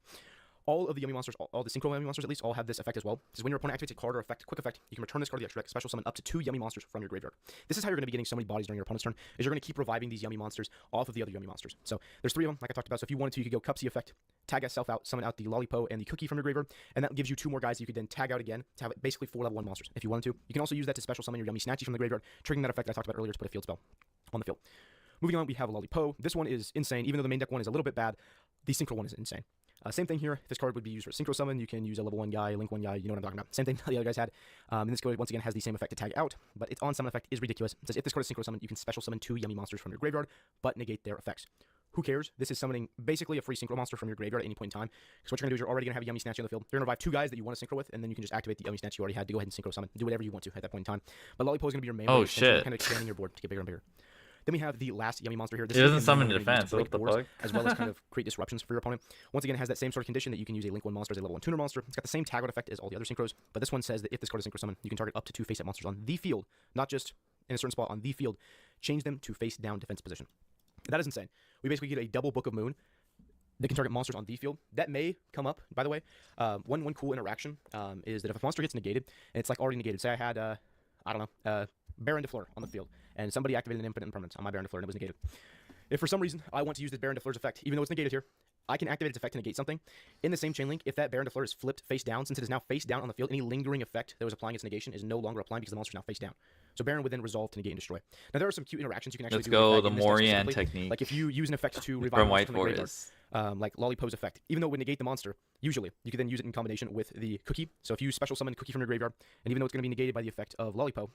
All of the Yummy monsters, all the synchro Yummy monsters at least, all have this effect as well. This is when your opponent activates a card or effect, quick effect, you can return this card to the extra deck, special summon up to 2 Yummy monsters from your graveyard. This is how you're going to be getting so many bodies during your opponent's turn, is you're going to keep reviving these Yummy monsters off of the other Yummy monsters. So there's 3 of them, like I talked about. So if you wanted to, you could go Cupsy effect, tag yourself out, summon out the Lollipo and the Cookie from your graveyard, and that gives you 2 more guys that you could then tag out again to have basically 4 level 1 monsters if you wanted to. You can also use that to special summon your Yummy Snatchy from the graveyard, triggering that effect I talked about earlier to put a field spell on the field. Moving on, we have a Lollipo. This one is insane. Even though the main deck one is a little bit bad, the synchro one is insane. Same thing here. This card would be used for synchro summon. You can use a level 1 guy, Link 1 guy, you know what I'm talking about. Same thing the other guys had. And this card, once again, has the same effect to tag out, but its on-summon effect is ridiculous. It says if this card is synchro summon, you can special summon 2 Yummy monsters from your graveyard, but negate their effects. Who cares? This is summoning basically a free synchro monster from your graveyard at any point in time. Because what you're going to do is you're already going to have a Yummy Snatchy on the field. You're going to revive 2 guys that you want to synchro with, and then you can just activate the Yummy Snatchy you already had to go ahead and synchro summon. Do whatever you want to at that point in time. But Lollipo is going to be your main Oh, way, shit. kind of expanding your board to get bigger and bigger. Then we have the last Yummy monster here. This It doesn't is the summon main one you're defense, gonna use to what the break fuck? doors, as well as kind of create disruptions for your opponent. Once again, it has that same sort of condition that you can use a Link 1 monster as a level 1 tuner monster. It's got the same tag out effect as all the other synchros, but this one says that if this card is synchro summon, you can target up to 2 face-up monsters on the field, not just in a certain spot on the field. Change them to face-down defense position. That is insane. We basically get a double Book of Moon that can target monsters on the field. That may come up, by the way. One cool interaction is that if a monster gets negated, and it's like already negated, say I had, I don't know, Baron de Fleur on the field, and somebody activated an impotent impermanence on my Baron de Fleur and it was negated. If for some reason I want to use this Baron de Fleur's effect, even though it's negated here, I can activate its effect to negate something. In the same chain link, if that Baron de Fleur is flipped face down, since it is now face down on the field, any lingering effect that was applying its negation is no longer applying because the monster is now face down. So Baron would then resolve to negate and destroy. Now there are some cute interactions you can actually Let's do. go with the that in this deck Morian specifically. technique. Like if you use an effect to revive From a monster White from the graveyard, Forest. like Lollipo's effect, even though it would negate the monster, usually you could then use it in combination with the Cookie. So if you special summon Cookie from your graveyard, and even though it's going to be negated by the effect of Lollipo,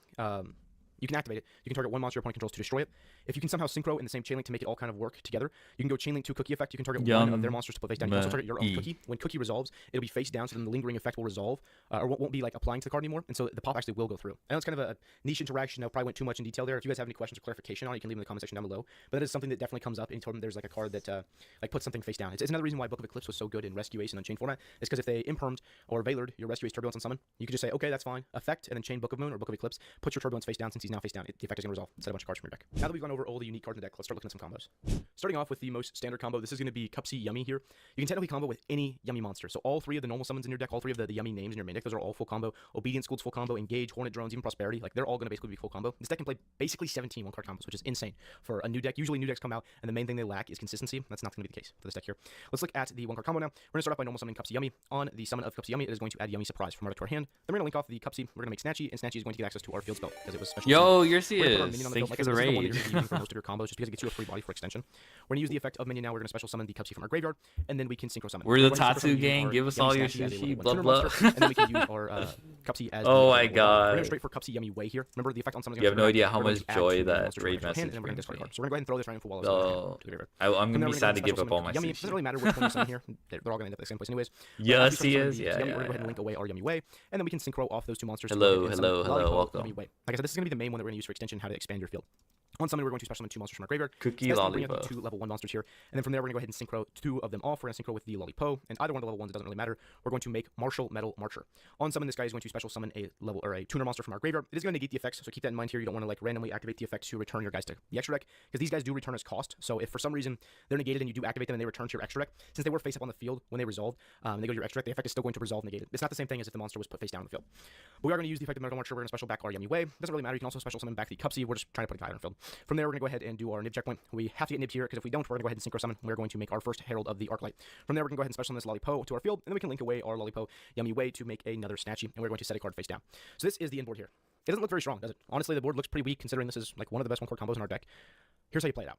you can activate it. You can target 1 monster your opponent controls to destroy it. If you can somehow synchro in the same chain link to make it all kind of work together, you can go chain link to Cookie effect. You can target 1 of their monsters to put face down. You can also target your own Cookie. When Cookie resolves, it'll be face down, so then the lingering effect will resolve, or won't be like applying to the card anymore, and so the pop actually will go through. I know it's kind of a niche interaction. I probably went too much in detail there. If you guys have any questions or clarification on it, you can leave them in the comment section down below. But that is something that definitely comes up anytime there's like a card that like puts something face down. It's another reason why Book of Eclipse was so good in Rescue Ace and Unchained format. Is because if they impermed or Veilered your Rescue Ace Turbulence on summon, you could just say, okay, that's fine, effect, and then chain Book of Moon or Book of Eclipse, put your Turbulence face down since he's now face down. The effect is going to resolve instead of a bunch of cards from your deck. Now that we've gone over all the unique cards in the deck, let's start looking at some combos. Starting off with the most standard combo, this is going to be Cupsy Yummy here. You can technically combo with any Yummy monster. So all 3 of the normal summons in your deck, all 3 of the Yummy names in your main deck, those are all full combo. Obedient School's full combo, Engage, Hornet Drones, even Prosperity, like they're all going to basically be full combo. This deck can play basically 17 one-card combos, which is insane for a new deck. Usually new decks come out, and the main thing they lack is consistency. That's not going to be the case for this deck here. Let's look at the one-card combo now. We're going to start off by normal summoning Cupsy Yummy. On the summon of Cupsy Yummy, it is going to add Yummy Surprise from our deck to our hand. Then we're going to link off the Cupsy. We're going to make Snatchy, and Snatchy is going to get access to our field spell because it was special. Yo, yours Thank you for the raid. For most of your combos, just because it gets you a free body for extension. We're going to use the effect of minion now. We're going to special summon the Cupsy from our graveyard, and then we can synchro summon. We're the Tatsu gang. Give us all your sushi. Blah blah. And then we can use our Cupsy as. Oh my We're god. going straight for Cupsy Yummy Way here. Remember the effect on summon. You have no idea how much joy that raid message brings. So we're going to go ahead and throw this right in for wall. I'm gonna be sad to give up all my Yummy. It sushi. doesn't really matter which one you summon here. They're all going to end up at the same place anyways. Yes, he is. Yeah. We're going to go ahead and link away our Yummy Way, and then we can synchro off those 2 monsters. Hello, welcome. Yummy Way. Like I said, this is going to be the main one that we're going to use for extension, how to expand your field. On summon, we're going to special summon 2 monsters from our graveyard. Cookie Lollipop. 2 level 1 monsters here. And then from there, we're going to go ahead and synchro 2 of them off. We're going to synchro with the Lollipo. And either one of the level 1s, it doesn't really matter. We're going to make Martial Metal Marcher. On summon, this guy is going to special summon a level or a tuner monster from our graveyard. It is going to negate the effects, so keep that in mind here. You don't want to like randomly activate the effects to return your guys to the extra deck, because these guys do return as cost. So if for some reason they're negated and you do activate them and they return to your extra deck, since they were face up on the field when they resolved, they go to your extra deck, the effect is still going to resolve negated. It's not the same thing as if the monster was put face down on the field. But we are going to use the effect of Metal Marcher. We're going to special back our Yummy Way. Doesn't really matter. You can also special summon back the Cupsy. We're just trying to put a guy on the field. From there, we're going to go ahead and do our nib checkpoint. We have to get nibbed here, because if we don't, we're going to go ahead and synchro summon. We're going to make our first Herald of the Arclight. From there, we're going to go ahead and special summon this Lollipo to our field, and then we can link away our Lollipo Yummy Way to make another Snatchy, and we're going to set a card face down. So this is the end board here. It doesn't look very strong, does it? Honestly, the board looks pretty weak, considering this is like one of the best one-card combos in our deck. Here's how you play it out.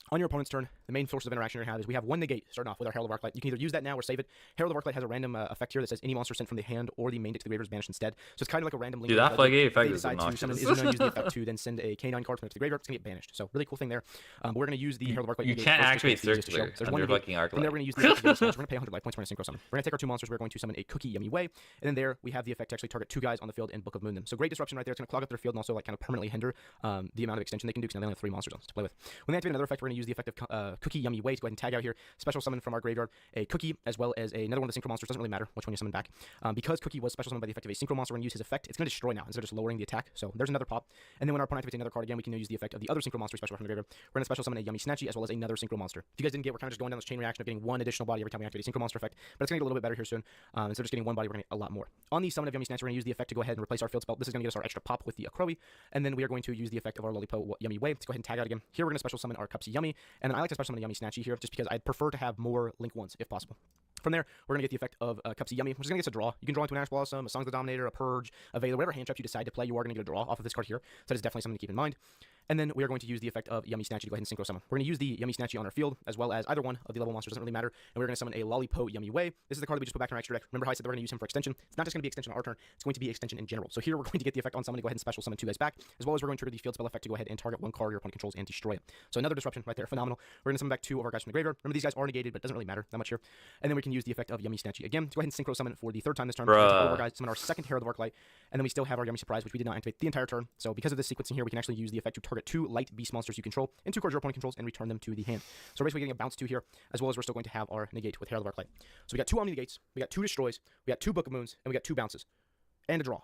On your opponent's turn, the main sources of interaction you have is we have 1 negate starting off with our Herald of Arclight. You can either use that now or save it. Herald of Arclight has a random effect here that says any monster sent from the hand or the main deck to the graveyard is banished instead. So it's kind of like a random link. Dude, that Flagate effect is obnoxious. obnoxious. Is going to use the effect to then send a K9 card from the graveyard. It's going to get banished. So really cool thing there. But we're going to use the Herald of Arclight. You can't activate Circular under fucking Arclight. From there, we're going to use the effect of we're going to pay 100 life points. We're going to synchro summon. We're going to take our 2 monsters. We're going to summon a Cookie Yummy Way, and then there we have the effect to actually target 2 guys on the field and Book of Moon them. So great disruption right there. It's going to clog up their field and also like kind of permanently hinder the amount of extension they can do, because now they only have 3 monsters to play with. When they activate another effect, we're going to use the effect of Cookie Yummy Way to go ahead and tag out here, special summon from our graveyard a Cookie, as well as another one of the synchro monsters. Doesn't really matter which one you summon back. Because Cookie was special summoned by the effect of a synchro monster, we're going to use his effect. It's going to destroy now instead of just lowering the attack. So there's another pop. And then when our opponent activates another card again, we can use the effect of the other synchro monster special from the graveyard. We're going to special summon a Yummy Snatchy, as well as another synchro monster. If you guys didn't get, we're kind of just going down this chain reaction of getting 1 additional body every time we activate a synchro monster effect. But it's going to get a little bit better here soon. Instead of just getting 1 body, we're going to get a lot more. On the summon of Yummy Snatchy, we're going to use the effect to go ahead and replace our field spell. This is going to get us our extra pop with the Akrowi. And then we are going to use the effect of our Lollipo Yummy Way to go ahead and tag out again. Here we're going to special summon our Cupsy Yummy. And then I like to special summon a Yummy Snatchy here, just because I'd prefer to have more link 1s if possible. From there, we're going to get the effect of Cupsy Yummy, which is going to get us a draw. You can draw into an Ash Blossom, a Songs of the Dominator, a Purge, a Veiler, whatever hand traps you decide to play, you are going to get a draw off of this card here. So that is definitely something to keep in mind. And then we are going to use the effect of Yummy Snatchy to go ahead and synchro summon. We're going to use the Yummy Snatchy on our field, as well as either one of the level monsters, doesn't really matter. And we're going to summon a Lollipo Yummy Way. This is the card that we just put back in our extra deck. Remember how I said that we're going to use him for extension? It's not just going to be extension on our turn, it's going to be extension in general. So here we're going to get the effect on summon to go ahead and special summon 2 guys back, as well as we're going to trigger the field spell effect to go ahead and target 1 card your opponent controls and destroy it. So another disruption right there, phenomenal. We're going to summon back 2 of our guys from the graveyard. Remember, these guys are negated, but it doesn't really matter that much here. And then we can use the effect of Yummy Snatchy again to go ahead and synchro summon for the 3rd time this turn. All of our guys summon our 2nd Herald of Arclight, and then we still have our Yummy Surprise, which we did not activate the entire turn. So because of this sequencing here, we can actually use the effect to target 2 light beast monsters you control and 2 cards your opponent controls and return them to the hand. So we're basically getting a bounce 2 here, as well as we're still going to have our negate with Herald of Arclight. So we got 2 Omni Negates, we got 2 Destroys, we got 2 Book of Moons, and we got 2 bounces, and a draw.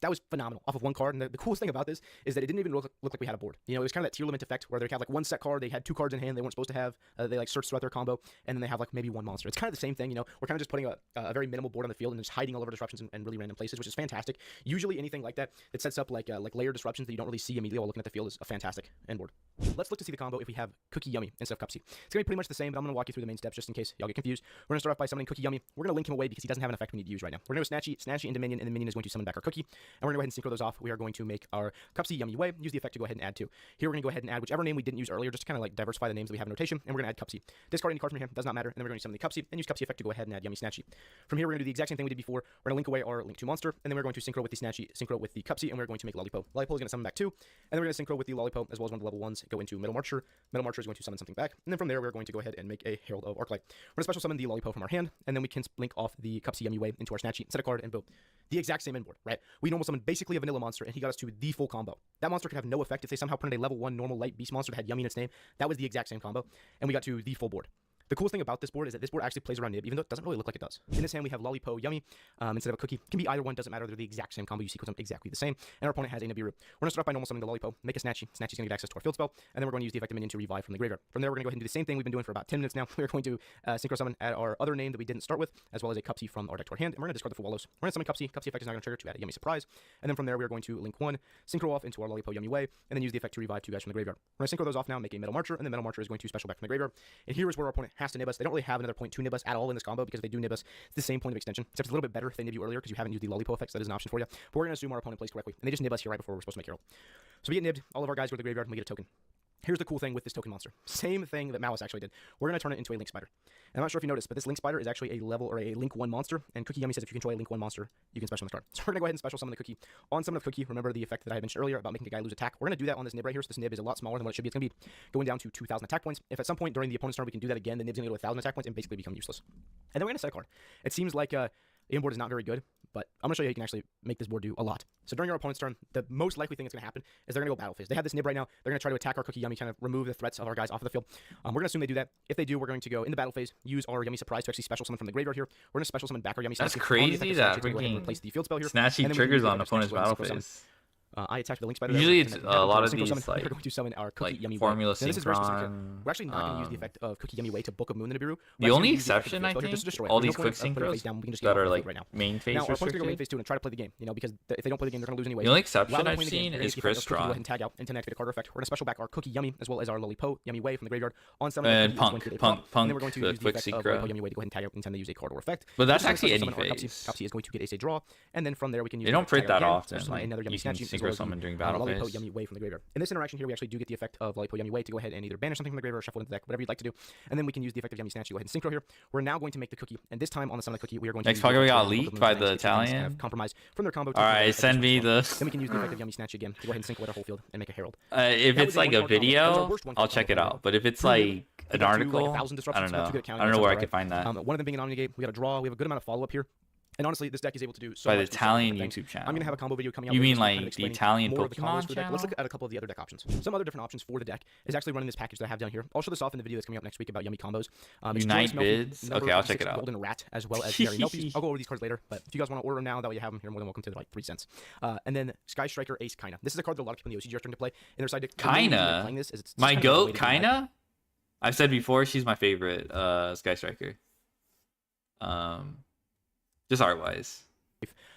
That was phenomenal off of 1 card. And the coolest thing about this is that it didn't even look like we had a board. You know, it was kind of that Tearlament effect where they have like 1 set card, they had 2 cards in hand they weren't supposed to have. They like search throughout their combo, and then they have like maybe 1 monster. It's kind of the same thing, you know. We're kind of just putting a very minimal board on the field and just hiding all of our disruptions in really random places, which is fantastic. Usually anything like that sets up like layer disruptions that you don't really see immediately while looking at the field is a fantastic end board. Let's look to see the combo if we have Cookie Yummy instead of Cupsy. It's going to be pretty much the same, but I'm going to walk you through the main steps just in case y'all get confused. We're going to start off by summoning Cookie Yummy. We're going to link him away because he doesn't have an effect we need to use right now. We're going to go Snatchy into Minion, and the Minion is going to summon back our Cookie. And we're going to go ahead and synchro those off. We are going to make our Cupsy Yummy Way, use the effect to go ahead and add 2. Here we're going to go ahead and add whichever name we didn't use earlier, just to kind of like diversify the names that we have in rotation, and we're going to add Cupsy. Discard any card from here, does not matter, and then we're going to summon the Cupsy, and use Cupsy effect to go ahead and add Yummy Snatchy. From here we're going to do the exact same thing we did before. We're going to link away our Link 2 monster, and then we're going to synchro with the Snatchy, synchro with the Cupsy, and we're going to make Lollipo. Lollipo is going to summon back 2, and then we're going to synchro with the Lollipo, as well as one of the level 1s, go into Metal Marcher. Metal Marcher is going to summon something back, and then from there we're going to go ahead and make a Herald of Arclight. We're going to special summon the Lollipo from our hand, and then we can link off the Cupsy Yummy Way into our Snatchy, set a card, and boom. The exact same end board, right? We normal summon basically a vanilla monster, and he got us to the full combo. That monster could have no effect if they somehow put in a level 1 normal light beast monster that had Yummy in its name. That was the exact same combo, and we got to the full board. The coolest thing about this board is that this board actually plays around Nib, even though it doesn't really look like it does. In this hand, we have Lollipo Yummy instead of a cookie. It can be either one, doesn't matter. They're the exact same combo. You sequence them exactly the same. And our opponent has a Nibiru. We're going to start off by normal summoning the Lollipo, make a Snatchy. Snatchy's going to get access to our field spell, and then we're going to use the effective minion to revive from the graveyard. From there, we're going to go ahead and do the same thing we've been doing for about 10 minutes now. We're going to synchro summon at our other name that we didn't start with, as well as a Cupsy from our deck to our hand, and we're going to discard the full Wallows. We're going to summon Cupsy. Cupsy effect is now going to trigger to add a Yummy Surprise, and then from there, we're going to link one, synchro off into our Lollipo Yummy Way, and then use the effect to revive 2 guys from the graveyard. We're going to synchro those off now, make a Metal Marcher, and the Metal Marcher is going to special back from the graveyard. And here is where our opponent has to nib us. They don't really have another point to nib us at all in this combo, because if they do nib us, it's the same point of extension, except it's a little bit better if they nib you earlier because you haven't used the Lollipo effects. That is an option for you. But we're going to assume our opponent plays correctly, and they just nib us here right before we're supposed to make Herald. So we get nibbed, all of our guys go to the graveyard, and we get a token. Here's the cool thing with this token monster. Same thing that Malice actually did. We're going to turn it into a Link Spider. And I'm not sure if you noticed, but this Link Spider is actually a level or a Link 1 monster, and Cookie Yummy says if you control a Link 1 monster, you can special summon this card. So we're going to go ahead and special summon the Cookie. On summon of Cookie, remember the effect that I had mentioned earlier about making the guy lose attack? We're going to do that on this nib right here, so this nib is a lot smaller than what it should be. It's going to be going down to 2,000 attack points. If at some point during the opponent's turn we can do that again, the nib's going to go to 1,000 attack points and basically become useless. And then we're going to set a card. It seems like the board is not very good, but I'm going to show you how you can actually make this board do a lot. So during our opponent's turn, the most likely thing that's going to happen is they're going to go battle phase. They have this nib right now. They're going to try to attack our Cookie Yummy, kind of remove the threats of our guys off of the field. We're going to assume they do that. If they do, we're going to go in the battle phase, use our Yummy Surprise to actually special summon from the graveyard here. We're going to special summon back our Yummy. That's Snatchy. crazy that replace the field spell here. Snatchy triggers on opponent's battle phase. I attach the Link Spider. Usually it's a lot of these like we're going to summon our Cookie Yummy formula Way. synchron. We're actually not going to use the effect of Cookie Yummy Way to Book of Moon the Nibiru. The only exception, I think, all these quick synchros that are like main phase now, our opponent's going to go main restricted. phase 2 and try to play the game, because if they don't play the game, they're going to lose anyway. The only exception I've seen is Chris Go ahead Strong. and tag out and to activate a card effect. We're going to special back our Cookie Yummy as well as our Lollipo Yummy Way from the graveyard on summon. And Punk, and then we're going to the use the quick effect of synchro. Lollipo Yummy Way to go ahead and tag out anytime they use a card or effect. But that's We're actually gonna any summon our phase. Cupsy is going to get Ace a draw, and then from there we can use. They don't print that often. Another Yummy You can Snatchy as synchro well as summon the, during battle Lollipo phase. Yummy Way from the graveyard. In this interaction here, we actually do get the effect of Lollipo Yummy Way to go ahead and either banish something from the graveyard or shuffle into the deck, whatever you'd like to do. And then we can use the effect of Yummy Snatch to go ahead and synchro here. We're now going to make the Cookie, and this time on the summon of the Cookie, we are going to Next use the Pokemon effect got of leaked Moon by Snatch the to kind Italian. of compromise from their combo. Alright, send me the. Then we can use the effect of Yummy Snatch again to go ahead and sync with our whole field and make a Herald. If it's like a video, I'll check it out. But if it's like an article, I don't know. I don't know where I could find that. One of them being an Omnigate, we got a draw. We have a good amount of follow up here. And honestly, this deck is able to do so By much. the Italian YouTube channel. I'm going to have a combo video coming out. You later mean this week kind of like the explaining Italian more of the combos Pokemon for the deck. channel? Let's look at a couple of the other deck options. Some other different options for the deck is actually running this package that I have down here. I'll show this off in the video that's coming up next week about Yummy combos. Unite bids? Okay, I'll check it out. Golden Rat, as well as Mary Melfies. I'll go over these cards later, but if you guys want to order them now, that way you have them, you're more than welcome to. They're like 3 cents. And then Sky Striker Ace Kaina. This is a card that a lot of people in the OCG are starting to play. In their side deck, Kaina? My goat, Kaina? I've said before, she's my favorite Sky Striker. Just art-wise.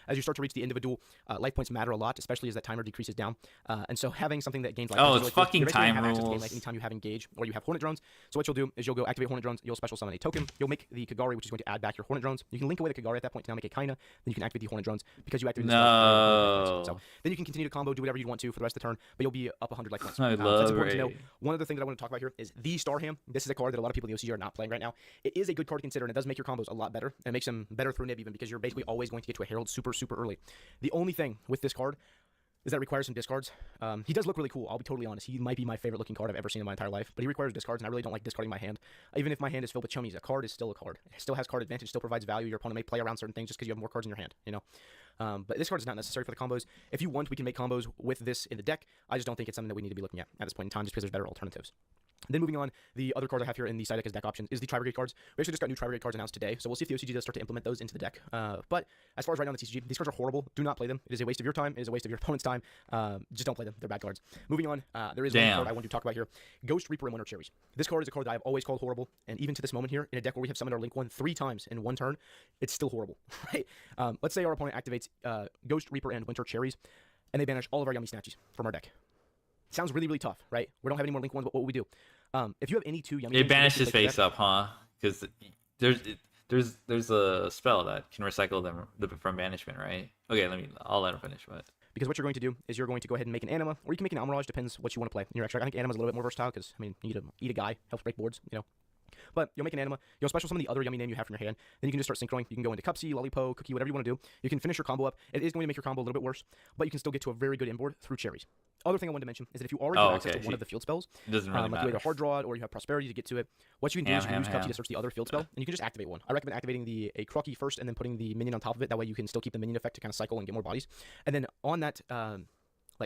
As you start to reach the end of a duel, life points matter a lot, especially as that timer decreases down. And so having something that gains life Oh, points it's really cool. fucking You're basically gonna time have access to the game, rules. like anytime you have Engage or you have Hornet Drones. So what you'll do is you'll go activate Hornet Drones, you'll special summon a token, you'll make the Kagari, which is going to add back your Hornet Drones. You can link away the Kagari at that point to now make a Kaina, then you can activate the Hornet Drones because you activated No. So then you can continue to combo, do whatever you want to for the rest of the turn, but you'll be up 100 life points. I So that's love important to know. Ray. One other thing that I want to talk about here is the Starham. This is a card that a lot of people in the OCG are not playing right now. It is a good card to consider, and it does make your combos a lot better. And it makes them better through Nib even because you're basically always going to get to a Herald super early. The only thing with this card is that it requires some discards. He does look really cool, I'll be totally honest. He might be my favorite looking card I've ever seen in my entire life, but he requires discards, and I really don't like discarding my hand. Even if my hand is filled with chummies, a card is still a card. It still has card advantage, still provides value. Your opponent may play around certain things just because you have more cards in your hand, But this card is not necessary for the combos. If you want, we can make combos with this in the deck. I just don't think it's something that we need to be looking at this point in time just because there's better alternatives. Then moving on, the other card I have here in the side deck as deck options is the Tri-Brigade cards. We actually just got new Tri-Brigade cards announced today, so we'll see if the OCG does start to implement those into the deck. But as far as right now in the TCG, these cards are horrible. Do not play them. It is a waste of your time. It is a waste of your opponent's time. Just don't play them. They're bad cards. Moving on, there is one card I want to talk about here. Ghost Reaper and Winter Cherries. This card is a card that I've always called horrible, and even to this moment here, in a deck where we have summoned our Link 1 3 times in one turn, it's still horrible, right? Let's say our opponent activates Ghost Reaper and Winter Cherries, and they banish all of our Yummy Snatchies from our deck. Sounds really tough, right? We don't have any more Link 1s, but what would we do? If you have any 2 Yummy... It banishes face up, huh? Because there's a spell that can recycle them from banishment, right? Okay, I'll let him finish, but... Because what you're going to do is you're going to go ahead and make an Anima, or you can make an Almirage, depends what you want to play in your extract. I think Anima's a little bit more versatile because, you need to eat a guy, helps break boards, But you'll make an Anima, you'll special summon the other Yummy name you have from your hand, then you can just start synchroing. You can go into Cupsy, Lollipo, Cookie, whatever you want to do. You can finish your combo up. It is going to make your combo a little bit worse, but you can still get to a very good inboard through Cherries. Other thing I wanted to mention is that if you already have access to one of the field spells, it doesn't really like you either hard draw it or you have Prosperity to get to it, what you can do is you can use Cupsy to search the other field spell, and you can just activate one. I recommend activating a Crocky first and then putting the minion on top of it. That way you can still keep the minion effect to kind of cycle and get more bodies. And then on that,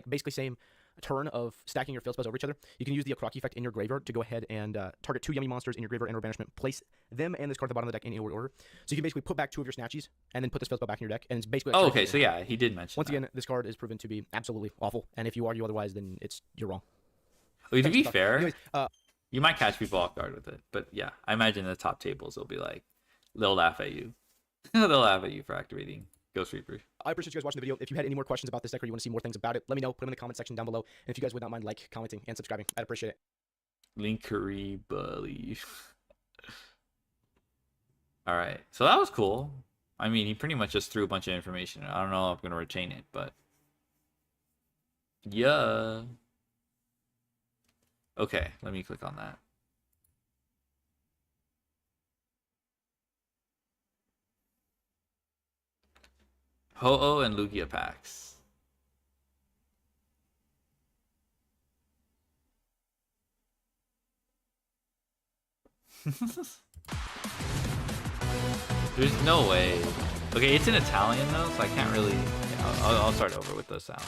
basically same turn of stacking your failed spells over each other, you can use the Akraki effect in your graveyard to go ahead and target 2 Yummy monsters in your graveyard and or banishment, place them and this card at the bottom of the deck in order. So you can basically put back 2 of your Snatchies and then put the spell back in your deck, and it's basically. Oh, okay, so yeah, he did mention. Once again, this card is proven to be absolutely awful, and if you argue otherwise, then you're wrong. Well, to be fair, anyways, you might catch people off guard with it, but yeah, I imagine the top tables will be like, they'll laugh at you. They'll laugh at you for activating Ghost Reaper. I appreciate you guys watching the video. If you had any more questions about this deck or you want to see more things about it, let me know. Put them in the comment section down below. And if you guys would not mind commenting, and subscribing, I'd appreciate it. Linkery believe. All right, so that was cool. I mean, he pretty much just threw a bunch of information. I don't know if I'm gonna retain it, but yeah. Okay, let me click on that. Ho-Oh and Lugia packs. There's no way. Okay, it's in Italian though, so I can't really. Yeah, I'll start over with the sound.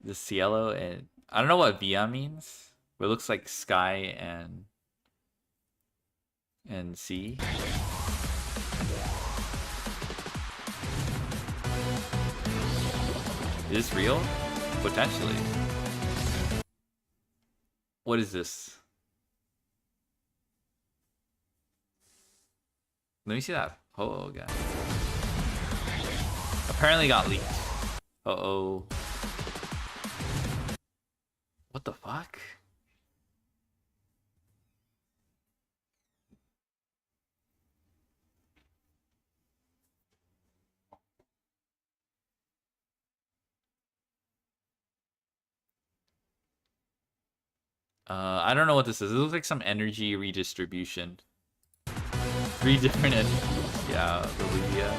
The Cielo, and I don't know what Via means, but it looks like sky and sea. Is this real? Potentially. What is this? Let me see that. Oh, guy. Apparently got leaked. Uh-oh. What the fuck? I don't know what this is. It looks like some energy redistribution. 3 different energies. Yeah, the Lugia.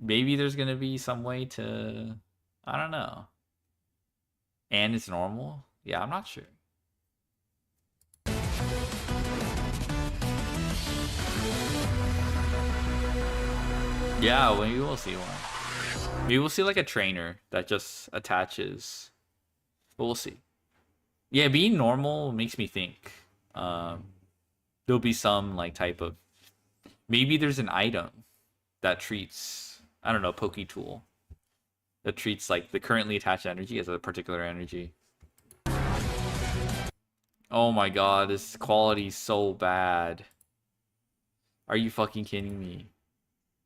Maybe there's gonna be some way to... I don't know. And it's normal? Yeah, I'm not sure. Yeah, maybe we'll see one. Maybe we'll see like a trainer that just attaches. But we'll see. Yeah, being normal makes me think there'll be some like type of... Maybe there's an item that treats, I don't know, Poke Tool. That treats like the currently attached energy as a particular energy. Oh my god, this quality is so bad. Are you fucking kidding me?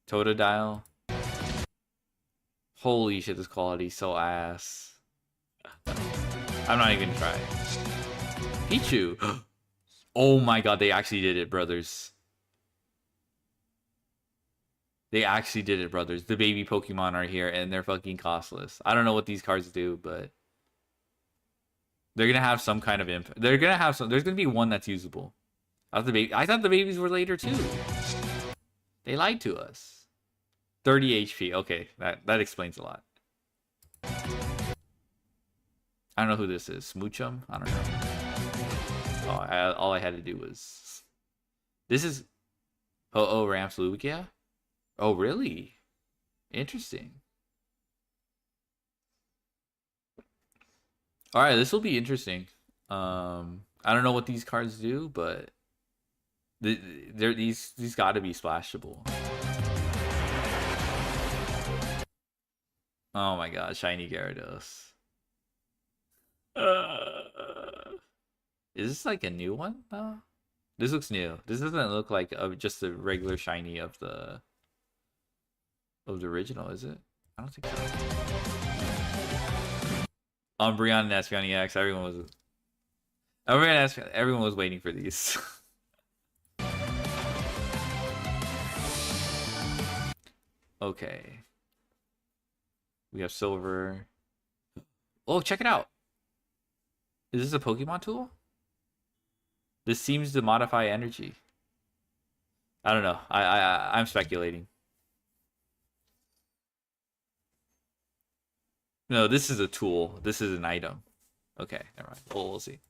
Totodile? Holy shit, this quality is so ass. I'm not even trying. Pichu! Oh my god, they actually did it, brothers. They actually did it, brothers. The baby Pokemon are here, and they're fucking costless. I don't know what these cards do, but... they're gonna have some kind of impact. They're gonna have some... There's gonna be one that's usable. I thought the babies were later, too. They lied to us. 30 HP. Okay, that explains a lot. I don't know who this is. Smoochum? I don't know. Oh, all I had to do was... This is... Ho-Oh Ramps Lugia? Oh, really? Interesting. Alright, this will be interesting. I don't know what these cards do, but... These gotta be splashable. Oh my god, Shiny Gyarados. Is this like a new one? This looks new. This doesn't look like just a regular shiny of the original, is it? I don't think so. Umbreon and Espeon EX. Everyone was waiting for these. Okay. We have silver. Oh, check it out. Is this a Pokemon tool? This seems to modify energy. I don't know. I'm speculating. No, this is a tool. This is an item. Okay, never mind. We'll see.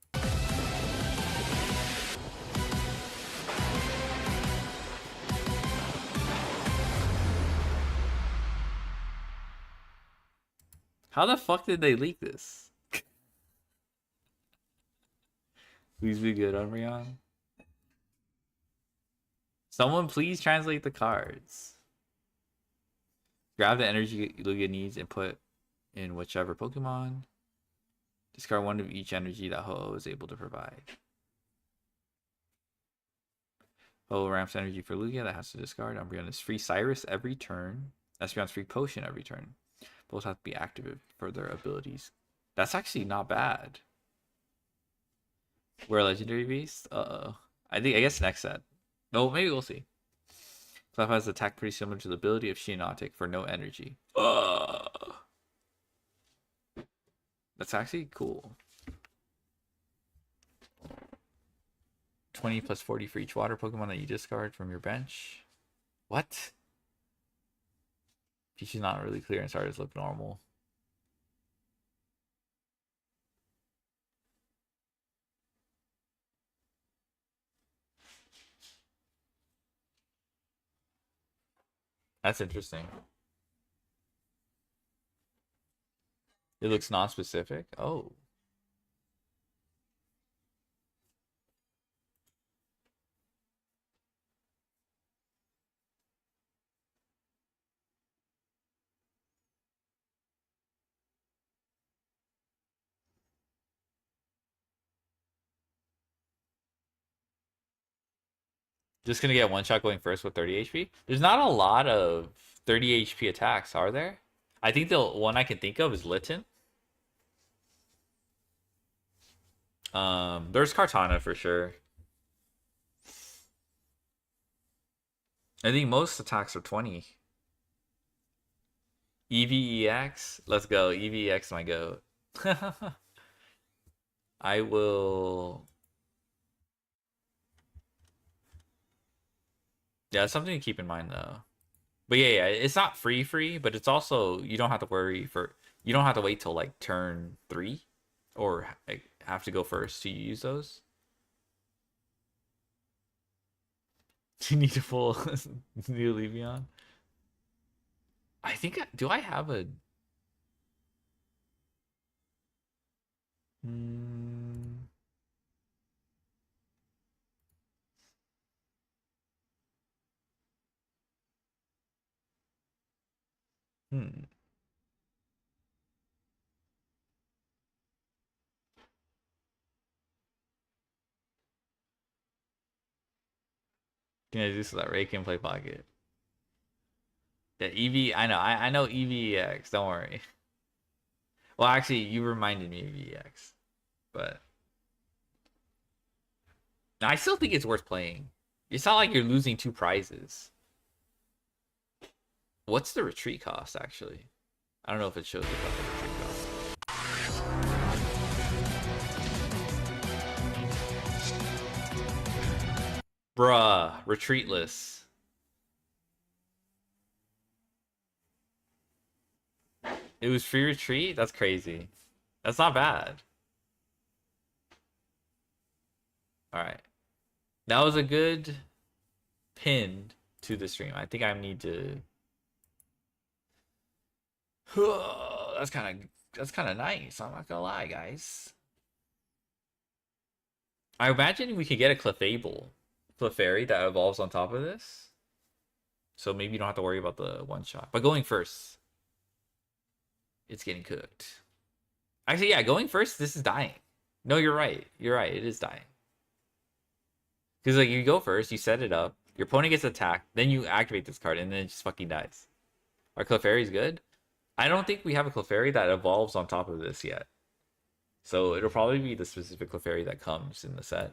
How the fuck did they leak this? Please be good, Umbreon. Someone please translate the cards. Grab the energy Lugia needs and put in whichever Pokemon. Discard one of each energy that Ho-Oh is able to provide. Ho-Oh ramps energy for Lugia that has to discard. Umbreon is free Cyrus every turn. Espeon's free Potion every turn. Both have to be active for their abilities. That's actually not bad. We're a legendary beast? Uh-oh. I guess next set. No, maybe we'll see. Clef has attack pretty similar to the ability of Shiinotic for no energy. That's actually cool. 20 plus 40 for each water Pokemon that you discard from your bench. What? She's not really clear and starters look normal. That's interesting. It looks non-specific. Oh. Just gonna get one shot going first with 30 HP. There's not a lot of 30 HP attacks, are there? I think the one I can think of is Litten. There's Kartana for sure. I think most attacks are 20. EVEX, let's go. EVEX my goat. I will. Yeah, it's something to keep in mind though. But yeah, it's not free, but it's also you don't have to worry you don't have to wait till like turn 3 or like, have to go first to use those. You need to pull new Levion. I think do I have a Can I do so that Ray can play pocket? The EV, I know EVEX, don't worry. Well, actually, you reminded me of EVEX, but I still think it's worth playing. It's not like you're losing 2 prizes. What's the retreat cost, actually? I don't know if it shows about the retreat cost. Bruh, retreatless. It was free retreat? That's crazy. That's not bad. Alright. That was a good pin to the stream. I think I need to... That's kind of nice. I'm not gonna lie, guys. I imagine we could get a Clefairy that evolves on top of this. So maybe you don't have to worry about the one shot. But going first, it's getting cooked. Actually, yeah, going first, this is dying. No, you're right. You're right. It is dying. Because like you go first, you set it up, your opponent gets attacked, then you activate this card, and then it just fucking dies. Our Clefairy's good. I don't think we have a Clefairy that evolves on top of this yet. So it'll probably be the specific Clefairy that comes in the set.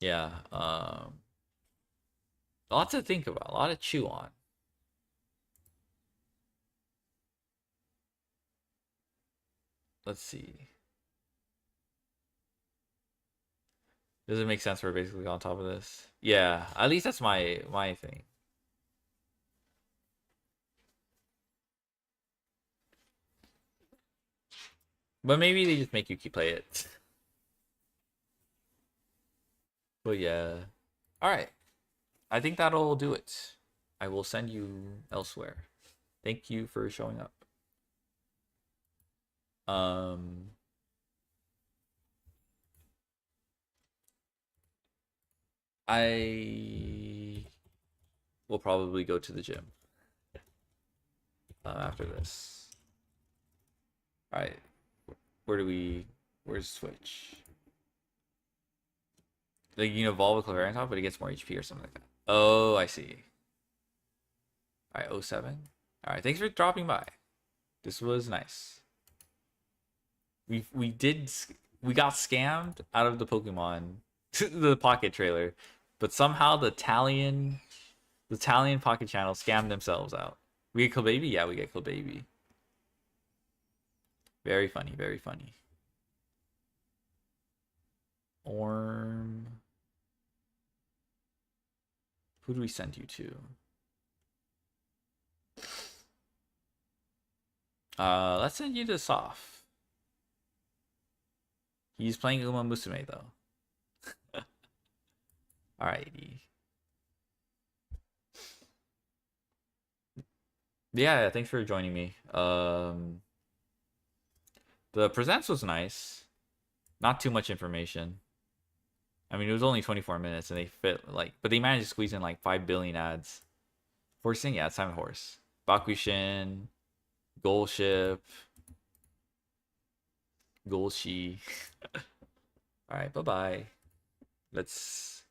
Yeah, lots to think about, a lot to chew on. Let's see. Does it make sense we're basically on top of this? Yeah, at least that's my thing. But maybe they just make you keep play it. But yeah. Alright. I think that'll do it. I will send you elsewhere. Thank you for showing up. I will probably go to the gym after this. Alright. Where's Switch? Like, you can evolve with Clefairy but it gets more HP or something like that. Oh, I see. Alright, 07. Alright, thanks for dropping by. This was nice. We got scammed out of the Pokemon the Pocket trailer, but somehow the Italian Pocket channel scammed themselves out. We get Clefairy? Yeah, we get Clefairy. Very funny, very funny. Orm. Who do we send you to? Let's send you to Soph. He's playing Uma Musume though. Alrighty. Yeah, thanks for joining me. The presents was nice. Not too much information. I mean, it was only 24 minutes and they fit like, but they managed to squeeze in like 5 billion ads. Forcing, yeah, it's time horse. Bakushin, Goal Ship, Golshi. Alright, bye-bye. Let's